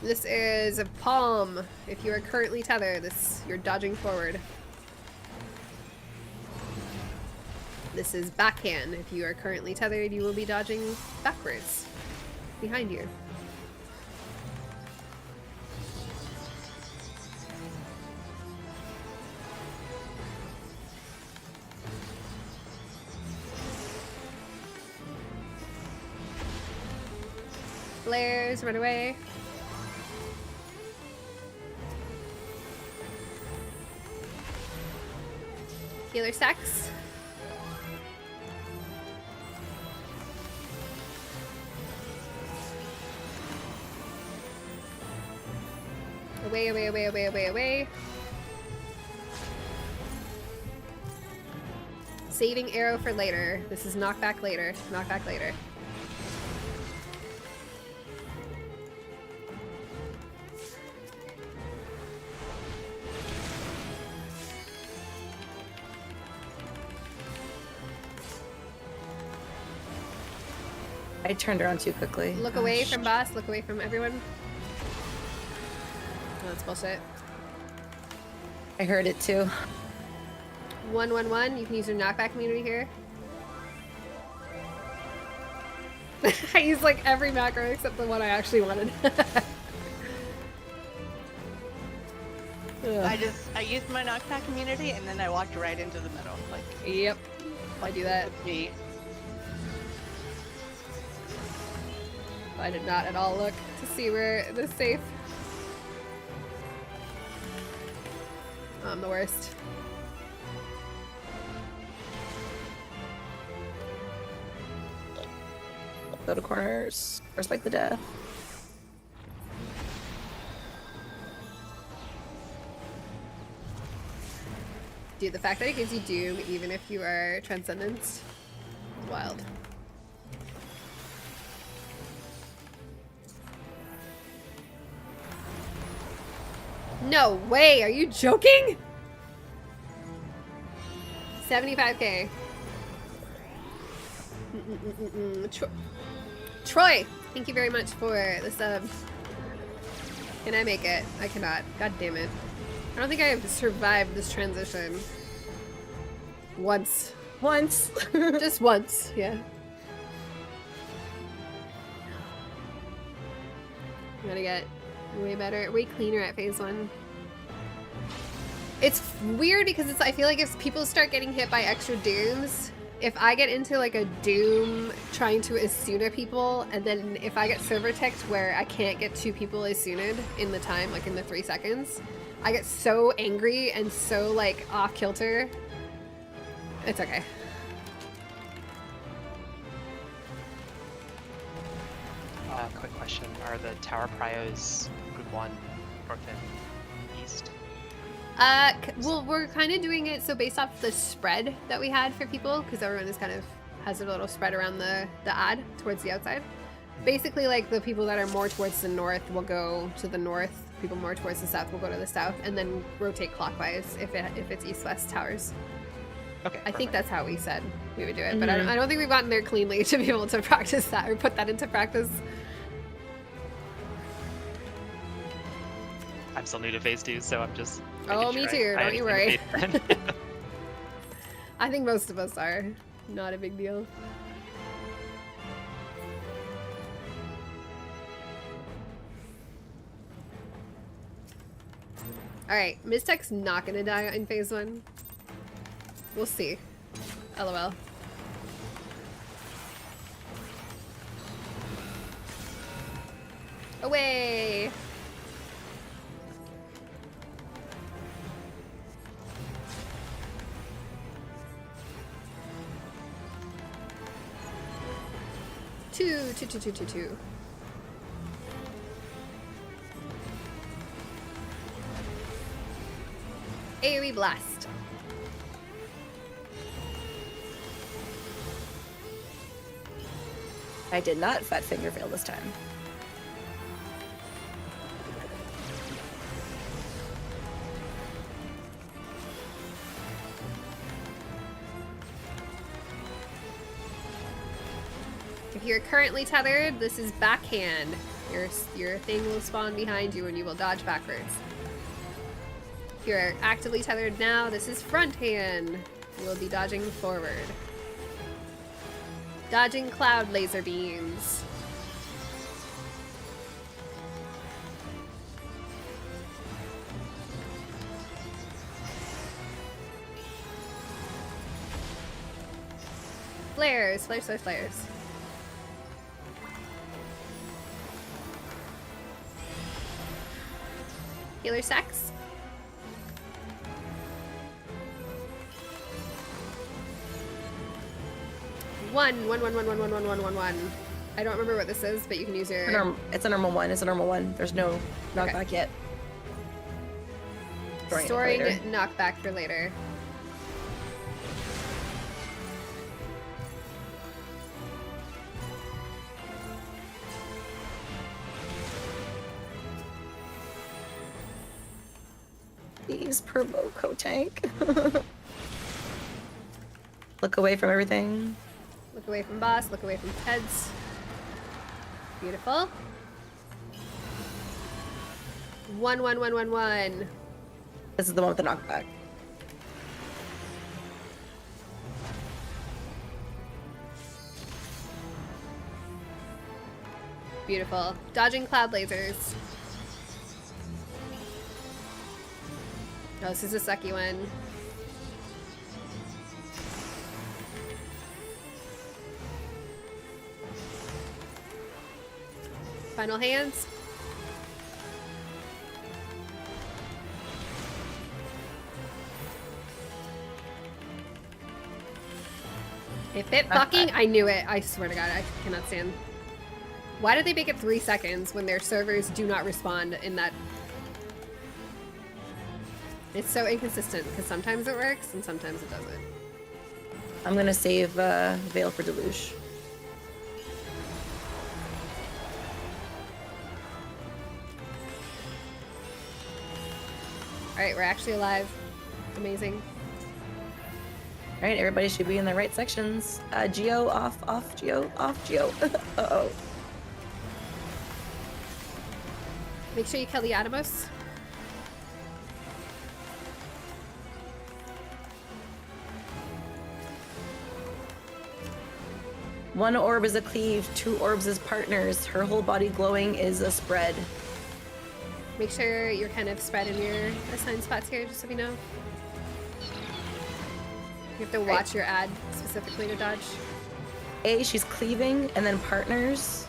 This is a palm. If you are currently tethered, you're dodging forward. This is backhand. If you are currently tethered, you will be dodging backwards. Behind you. Flares, run away. Healer stacks. Away. Saving arrow for later. This is knockback later. Knockback later. I turned around too quickly. Look away from boss. Look away from everyone. Oh, that's bullshit. I heard it too. 111. You can use your knockback immunity here. I used like every macro except the one I actually wanted. I used my knockback immunity and then I walked right into the middle. Like, yep. I do that. me. I did not at all look to see where the safe. Oh, I'm the worst. Go to corners. Respect the death. Dude, the fact that it gives you Doom even if you are Transcendence is wild. No way! Are you joking? 75k. Troy, thank you very much for the sub. Can I make it? I cannot. God damn it. I don't think I have survived this transition. Once. Once. Just once, yeah. Gotta get way better, way cleaner at phase 1. It's weird because I feel like if people start getting hit by extra dooms, if I get into like a doom trying to Asuna people, and then if I get server teched where I can't get 2 people Asuna'd in the time, like in the 3 seconds, I get so angry and so like off kilter. It's okay. Quick question. Are the tower prios group 1 north and east? Well, we're kind of doing it so based off the spread that we had for people, because everyone is kind of has a little spread around the ad towards the outside. Basically, like the people that are more towards the north will go to the north. People more towards the south will go to the south, and then rotate clockwise if it's east-west towers. Okay. I think that's how we said we would do it, but I don't think we've gotten there cleanly to be able to practice that or put that into practice. I'm still new to phase 2, so I'm just. Oh, me too. Don't you worry. understand the phase. I think most of us are. Not a big deal. Alright, Mistech's not gonna die in phase 1. We'll see. LOL. Away! Two. AoE blast. I did not fat finger fail this time. If you're currently tethered, this is backhand. Your thing will spawn behind you and you will dodge backwards. If you're actively tethered now, this is front hand. You will be dodging forward. Dodging cloud laser beams. Flares. Healer stacks. One. I don't remember what this is, but you can use your... It's a normal one. It's a normal one. There's no knockback yet. Storing knockback for later. Please provoke tank. Look away from everything. Look away from boss, look away from heads. Beautiful. 1. This is the one with the knockback. Beautiful. Dodging cloud lasers. Oh, this is a sucky one. Final hands. If it fucking, I knew it. I swear to God, I cannot stand. Why did they make it 3 seconds when their servers do not respond in that? It's so inconsistent because sometimes it works and sometimes it doesn't. I'm gonna save Veil for Deluge. Alright, we're actually alive. Amazing. Alright, everybody should be in the right sections. Geo off, Geo off, Geo. Uh-oh. Make sure you kill the Atomos. One orb is a cleave, 2 orbs is partners. Her whole body glowing is a spread. Make sure you're kind of spread in your assigned spots here, just so we know. You have to watch your ad specifically to dodge. A, she's cleaving, and then partners.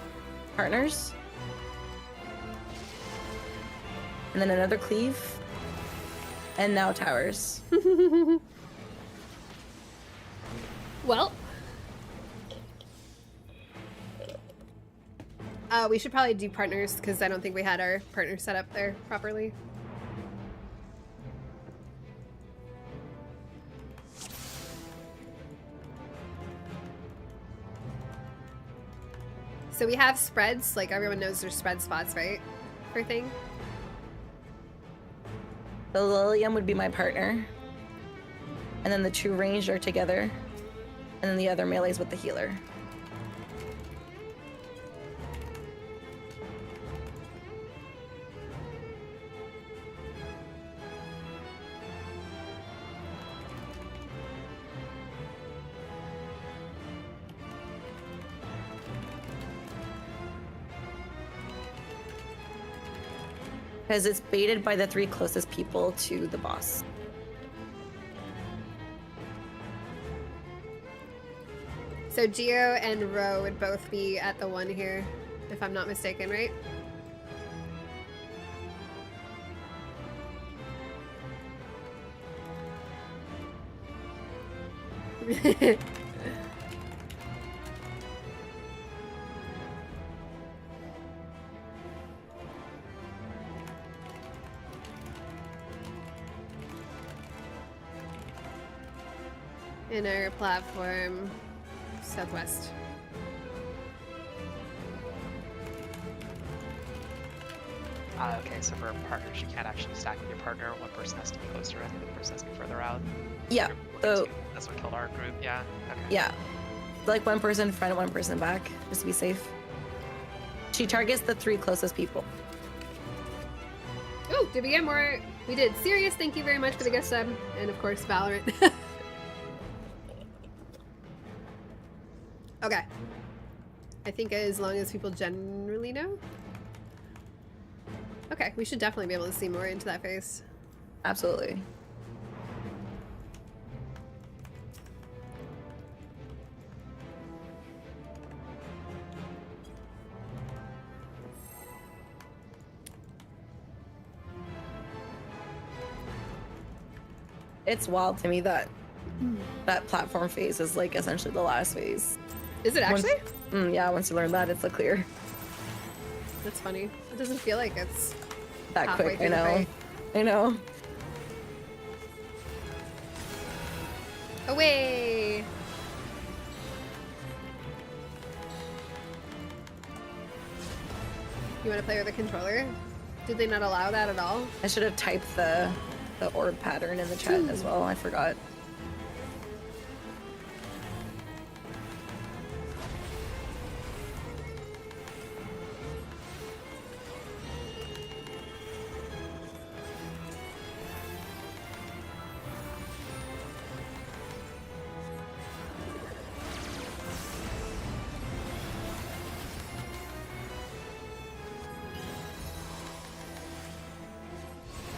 Partners. And then another cleave. And now towers. Well. We should probably do partners, because I don't think we had our partners set up there properly. So we have spreads, like everyone knows there's spread spots, right? For thing. The Lilium would be my partner. And then the 2 ranged are together. And then the other melee's with the healer. Because it's baited by the 3 closest people to the boss. So Geo and Ro would both be at the 1 here, if I'm not mistaken, right? Inner platform, southwest. Okay, so for partners, you can't actually stack with your partner. One person has to be closer and the other person has to be further out. Yeah. So That's what killed our group, yeah. Okay. yeah, like 1 person front, 1 person back, just to be safe. She targets the 3 closest people. Oh, did we get more? We did. Sirius, thank you very much for the gift sub. And of course, Valorant. Okay. I think as long as people generally know. Okay, we should definitely be able to see more into that face. Absolutely. It's wild to me that that platform phase is like essentially the last phase. Is it actually? Yeah, once you learn that, it's a clear. That's funny. It doesn't feel like it's That halfway quick, I through the know. fight. I know. Away! You want to play with a controller? Did they not allow that at all? I should have typed the orb pattern in the chat as well. I forgot.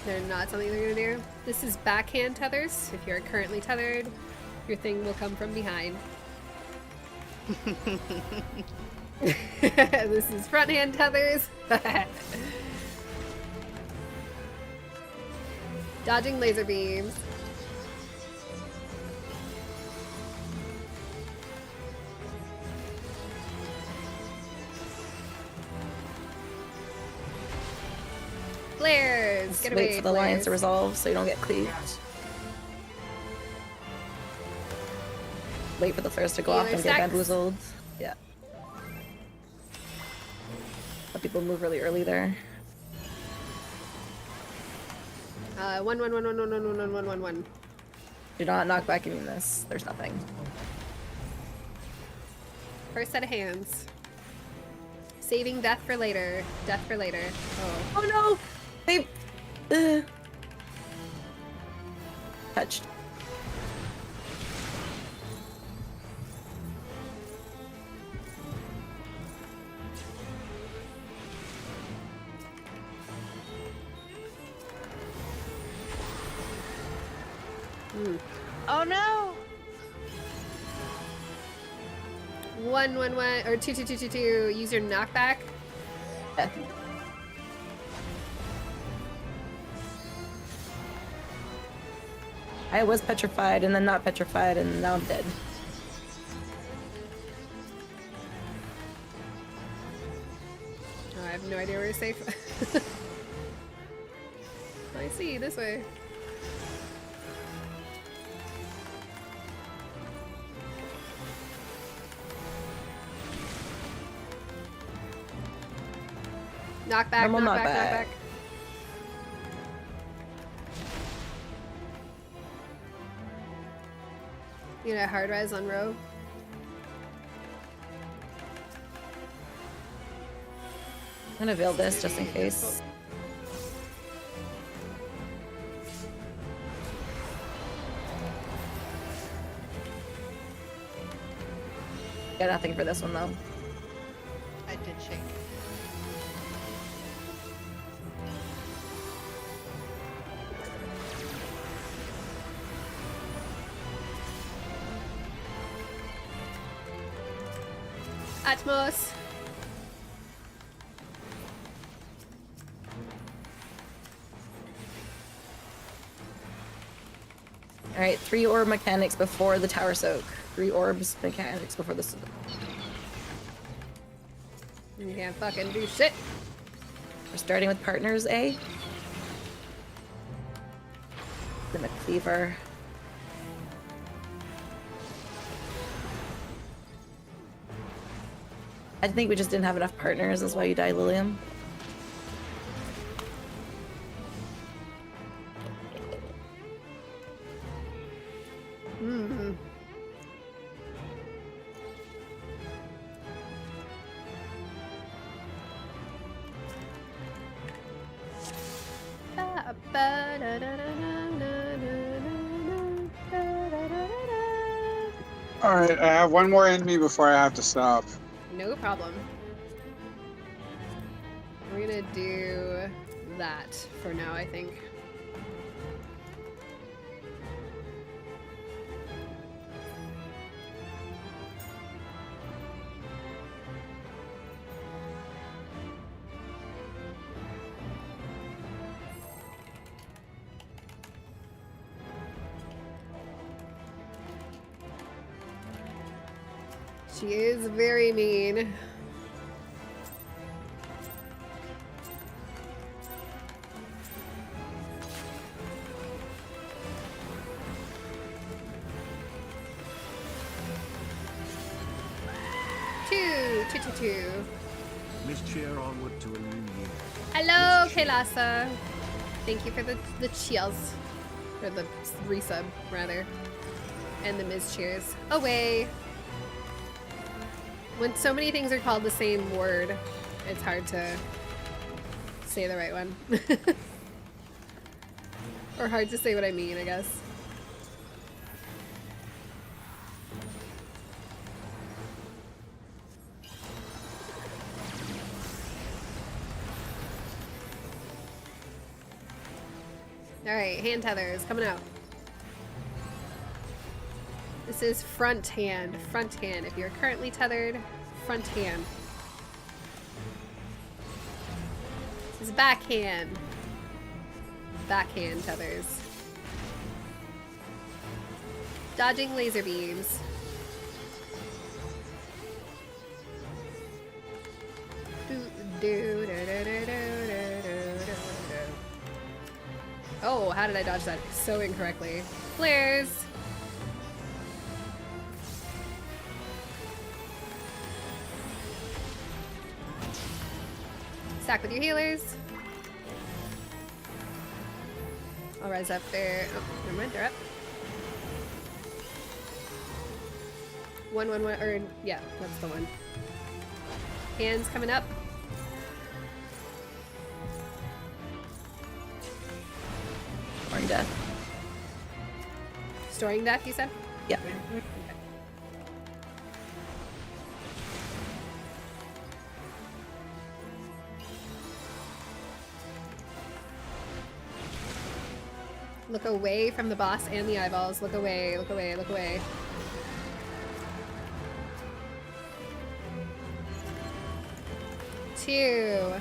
They're not something they're gonna do. This is backhand tethers. If you're currently tethered, your thing will come from behind. This is front hand tethers. Dodging laser beams. Flares! Just Get wait away, for the lines to flares. resolve so you don't get cleaved. Wait for the flares to go off Healer and get stacks. bamboozled. Yeah. Let people move really early there. 1. Do not knock back any in this. There's nothing. First set of hands. Saving death for later. Death for later. Oh. Oh no! They touched. Oh no! 1 or 2. Use your knockback. Yeah. I was petrified and then not petrified and now I'm dead. Oh, I have no idea where you're safe. I see, this way. Knockback, Normal knockback, knockback. knockback. You know, hard res on row. I'm gonna veil this just in case. Got nothing for this one though. I did shake. Atmos. All right, 3 orb mechanics before the tower soak. 3 orbs mechanics before the soak. You can't fucking do shit. We're starting with partners A. Then a cleaver. I think we just didn't have enough partners. That's why you died, Lilium. Mm. All right, I have one more in me before I have to stop. No problem. We're gonna do that for now, I think. She is very mean. Two. Miss Cheer onward to a new year. Hello, Kailasa. Thank you for the cheers. Or the resub, rather. And the Ms. Cheers. Away. When so many things are called the same word, it's hard to say the right one. Or hard to say what I mean, I guess. Alright, hand tethers coming out. This is front hand. Front hand. If you're currently tethered, front hand. This is backhand. Backhand tethers. Dodging laser beams. Oh, how did I dodge that so incorrectly? Flares! Stack with your healers. I'll rise up there. Oh, never mind, they're up. 1, 1, 1, or yeah, that's the one. Hands coming up. Storing death. Storing death, you said? Yep. Look away from the boss and the eyeballs. Look away, look away, look away. Two.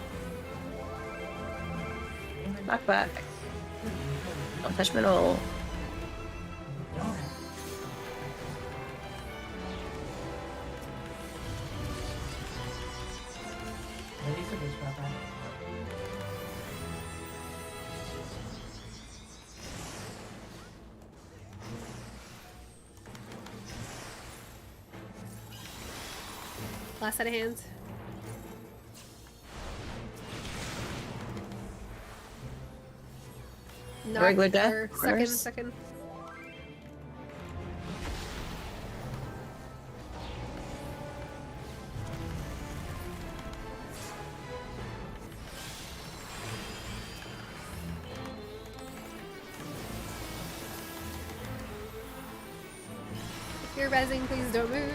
Knock back. Don't touch middle. Last set of hands. Knock, Regular death, or corners. second. If you're rezzing, please don't move.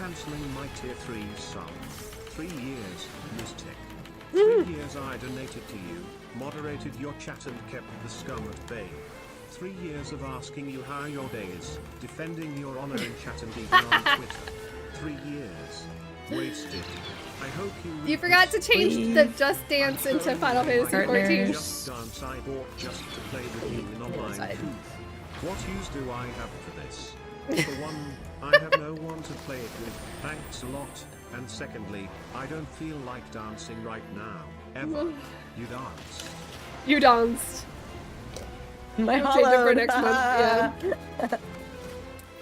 cancelling my tier 3 sub. 3 years, Mystic. 3 years I donated to you, moderated your chat and kept the scum at bay. 3 years of asking you how your day is, defending your honor in chat and even on Twitter. 3 years. Wasted. I hope you You forgot to change the Just Dance into Final Fantasy XIV. Just Dance I bought just to play with you in online booth. What use do I have for this? For one, I have no one to play it with, thanks a lot, and secondly, I don't feel like dancing right now, ever. You danced. You danced. My We'll change it for hollowed. next month. Yeah.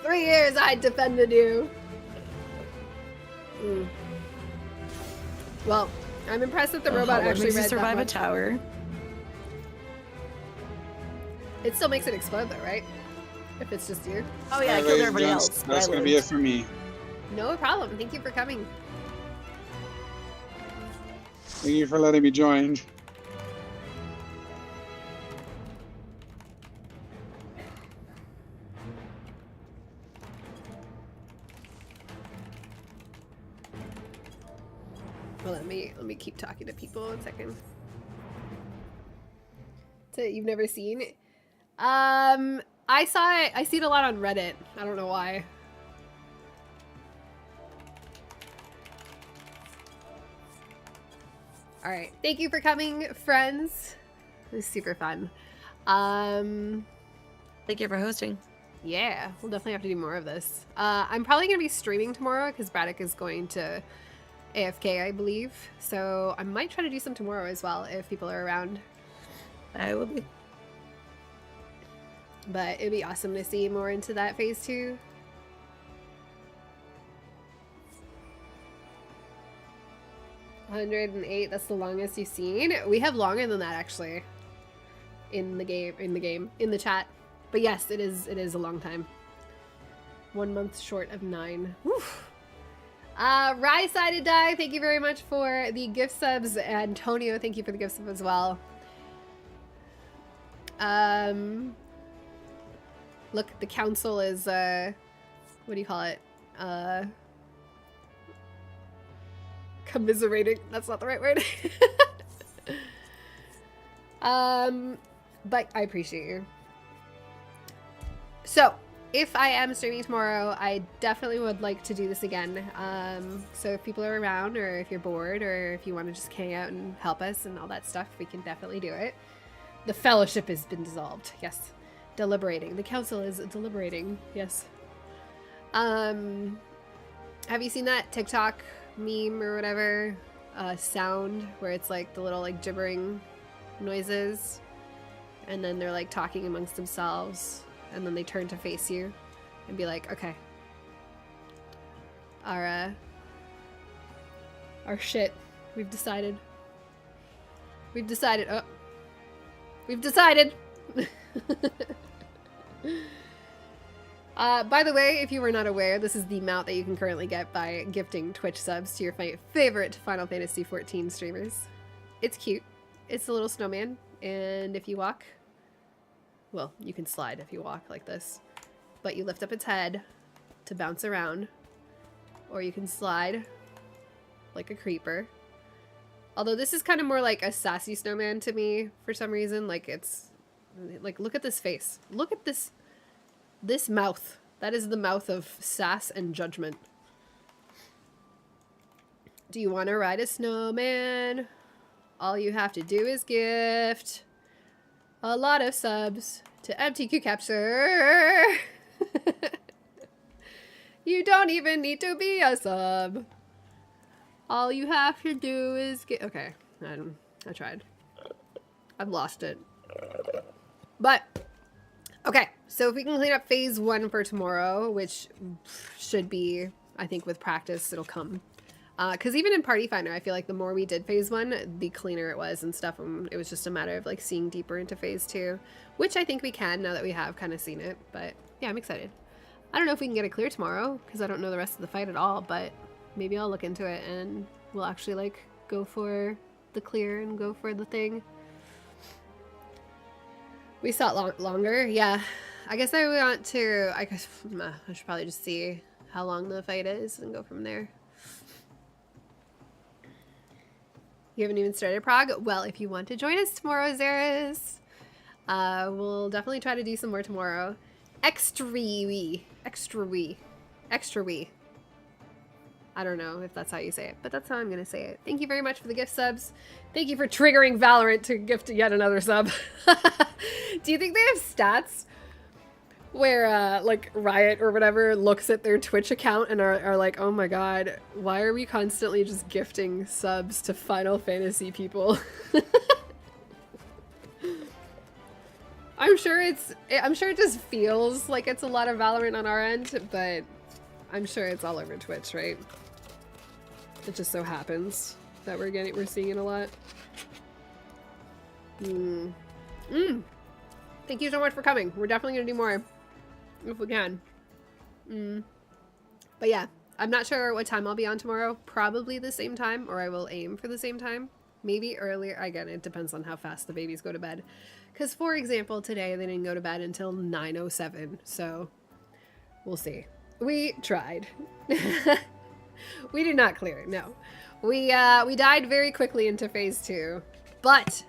3 years I defended you. Well, I'm impressed that the robot What actually makes you read survive that a much. tower? It still makes it explode though, right? If it's just you. Oh yeah, I Alright, killed everybody that's- else. That's I gonna be lived. it for me. No problem. Thank you for coming. Thank you for letting me join. Well, let me keep talking to people 1 second. So you've never seen? I saw it. I see it a lot on Reddit. I don't know why. All right. Thank you for coming, friends. It was super fun. Thank you for hosting. Yeah, we'll definitely have to do more of this. I'm probably going to be streaming tomorrow because Braddock is going to AFK, I believe. So I might try to do some tomorrow as well if people are around. I will be. But it'd be awesome to see more into that phase 2. $108, that's the longest you've seen. We have longer than that actually. In the chat. But yes, it is a long time. 1 month short of 9. Whew. Rye-sided die, thank you very much for the gift subs. Antonio, thank you for the gift sub as well. Look, the council is, what do you call it? Commiserating. That's not the right word. But I appreciate you. So, if I am streaming tomorrow, I definitely would like to do this again. So if people are around, or if you're bored, or if you want to just hang out and help us and all that stuff, we can definitely do it. The fellowship has been dissolved. Yes. Deliberating. The council is deliberating. Yes. Have you seen that TikTok meme or whatever? Sound where it's like the little like gibbering noises, and then they're like talking amongst themselves, and then they turn to face you and be like, okay, our shit, we've decided. We've decided. By the way, if you were not aware, this is the mount that you can currently get by gifting Twitch subs to your favorite Final Fantasy XIV streamers. It's cute. It's a little snowman, and if you walk, well, you can slide if you walk like this, but you lift up its head to bounce around, or you can slide like a creeper. Although this is kind of more like a sassy snowman to me for some reason. Like, it's like, look at this face. Look at this mouth. That is the mouth of sass and judgment. Do you want to ride a snowman? All you have to do is gift a lot of subs to MTQ Capture. You don't even need to be a sub. All you have to do is get... Okay, I tried. I've lost it. But, okay, so if we can clean up phase 1 for tomorrow, which should be, I think with practice, it'll come. Because even in Party Finder, I feel like the more we did phase 1, the cleaner it was and stuff. And it was just a matter of like seeing deeper into phase 2, which I think we can now that we have kind of seen it. But yeah, I'm excited. I don't know if we can get it clear tomorrow because I don't know the rest of the fight at all, but maybe I'll look into it and we'll actually like go for the clear and go for the thing. We saw it longer. Yeah, I guess I want to, I should probably just see how long the fight is and go from there. You haven't even started Prague? Well, if you want to join us tomorrow, Zaris, we'll definitely try to do some more tomorrow. Extra wee. I don't know if that's how you say it, but that's how I'm going to say it. Thank you very much for the gift subs. Thank you for triggering Valorant to gift yet another sub. Do you think they have stats where, like, Riot or whatever looks at their Twitch account and are like, oh my god, why are we constantly just gifting subs to Final Fantasy people? I'm sure it just feels like it's a lot of Valorant on our end, but I'm sure it's all over Twitch, right? It just so happens that we're seeing it a lot. Thank you so much for coming. We're definitely gonna do more if we can. But yeah, I'm not sure what time I'll be on tomorrow. Probably the same time, or I will aim for the same time. Maybe earlier. Again, it depends on how fast the babies go to bed. Because, for example, today they didn't go to bed until 9:07, so we'll see. We tried. We did not clear it, no. We died very quickly into phase 2, but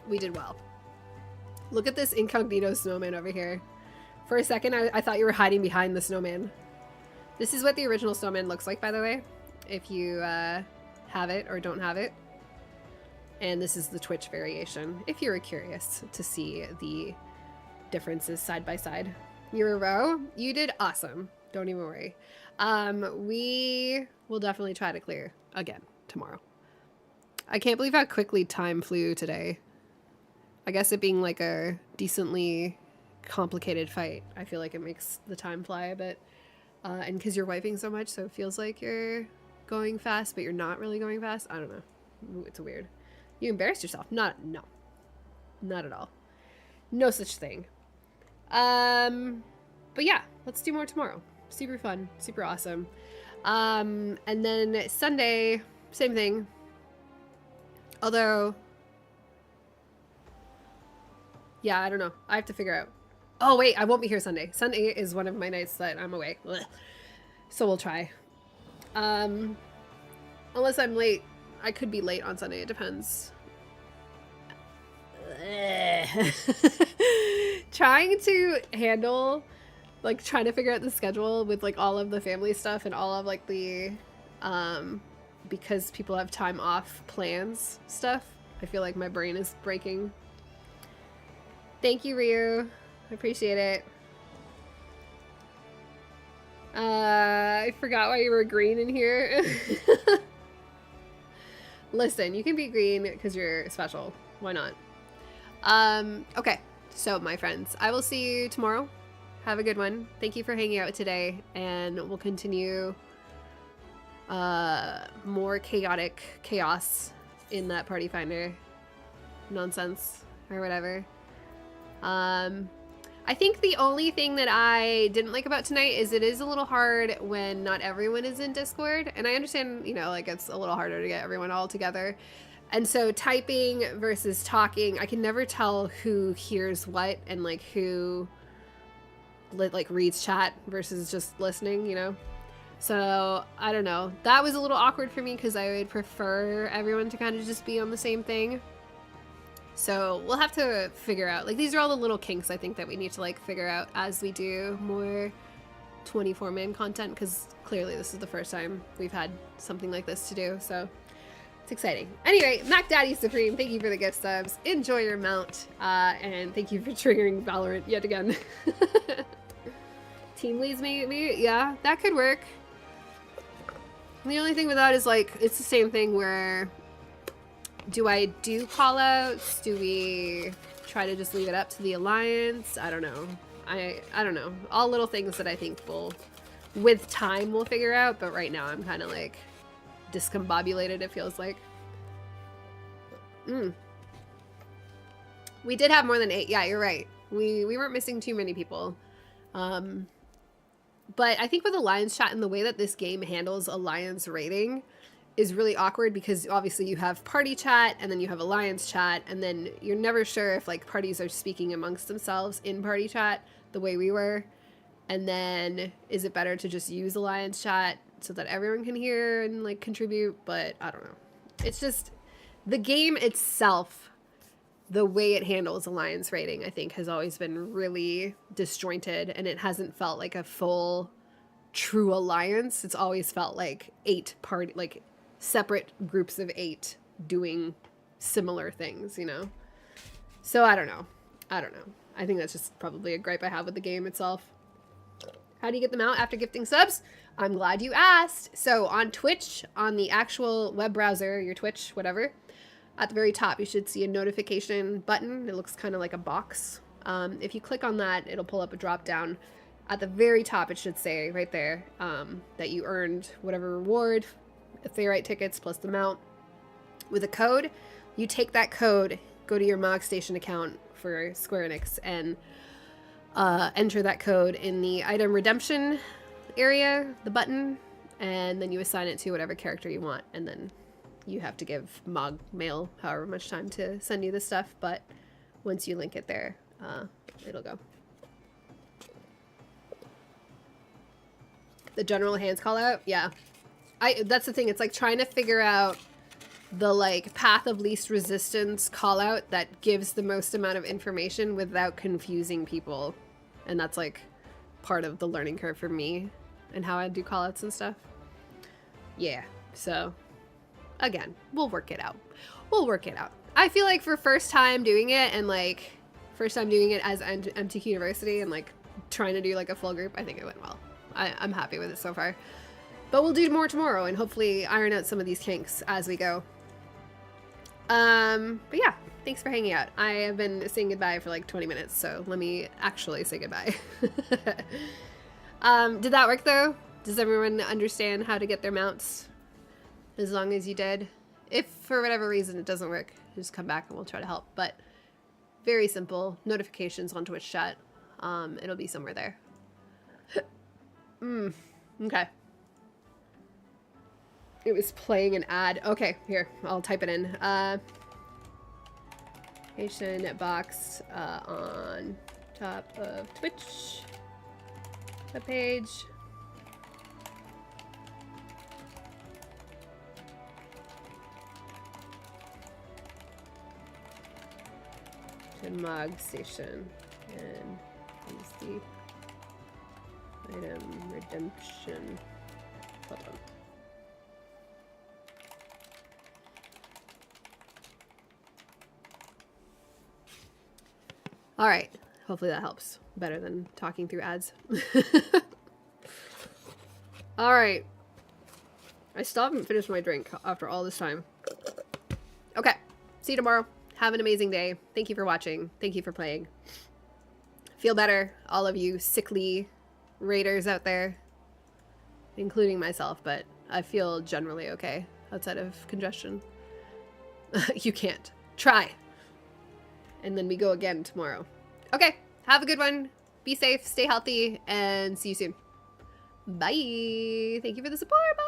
we did well. Look at this incognito snowman over here. For a second, I thought you were hiding behind the snowman. This is what the original snowman looks like, by the way, if you have it or don't have it. And this is the Twitch variation, if you're curious to see the differences side by side. You're a row? You did awesome. Don't even worry. We will definitely try to clear again tomorrow. I can't believe how quickly time flew today. I guess it being like a decently complicated fight, I feel like it makes the time fly a bit. And because you're wiping so much, so it feels like you're going fast, but you're not really going fast. I don't know. It's weird. You embarrassed yourself. No. Not at all. No such thing. But yeah, let's do more tomorrow. Super fun. Super awesome. And then Sunday, same thing. Although, yeah, I don't know. I have to figure out. Oh, wait, I won't be here Sunday. Sunday is one of my nights that I'm away. Blech. So we'll try. Unless I'm late. I could be late on Sunday. It depends. Trying to handle, like, trying to figure out the schedule with, like, all of the family stuff and all of, like, the, because people have time off plans stuff. I feel like my brain is breaking. Thank you, Ryu. I appreciate it. I forgot why you were green in here. Listen, you can be green because you're special. Why not? Okay. So, my friends, I will see you tomorrow. Have a good one. Thank you for hanging out today, and we'll continue more chaotic chaos in that party finder nonsense or whatever. I think the only thing that I didn't like about tonight is it is a little hard when not everyone is in Discord. And I understand, you know, like it's a little harder to get everyone all together. And so typing versus talking, I can never tell who hears what and like who like reads chat versus just listening, you know? So I don't know. That was a little awkward for me because I would prefer everyone to kind of just be on the same thing. So we'll have to figure out, like, these are all the little kinks I think that we need to like figure out as we do more 24-man content, because clearly this is the first time we've had something like this to do, so it's exciting. Anyway, Mac Daddy Supreme, thank you for the gift subs. Enjoy your mount, and thank you for triggering Valorant yet again. Team leads maybe? Yeah, that could work. The only thing with that is like, it's the same thing where do I do callouts? Do we try to just leave it up to the alliance? I don't know. I don't know. All little things that I think will, with time, we'll figure out. But right now, I'm kind of like discombobulated. It feels like. We did have more than 8. Yeah, you're right. We weren't missing too many people. But I think with alliance chat and the way that this game handles alliance rating is really awkward, because obviously you have party chat and then you have alliance chat, and then you're never sure if like parties are speaking amongst themselves in party chat the way we were. And then is it better to just use Alliance chat so that everyone can hear and like contribute? But I don't know. It's just the game itself, the way it handles Alliance rating, I think has always been really disjointed, and it hasn't felt like a full true alliance. It's always felt like like separate groups of 8 doing similar things, you know? So I don't know. I think that's just probably a gripe I have with the game itself. How do you get them out after gifting subs? I'm glad you asked. So on Twitch, on the actual web browser, your Twitch, whatever, at the very top, you should see a notification button. It looks kind of like a box. If you click on that, it'll pull up a drop down. At the very top, it should say right there that you earned whatever reward, Ferrite tickets plus the mount, with a code. You take that code, go to your Mog Station account for Square Enix, and enter that code in the item redemption area, the button, and then you assign it to whatever character you want, and then you have to give Mog Mail however much time to send you this stuff, but once you link it there, it'll go. The general hands call out? Yeah. That's the thing, it's like trying to figure out the like path of least resistance call out that gives the most amount of information without confusing people. And that's like part of the learning curve for me and how I do call outs and stuff. Yeah, so again, we'll work it out. I feel like for first time doing it and like first time doing it as MTQniversity and like trying to do like a full group, I think it went well. I'm happy with it so far. But we'll do more tomorrow and hopefully iron out some of these kinks as we go. But yeah, thanks for hanging out. I have been saying goodbye for like 20 minutes, so let me actually say goodbye. Did that work though? Does everyone understand how to get their mounts? As long as you did. If for whatever reason it doesn't work, just come back and we'll try to help. But very simple. Notifications on Twitch chat. It'll be somewhere there. Okay. It was playing an ad. Okay, here, I'll type it in. Notification box on top of Twitch webpage. Mog Station and use the item redemption button. All right, hopefully that helps better than talking through ads. All right, I still haven't finished my drink after all this time. Okay, see you tomorrow. Have an amazing day. Thank you for watching. Thank you for playing. Feel better, all of you sickly raiders out there, including myself, but I feel generally okay outside of congestion. You can't. Try. And then we go again tomorrow. Okay, have a good one. Be safe, stay healthy, and see you soon. Bye. Thank you for the support. Bye.